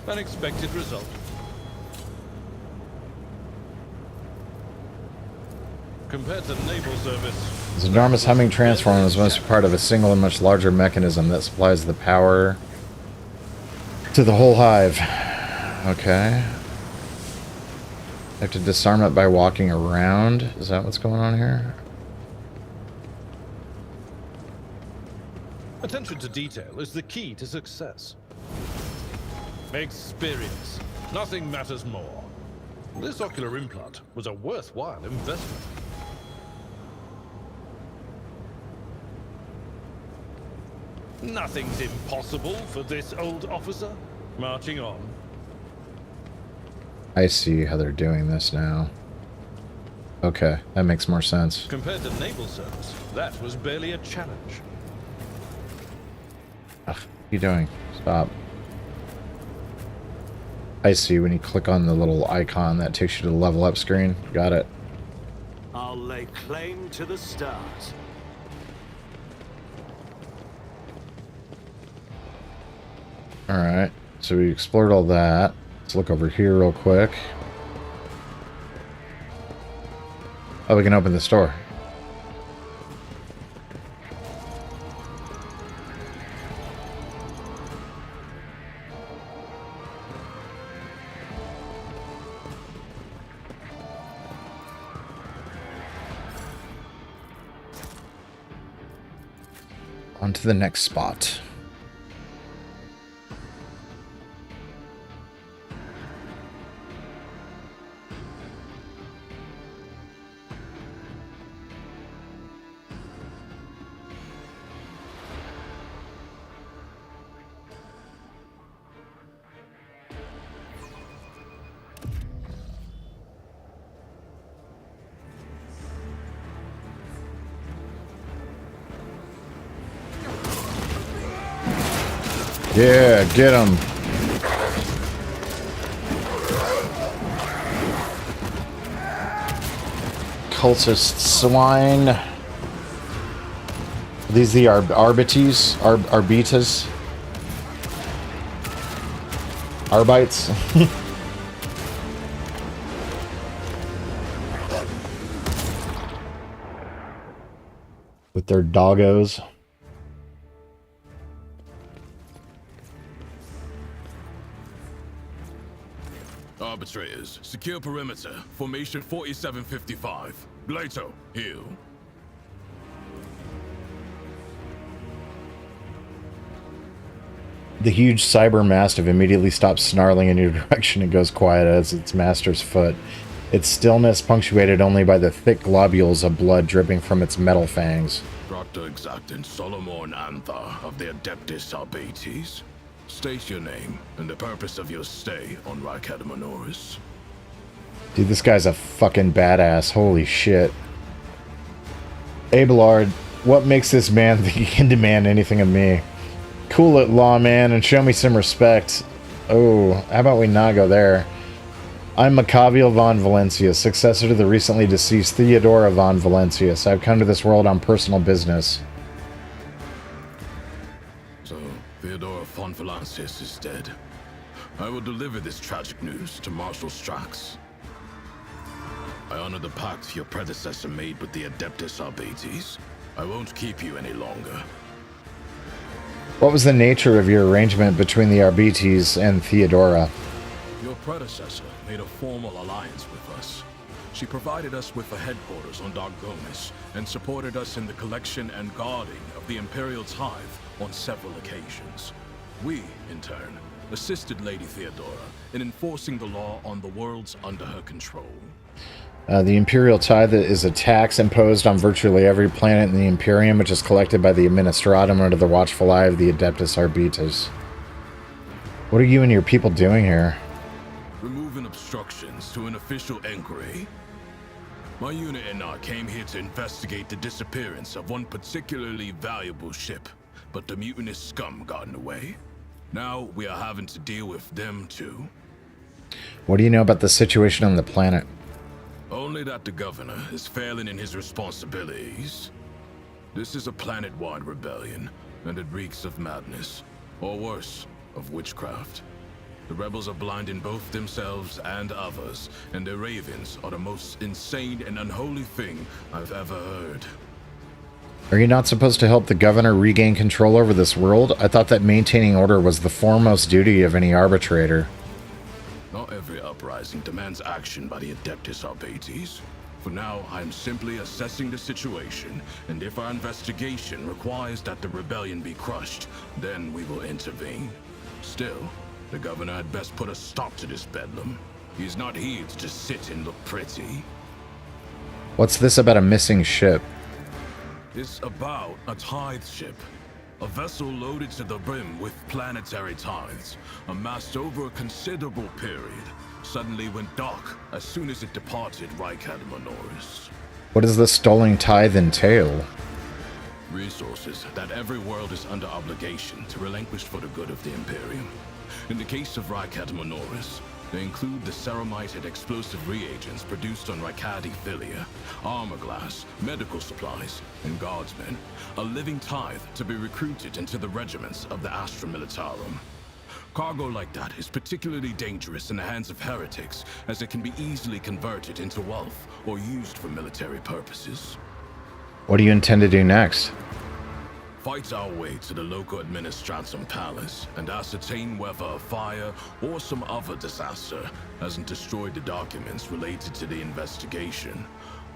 Speaker 6: Unexpected result. Compared to naval service,
Speaker 1: This enormous humming transformer is mostly part of a single and much larger mechanism that supplies the power to the whole hive. Okay. I have to disarm it by walking around. Is that what's going on here?
Speaker 6: attention to detail is the key to success. Experience. Nothing matters more. This ocular implant was a worthwhile investment. Nothing's impossible for this old officer. Marching on.
Speaker 1: I see how they're doing this now. Okay, that makes more sense.
Speaker 6: Compared to naval service, that was barely a challenge.
Speaker 1: Ugh, what are you doing? Stop. I see, when you click on the little icon that takes you to the level up screen. Got it.
Speaker 10: I'll lay claim to the stars.
Speaker 1: Alright, so we explored all that. Let's look over here real quick. Oh, we can open this door. On to the next spot. Yeah, get him. Cultist swine. Are these the Arbites? Arbitas? Arbites? With their doggos.
Speaker 11: Arbitrators, secure perimeter. Formation 4755. Blato, heal.
Speaker 1: The huge cyber mastiff immediately stops snarling in your direction and goes quiet as its master's foot. Its stillness punctuated only by the thick globules of blood dripping from its metal fangs.
Speaker 11: Proctor Exact Solomon Antha of the Adeptus Arbates. State your name and the purpose of your stay on Rykadamanoris.
Speaker 1: Dude, this guy's a fucking badass. Holy shit. Abelard, what makes this man think he can demand anything of me? Cool it, lawman, and show me some respect. Oh, how about we not go there? I'm Machiavel von Valencius, successor to the recently deceased Theodora von Valencius. I've come to this world on personal business.
Speaker 11: So, Theodora von Valencius is dead. I will deliver this tragic news to Marshal Strax. I honor the pact your predecessor made with the Adeptus Arbates. I won't keep you any longer.
Speaker 1: What was the nature of your arrangement between the Arbates and Theodora?
Speaker 11: Your predecessor made a formal alliance with us. She provided us with a headquarters on Dargonis and supported us in the collection and guarding of the Imperial tithe on several occasions. We, in turn, assisted Lady Theodora in enforcing the law on the worlds under her control.
Speaker 1: The Imperial tithe is a tax imposed on virtually every planet in the Imperium, which is collected by the Administratum under the watchful eye of the Adeptus Arbites. What are you and your people doing here?
Speaker 11: Removing obstructions to an official inquiry. My unit and I came here to investigate the disappearance of one particularly valuable ship, but the mutinous scum got in the way. Now we are having to deal with them too.
Speaker 1: What do you know about the situation on the planet?
Speaker 11: Only that the governor is failing in his responsibilities. This is a planet-wide rebellion, and it reeks of madness, or worse, of witchcraft. The rebels are blinding both themselves and others, and their ravens are the most insane and unholy thing I've ever heard.
Speaker 1: Are you not supposed to help the governor regain control over this world? I thought that maintaining order was the foremost duty of any arbitrator.
Speaker 11: Not every uprising demands action by the Adeptus Arbates. For now, I'm simply assessing the situation, and if our investigation requires that the rebellion be crushed, then we will intervene. Still, the governor had best put a stop to this bedlam. He's not here to just sit and look pretty.
Speaker 1: What's this about a missing ship?
Speaker 11: It's about a tithe ship. A vessel loaded to the brim with planetary tithes, amassed over a considerable period, suddenly went dark as soon as it departed Rykadamanoris.
Speaker 1: What does the stolen tithe entail?
Speaker 11: Resources that every world is under obligation to relinquish for the good of the Imperium. In the case of Rykadamanoris, they include the ceramite and explosive reagents produced on Rykadi Philia, armor glass, medical supplies, and guardsmen, a living tithe to be recruited into the regiments of the Astra Militarum. Cargo like that is particularly dangerous in the hands of heretics, as it can be easily converted into wealth or used for military purposes.
Speaker 1: What do you intend to do next?
Speaker 11: Fight our way to the local Administratum Palace and ascertain whether a fire or some other disaster hasn't destroyed the documents related to the investigation.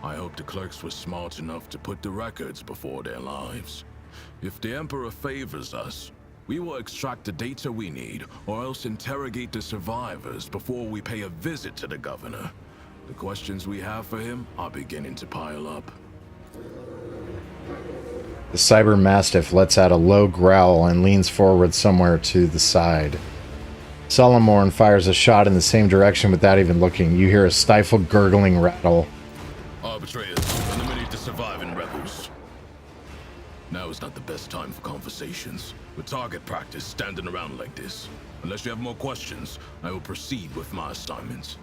Speaker 11: I hope the clerks were smart enough to put the records before their lives. If the Emperor favors us, we will extract the data we need, or else interrogate the survivors before we pay a visit to the governor. The questions we have for him are beginning to pile up.
Speaker 1: The cyber mastiff lets out a low growl and leans forward somewhere to the side. Solomon fires a shot in the same direction without even looking. You hear a stifled gurgling rattle.
Speaker 11: Arbitrators, eliminate the surviving rebels. Now is not the best time for conversations. With target practice standing around like this. Unless you have more questions, I will proceed with my assignments.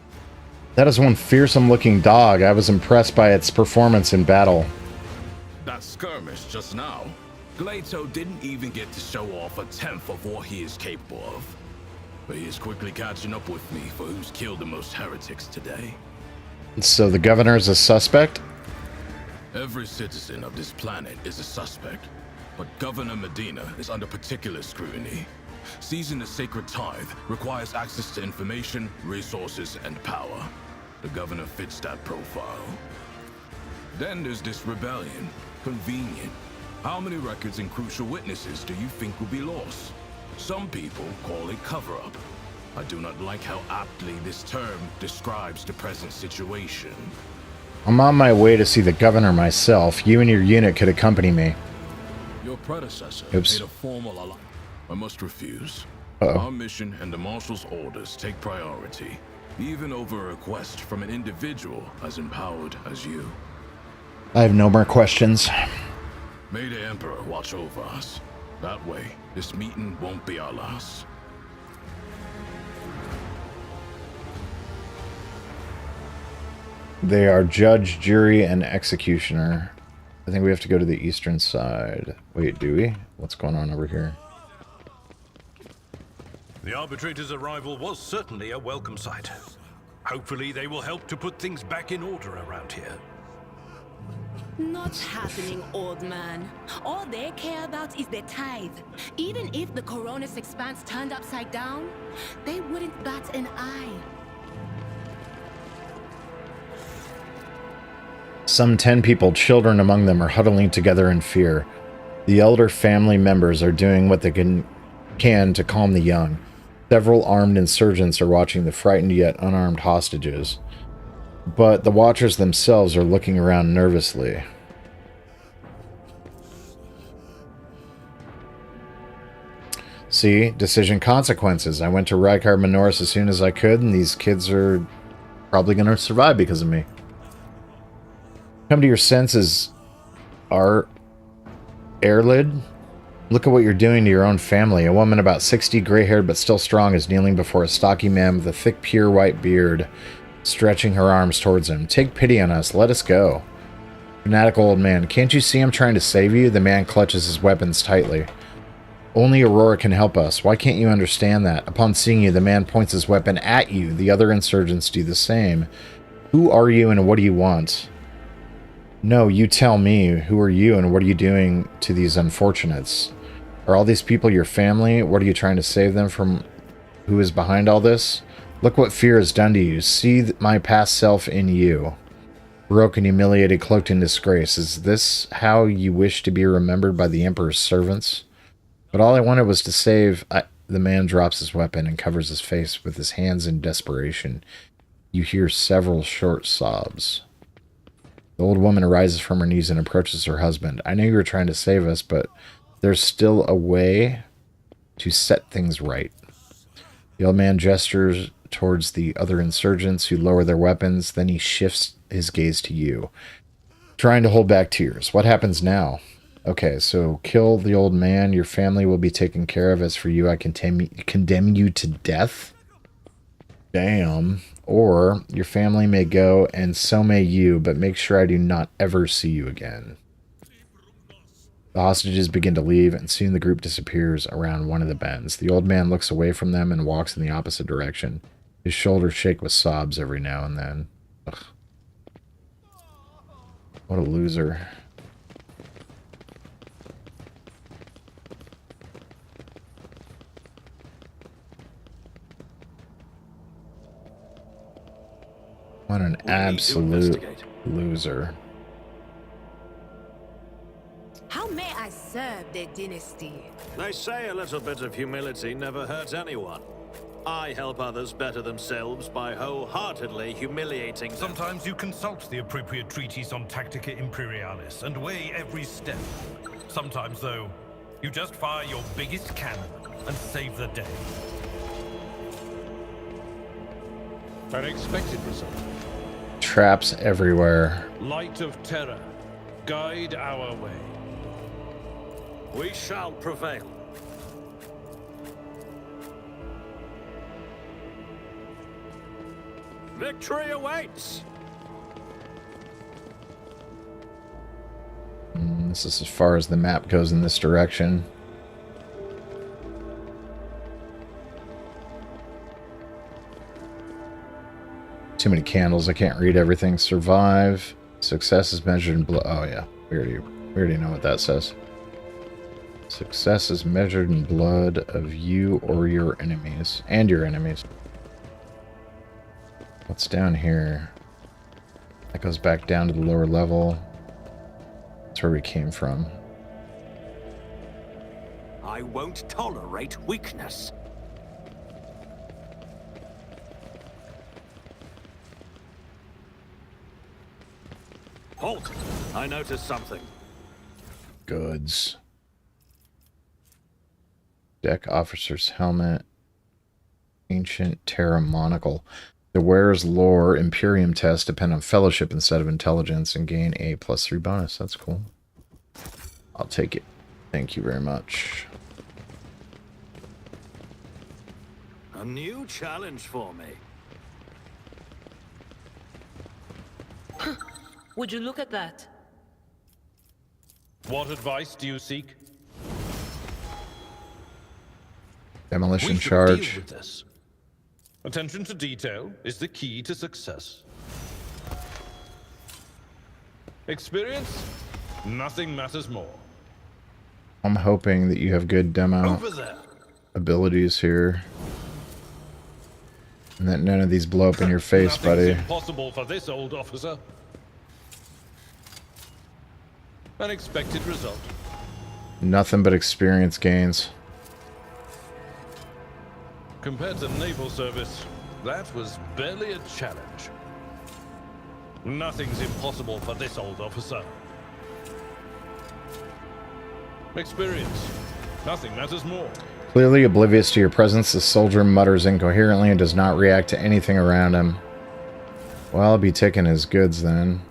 Speaker 1: That is one fearsome looking dog. I was impressed by its performance in battle.
Speaker 11: That skirmish just now, Glato didn't even get to show off a tenth of what he is capable of. But he is quickly catching up with me for who's killed the most heretics today.
Speaker 1: So the governor is a suspect?
Speaker 11: Every citizen of this planet is a suspect, but Governor Medina is under particular scrutiny. Seizing the sacred tithe requires access to information, resources, and power. The governor fits that profile. Then there's this rebellion. Convenient. How many records and crucial witnesses do you think will be lost? Some people call it cover-up. I do not like how aptly this term describes the present situation.
Speaker 1: I'm on my way to see the governor myself. You and your unit could accompany me.
Speaker 11: Your predecessor
Speaker 1: Oops.
Speaker 11: made a formal alliance. I must refuse.
Speaker 1: Uh-oh.
Speaker 11: Our mission and the Marshal's orders take priority, even over a request from an individual as empowered as you.
Speaker 1: I have no more questions.
Speaker 11: May the Emperor watch over us. That way, this meeting won't be our last.
Speaker 1: They are judge, jury, and executioner. I think we have to go to the eastern side. Wait, do we? What's going on over here?
Speaker 3: The arbitrator's arrival was certainly a welcome sight. Hopefully they will help to put things back in order around here.
Speaker 7: Not happening, old man. All they care about is their tithe. Even if the Coronis expanse turned upside down, they wouldn't bat an eye.
Speaker 1: Some 10 people, children among them, are huddling together in fear. The elder family members are doing what they can to calm the young. Several armed insurgents are watching the frightened yet unarmed hostages. But the watchers themselves are looking around nervously. See? Decision consequences. I went to Rykard Minoris as soon as I could, and these kids are probably going to survive because of me. Come to your senses, Airlid. Look at what you're doing to your own family. A woman about 60, gray-haired but still strong, is kneeling before a stocky man with a thick, pure white beard, stretching her arms towards him. Take pity on us. Let us go. Fanatical old man. Can't you see I'm trying to save you? The man clutches his weapons tightly. Only Aurora can help us. Why can't you understand that? Upon seeing you, the man points his weapon at you. The other insurgents do the same. Who are you and what do you want? No, you tell me. Who are you and what are you doing to these unfortunates? Are all these people your family? What are you trying to save them from? Who is behind all this? Look what fear has done to you. See my past self in you. Broken, humiliated, cloaked in disgrace. Is this how you wish to be remembered by the Emperor's servants? But all I wanted was to save... The man drops his weapon and covers his face with his hands in desperation. You hear several short sobs. The old woman arises from her knees and approaches her husband. I know you were trying to save us, but there's still a way to set things right. The old man gestures towards the other insurgents who lower their weapons. Then he shifts his gaze to you, trying to hold back tears. What happens now? Okay, so kill the old man. Your family will be taken care of. As for you, I condemn you to death. Damn. Or your family may go, and so may you, but make sure I do not ever see you again. The hostages begin to leave, and soon the group disappears around one of the bends. The old man looks away from them and walks in the opposite direction. His shoulders shake with sobs every now and then. Ugh. What a loser. What an absolute loser.
Speaker 7: How may I serve their dynasty?
Speaker 10: They say a little bit of humility never hurts anyone. I help others better themselves by wholeheartedly humiliating them.
Speaker 3: Sometimes you consult the appropriate treatise on Tactica Imperialis and weigh every step. Sometimes, though, you just fire your biggest cannon and save the day.
Speaker 6: An expected result.
Speaker 1: Traps everywhere.
Speaker 6: Light of terror, guide our way.
Speaker 10: We shall prevail. Victory awaits!
Speaker 1: This is as far as the map goes in this direction. Too many candles. I can't read everything. Survive. Success is measured in blood. Oh, yeah. We already know what that says. Success is measured in blood of you or your enemies. And your enemies. What's down here? That goes back down to the lower level. That's where we came from.
Speaker 10: I won't tolerate weakness. Halt! I noticed something.
Speaker 1: Goods. Deck officer's helmet. Ancient Terra monocle. The wearer's lore Imperium tests depend on fellowship instead of intelligence and gain a +3 bonus. That's cool. I'll take it. Thank you very much.
Speaker 10: A new challenge for me.
Speaker 7: Would you look at that?
Speaker 6: What advice do you seek?
Speaker 1: Demolition
Speaker 6: We should
Speaker 1: charge.
Speaker 6: deal with this. Attention to detail is the key to success. Experience? Nothing matters more.
Speaker 1: I'm hoping that you have good demo
Speaker 6: Over there.
Speaker 1: abilities here. And that none of these blow up in your face,
Speaker 6: Nothing's
Speaker 1: buddy.
Speaker 6: impossible for this old officer. Unexpected result.
Speaker 1: Nothing but experience gains.
Speaker 6: Compared to naval service, that was barely a challenge. Nothing's impossible for this old officer. Experience. Nothing matters more.
Speaker 1: Clearly oblivious to your presence, the soldier mutters incoherently and does not react to anything around him. Well, I'll be taking his goods then.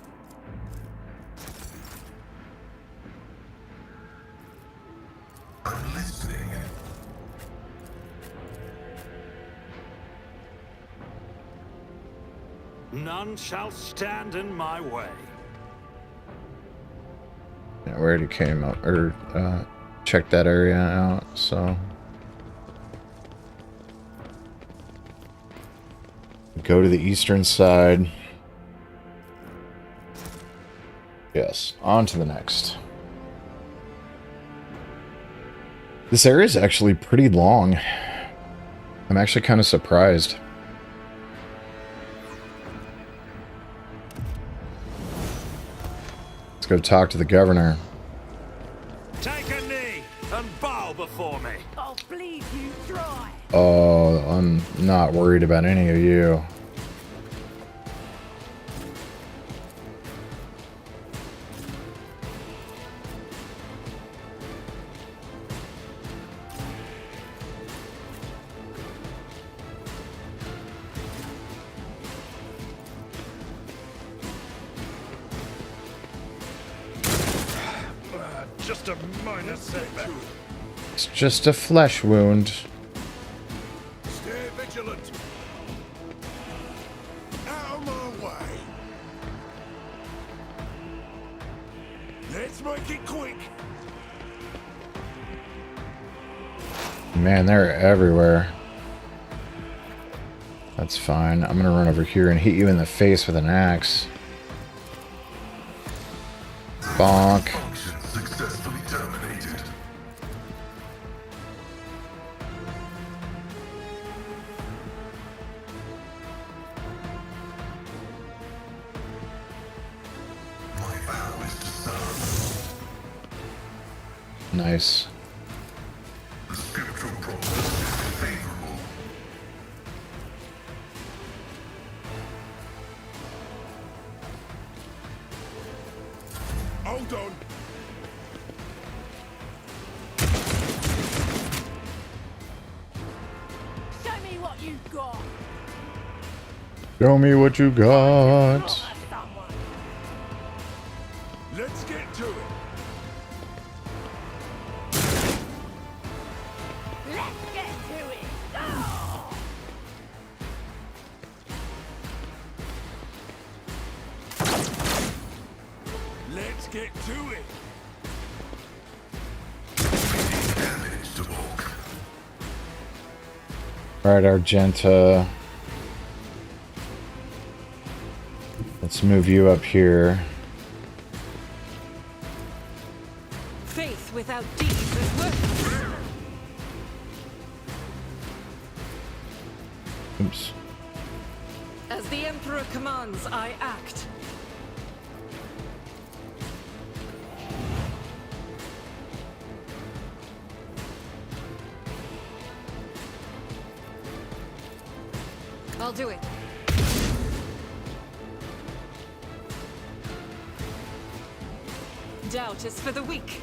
Speaker 9: I'm listening.
Speaker 10: None shall stand in my way.
Speaker 1: Yeah, we already came up, or checked that area out, so. Go to the eastern side. Yes, on to the next. This area is actually pretty long. I'm actually kind of surprised. Let's go talk to the governor.
Speaker 10: Take a knee and bow before me.
Speaker 5: Oh, please, you try.
Speaker 1: Oh, I'm not worried about any of you.
Speaker 6: Just a minor setback.
Speaker 1: It's just a flesh wound.
Speaker 9: Stay vigilant. Out of my way. Let's make it quick.
Speaker 1: Man, they're everywhere. That's fine. I'm gonna run over here and hit you in the face with an axe. Bonk.
Speaker 9: Function successfully terminated. My vow is to serve.
Speaker 1: Nice.
Speaker 9: The scriptural process is favorable. Hold on.
Speaker 5: Show me what you've got.
Speaker 1: Show me what you got.
Speaker 5: Not someone.
Speaker 9: Let's get to it.
Speaker 5: Let's get to it. Oh!
Speaker 9: Let's get to it. Damage to Volk.
Speaker 1: Alright, Argenta. Let's move you up here.
Speaker 2: Faith without deeds is worthless.
Speaker 1: Oops.
Speaker 2: As the Emperor commands, I act. I'll do it. Doubt is for the weak.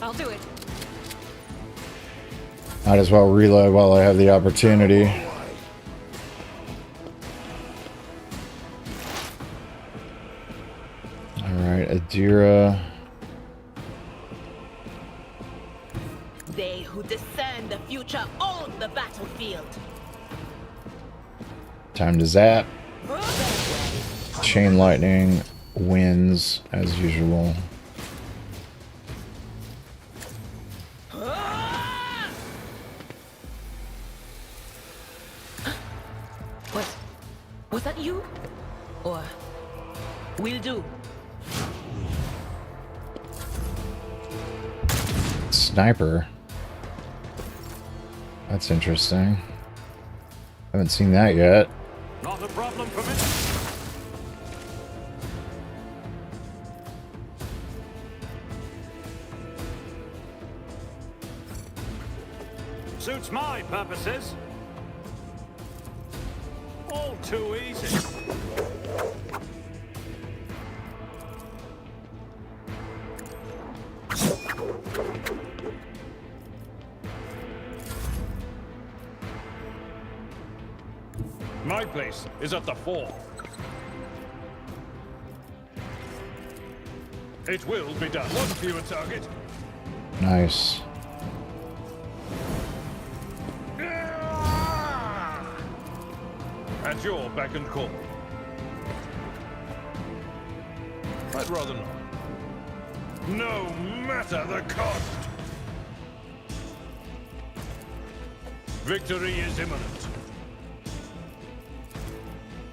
Speaker 2: I'll do it.
Speaker 1: Might as well reload while I have the opportunity. Alright, Adira.
Speaker 7: They who discern the future own the battlefield.
Speaker 1: Time to zap. Chain lightning wins as usual.
Speaker 7: Was that you? Or will do?
Speaker 1: Sniper. That's interesting. Haven't seen that yet.
Speaker 10: Not a problem for me. Suits my purposes. All too easy.
Speaker 6: My place is at the fore. It will be done. One fewer target.
Speaker 1: Nice.
Speaker 6: At your beck and call. I'd rather not. No matter the cost. Victory is imminent.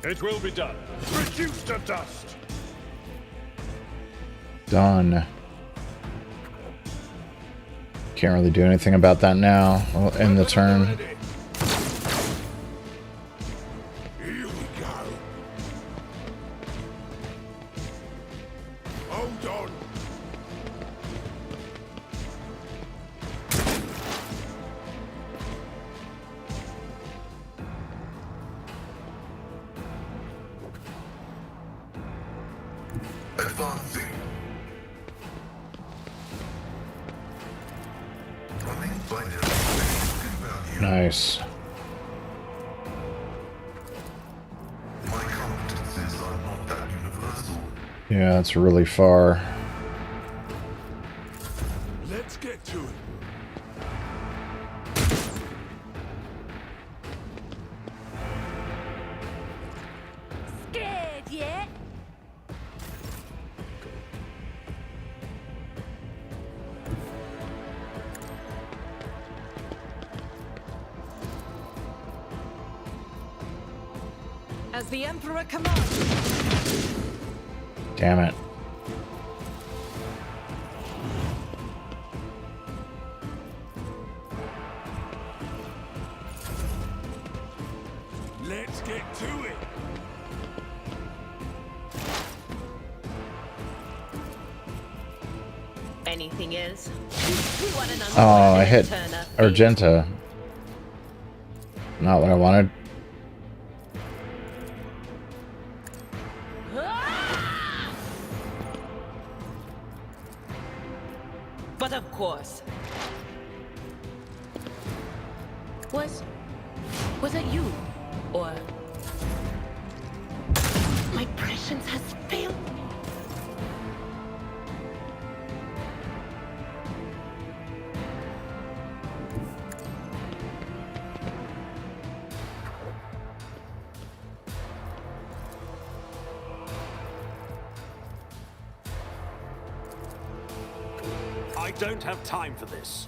Speaker 6: It will be done. Reduced to dust.
Speaker 1: Done. Can't really do anything about that now. We'll end the turn.
Speaker 9: Here we go. Hold on. Advancing. Running binary value.
Speaker 1: Nice.
Speaker 9: My competences are not that universal.
Speaker 1: Yeah, that's really far.
Speaker 9: Let's get to it.
Speaker 5: Scared yet?
Speaker 2: As the Emperor commands.
Speaker 1: Damn it.
Speaker 9: Let's get to it.
Speaker 7: Anything else?
Speaker 1: Oh, I hit Argenta. Not what I wanted.
Speaker 7: But of course. Was it you? Or my prescience has failed me?
Speaker 10: I don't have time for this.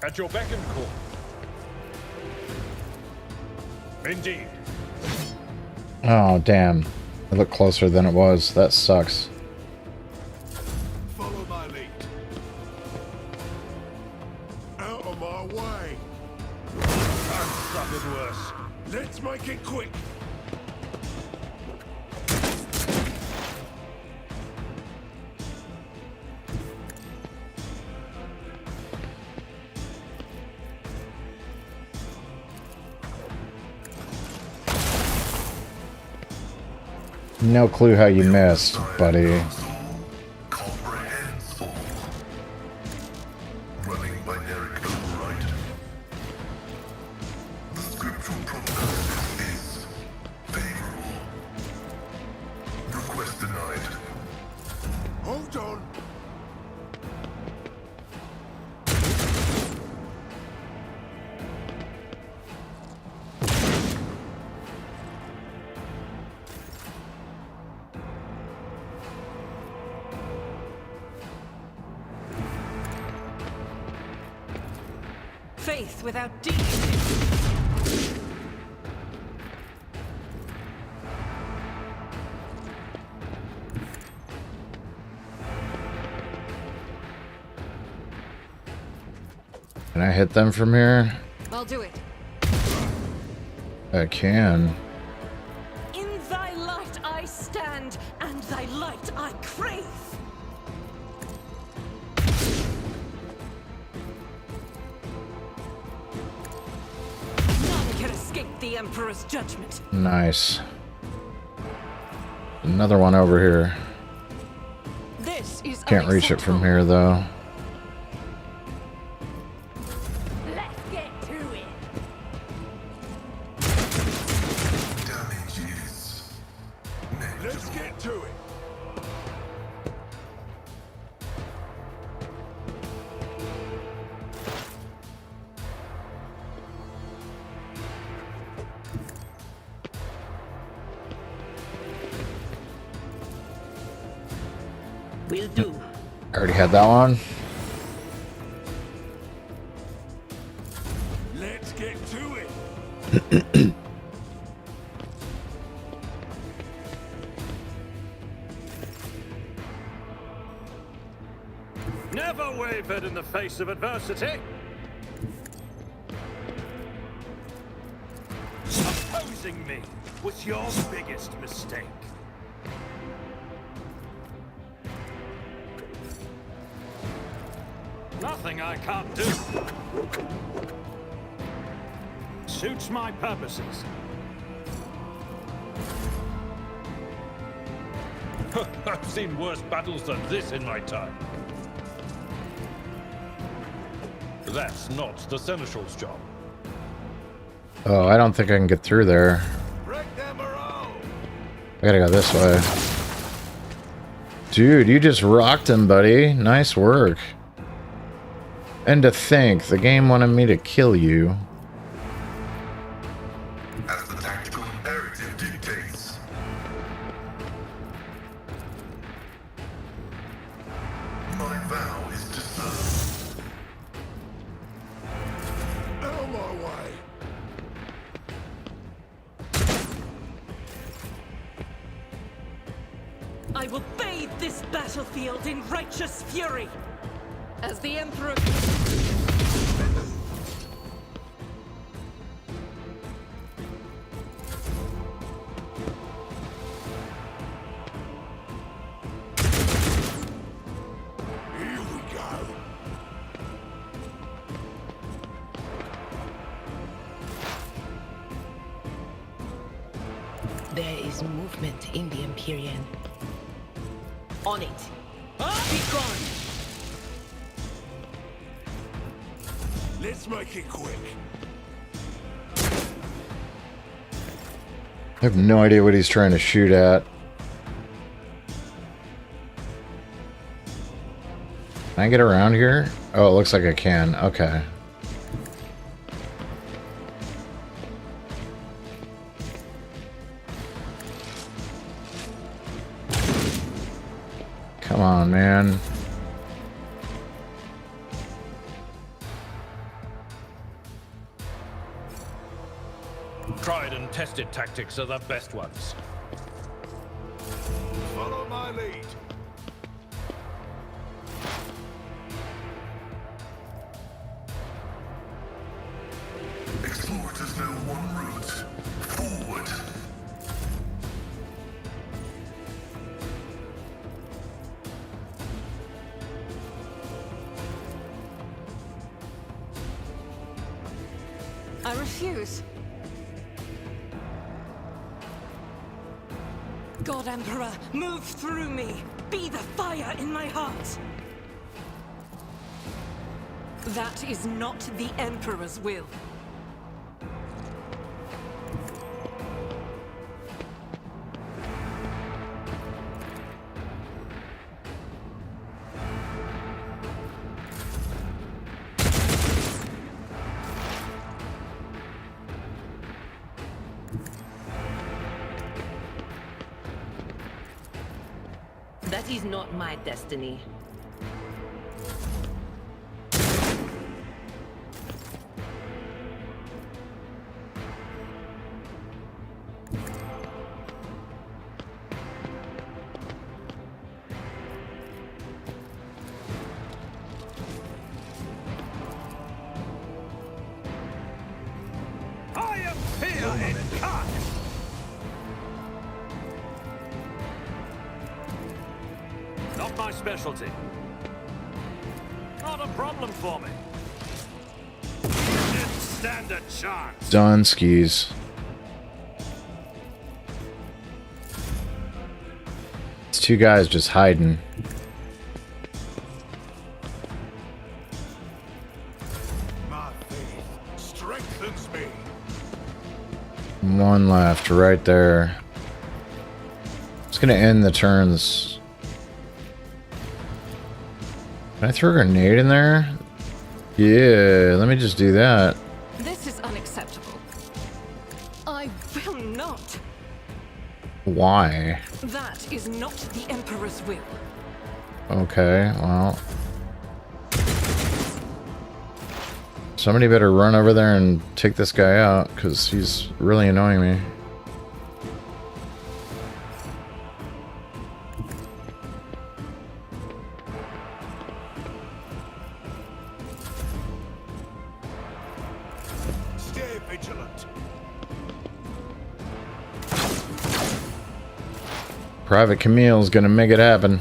Speaker 6: At your beck and call. Indeed.
Speaker 1: Oh, damn. I looked closer than it was. That sucks.
Speaker 9: Follow my lead. Out of my way.
Speaker 6: I've suffered worse.
Speaker 9: Let's make it quick.
Speaker 1: No clue how you missed, buddy.
Speaker 9: Comprehensible. Running binary override. The scriptural prognosis is favorable. Request denied. Hold on.
Speaker 2: Faith without deed.
Speaker 1: Can I hit them from here?
Speaker 2: I'll do it.
Speaker 1: I can.
Speaker 2: In thy light I stand, and thy light I crave. None can escape the Emperor's judgment.
Speaker 1: Nice. Another one over here.
Speaker 2: This is
Speaker 1: Can't reach it from here though.
Speaker 5: Let's get to it.
Speaker 9: Damage is negligible. Let's get to it.
Speaker 7: Will do.
Speaker 1: I already had that one.
Speaker 9: Let's get to it.
Speaker 10: Never wavered in the face of adversity. Opposing me was your biggest mistake. Nothing I can't do. Suits my purposes.
Speaker 6: I've seen worse battles than this in my time. That's not the Seneschal's job.
Speaker 1: Oh, I don't think I can get through there.
Speaker 9: Break them morale.
Speaker 1: I gotta go this way. Dude, you just rocked him, buddy. Nice work. And to think, the game wanted me to kill you.
Speaker 9: As the tactical imperative dictates. My vow is to serve. Out my way.
Speaker 2: I will bathe this battlefield in righteous fury. As the Emperor...
Speaker 9: Here we go.
Speaker 7: There is movement in the Empyrean. On it. Be gone!
Speaker 9: Let's make it quick.
Speaker 1: I have no idea what he's trying to shoot at. Can I get around here? Oh, it looks like I can. Okay. Come on, man.
Speaker 6: Tried and tested tactics are the best ones.
Speaker 9: Follow my lead. Explorers know one route. Forward.
Speaker 2: I refuse. God Emperor, move through me. Be the fire in my heart. That is not the Emperor's will.
Speaker 7: That is not my destiny.
Speaker 6: I appear incarnate! Not my specialty. Not a problem for me. Didn't stand a chance.
Speaker 1: Done skis. It's two guys just hiding.
Speaker 9: My faith strengthens me.
Speaker 1: One left, right there. It's gonna end the turns. Can I throw a grenade in there? Yeah, let me just do that.
Speaker 2: This is unacceptable. I will not.
Speaker 1: Why?
Speaker 2: That is not the Emperor's will.
Speaker 1: Okay, well. Somebody better run over there and take this guy out, because he's really annoying me.
Speaker 9: Stay vigilant.
Speaker 1: Private Camille's gonna make it happen.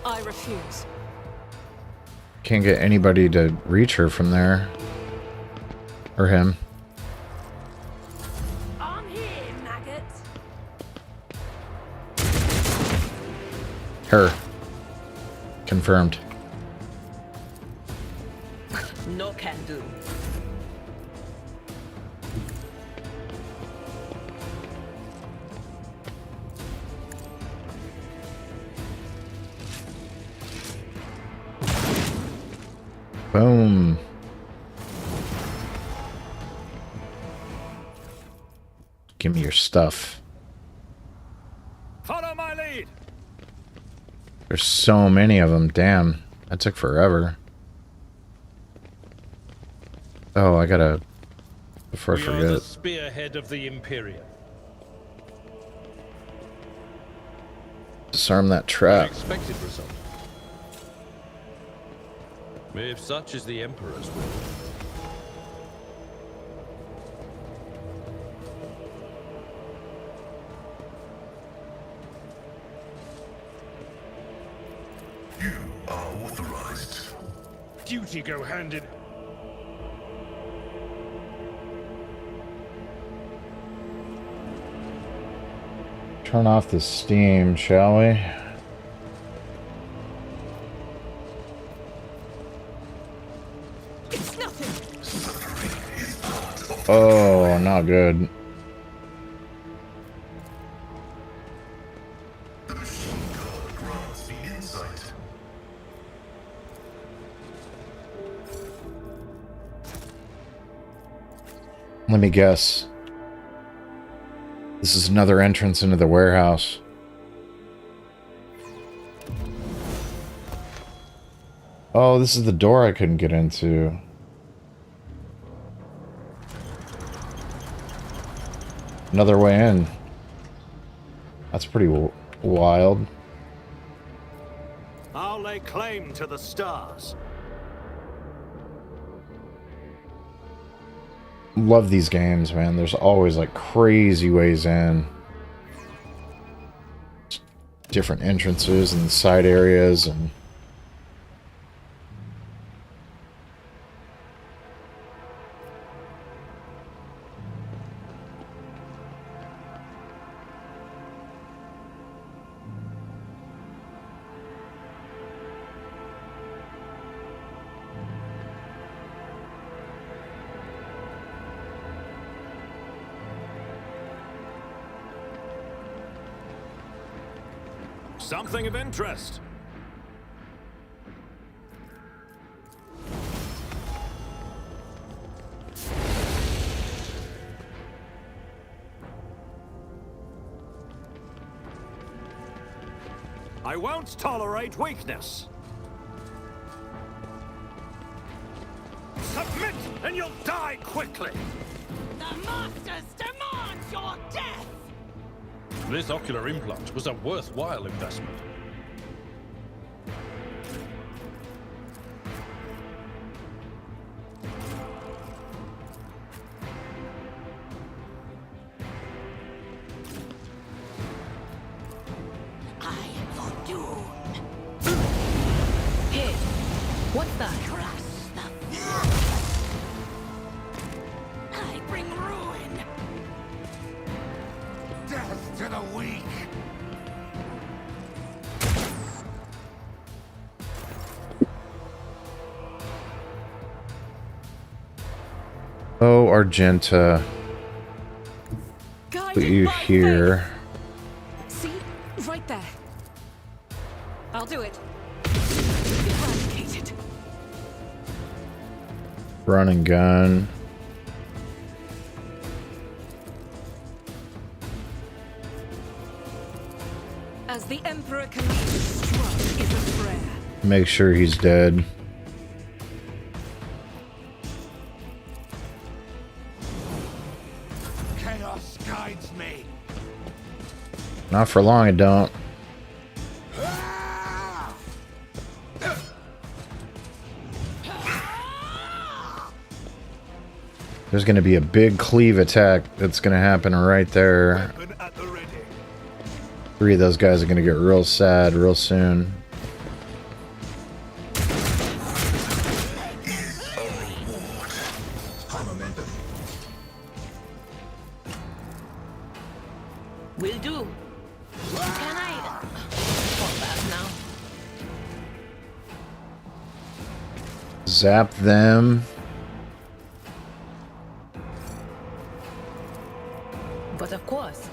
Speaker 2: I refuse.
Speaker 1: Can't get anybody to reach her from there. Or him.
Speaker 5: I'm here, maggot.
Speaker 1: Her. Confirmed.
Speaker 7: No can do.
Speaker 1: Boom. Give me your stuff.
Speaker 6: Follow my lead.
Speaker 1: There's so many of them. Damn. That took forever. Oh, I gotta... Before I
Speaker 6: We are the
Speaker 1: forget.
Speaker 6: spearhead of the Imperium.
Speaker 1: Disarm that trap.
Speaker 6: Unexpected result. If such is the Emperor's will.
Speaker 9: You are authorized.
Speaker 6: Duty go hand in...
Speaker 1: Turn off the steam, shall we?
Speaker 2: It's nothing.
Speaker 1: Oh, not good.
Speaker 9: The machine god grants me insight.
Speaker 1: Let me guess. This is another entrance into the warehouse. Oh, this is the door I couldn't get into. Another way in. That's pretty wild.
Speaker 10: I'll lay claim to the stars.
Speaker 1: Love these games, man. There's always like crazy ways in. Different entrances and side areas and...
Speaker 10: something of interest. I won't tolerate weakness. Submit, and you'll die quickly.
Speaker 5: The Masters demand your death!
Speaker 6: This ocular implant was a worthwhile investment.
Speaker 7: I am your doom. Hey, what's that? Crush the I bring ruin.
Speaker 9: Death to the weak!
Speaker 1: Oh, Argenta. Put you here.
Speaker 2: See? Right there. I'll do it. Eradicated.
Speaker 1: Run and gun.
Speaker 2: As the Emperor commands, struck is a prayer.
Speaker 1: Make sure he's dead.
Speaker 9: Chaos guides me!
Speaker 1: Not for long, I don't. There's going to be a big cleave attack that's going to happen right there.
Speaker 9: Weapon at the ready.
Speaker 1: 3 of those guys are going to get real sad real soon.
Speaker 7: Will do. Can I fall back now?
Speaker 1: Zap them.
Speaker 7: But of course.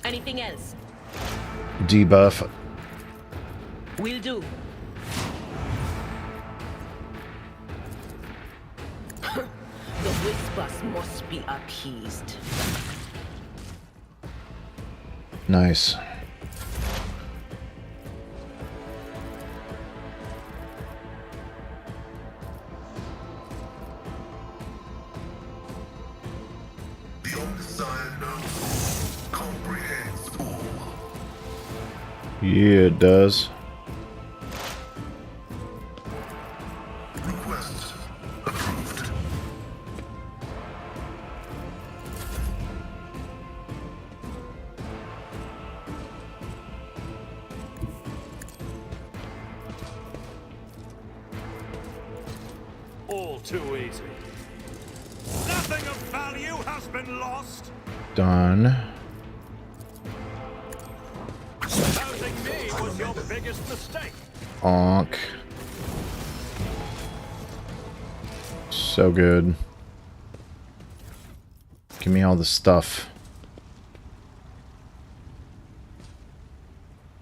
Speaker 7: Anything else?
Speaker 1: Debuff.
Speaker 7: Will do. The whispers must be appeased.
Speaker 1: Nice.
Speaker 9: The Omniscient knows, comprehends all.
Speaker 1: Yeah, it does.
Speaker 9: Request approved.
Speaker 10: All too easy. Nothing of value has been lost.
Speaker 1: Done.
Speaker 10: Opposing me was your biggest mistake.
Speaker 1: Onk. So good. Give me all the stuff.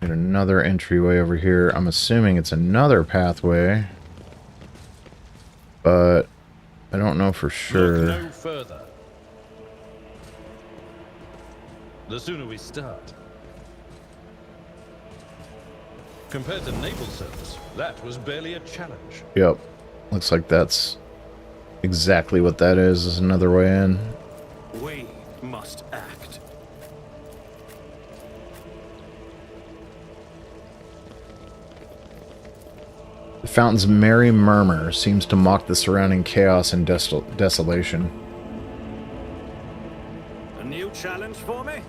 Speaker 1: Get another entryway over here. I'm assuming it's another pathway. But I don't know for sure.
Speaker 6: Look no further. The sooner we start. Compared to naval service, that was barely a challenge.
Speaker 1: Yep. Looks like that's exactly what that is another way in.
Speaker 10: We must act.
Speaker 1: The fountain's merry murmur seems to mock the surrounding chaos and desolation.
Speaker 10: A new challenge for me?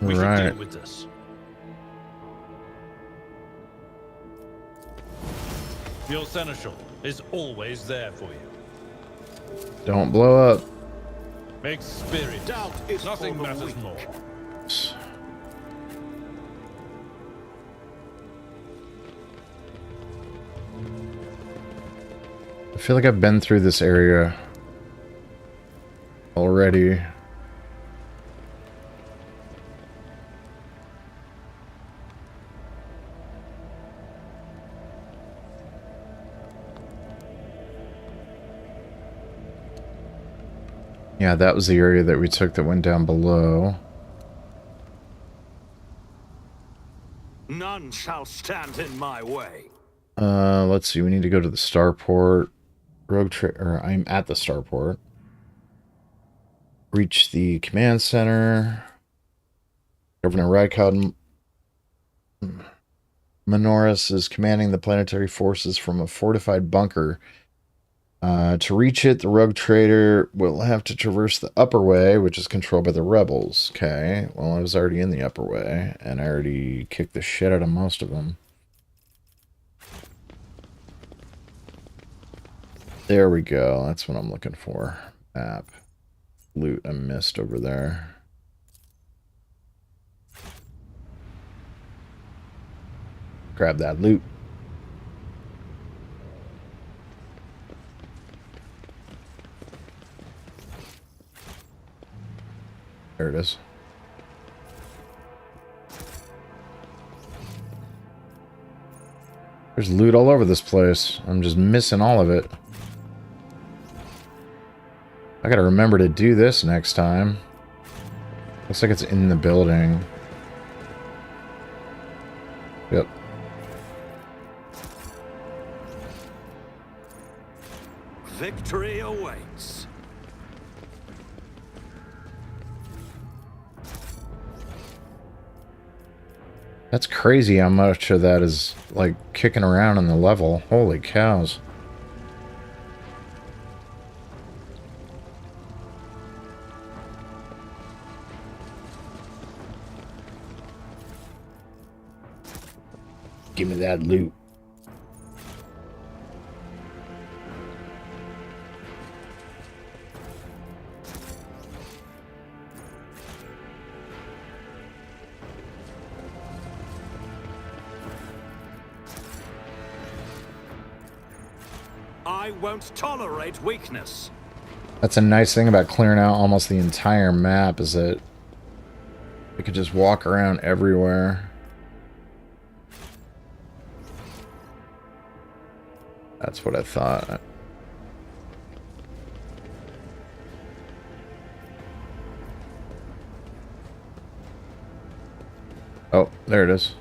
Speaker 6: We should
Speaker 1: Right.
Speaker 6: deal with this. Your seneschal is always there for you.
Speaker 1: Don't blow up.
Speaker 6: Experience.
Speaker 10: Doubt is
Speaker 6: Nothing
Speaker 10: for the
Speaker 6: matters
Speaker 10: weak.
Speaker 6: more.
Speaker 1: feel like I've been through this area already. Yeah, that was the area that we took that went down below.
Speaker 10: None shall stand in my way.
Speaker 1: Let's see. We need to go to the starport. I'm at the starport. Reach the command center. Governor Rykard Minoris is commanding the planetary forces from a fortified bunker. To reach it, the rogue trader will have to traverse the upper way, which is controlled by the rebels. Okay, well, I was already in the upper way, and I already kicked the shit out of most of them. There we go. That's what I'm looking for. Map. Loot I missed over there. Grab that loot. There it is. There's loot all over this place. I'm just missing all of it. I gotta remember to do this next time. Looks like it's in the building. Yep.
Speaker 10: Victory awaits.
Speaker 1: That's crazy how much of that is, like, kicking around in the level. Holy cows. Give me that loot.
Speaker 10: I won't tolerate weakness.
Speaker 1: That's a nice thing about clearing out almost the entire map, is that we could just walk around everywhere. That's what I thought. Oh, there it is.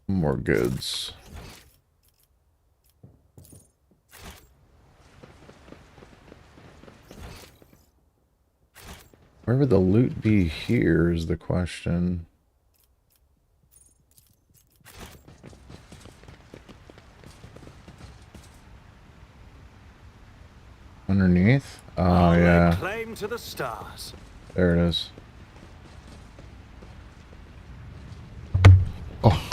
Speaker 1: More goods. Where would the loot be here is the question. Underneath? Oh, yeah.
Speaker 10: Claim to the stars.
Speaker 1: There it is. Oh.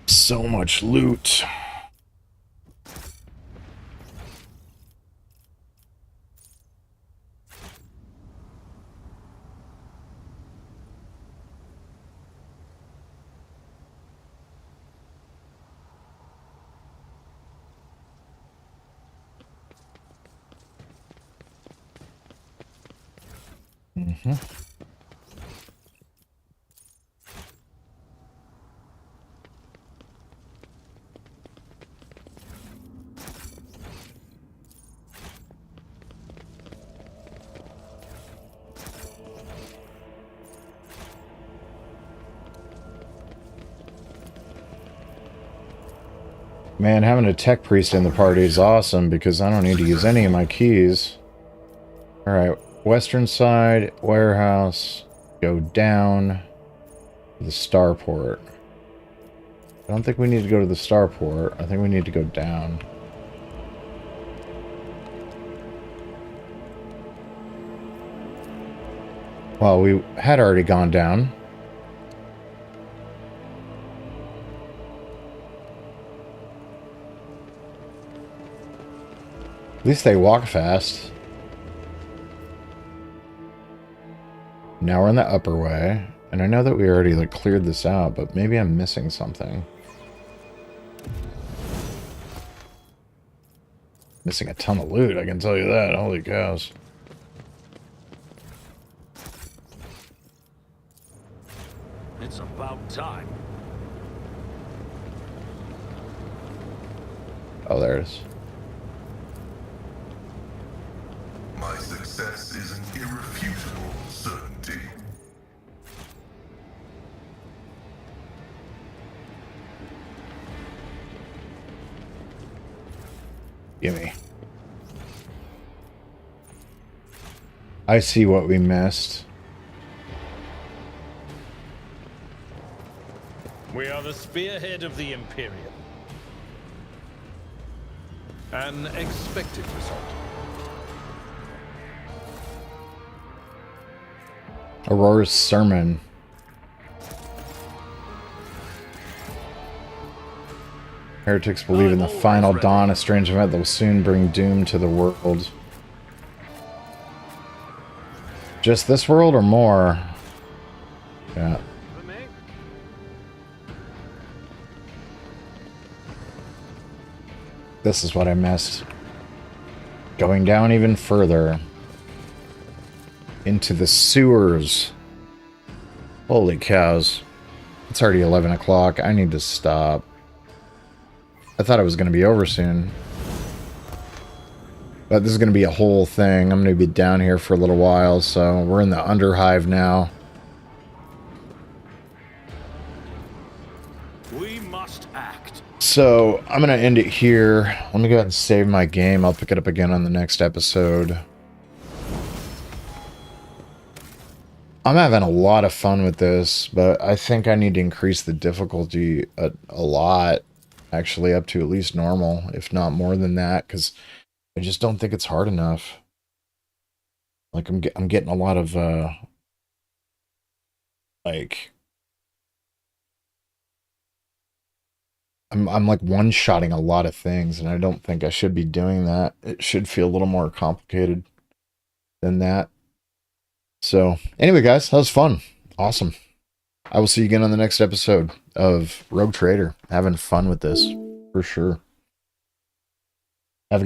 Speaker 1: So much loot. Mm-hmm. Man, having a tech priest in the party is awesome because I don't need to use any of my keys. Alright, western side, warehouse, go down to the starport. I don't think we need to go to the starport. I think we need to go down. Well, we had already gone down. At least they walk fast. Now we're in the upper way. And I know that we already like cleared this out, but maybe I'm missing something. Missing a ton of loot, I can tell you that. Holy cows.
Speaker 10: It's about time.
Speaker 1: Oh, there it is.
Speaker 9: My success is an irrefutable certainty.
Speaker 1: Gimme. I see what we missed.
Speaker 6: We are the spearhead of the Imperium. An expected result.
Speaker 1: Aurora's sermon. Heretics believe in the final dawn, a strange event that will soon bring doom to the world. Just this world or more? Yeah. This is what I missed. Going down even further. Into the sewers. Holy cows. It's already 11 o'clock. I need to stop. I thought it was going to be over soon. But this is going to be a whole thing. I'm going to be down here for a little while, so we're in the Underhive now.
Speaker 10: We must act.
Speaker 1: So, I'm going to end it here. Let me go ahead and save my game. I'll pick it up again on the next episode. I'm having a lot of fun with this, but I think I need to increase the difficulty a lot. Actually, up to at least normal, if not more than that, because I just don't think it's hard enough. Like, I'm getting a lot of, like... I'm like one-shotting a lot of things, and I don't think I should be doing that. It should feel a little more complicated than that. So, anyway, guys, that was fun. Awesome. I will see you again on the next episode of Rogue Trader. Having fun with this, for sure. Have a good night.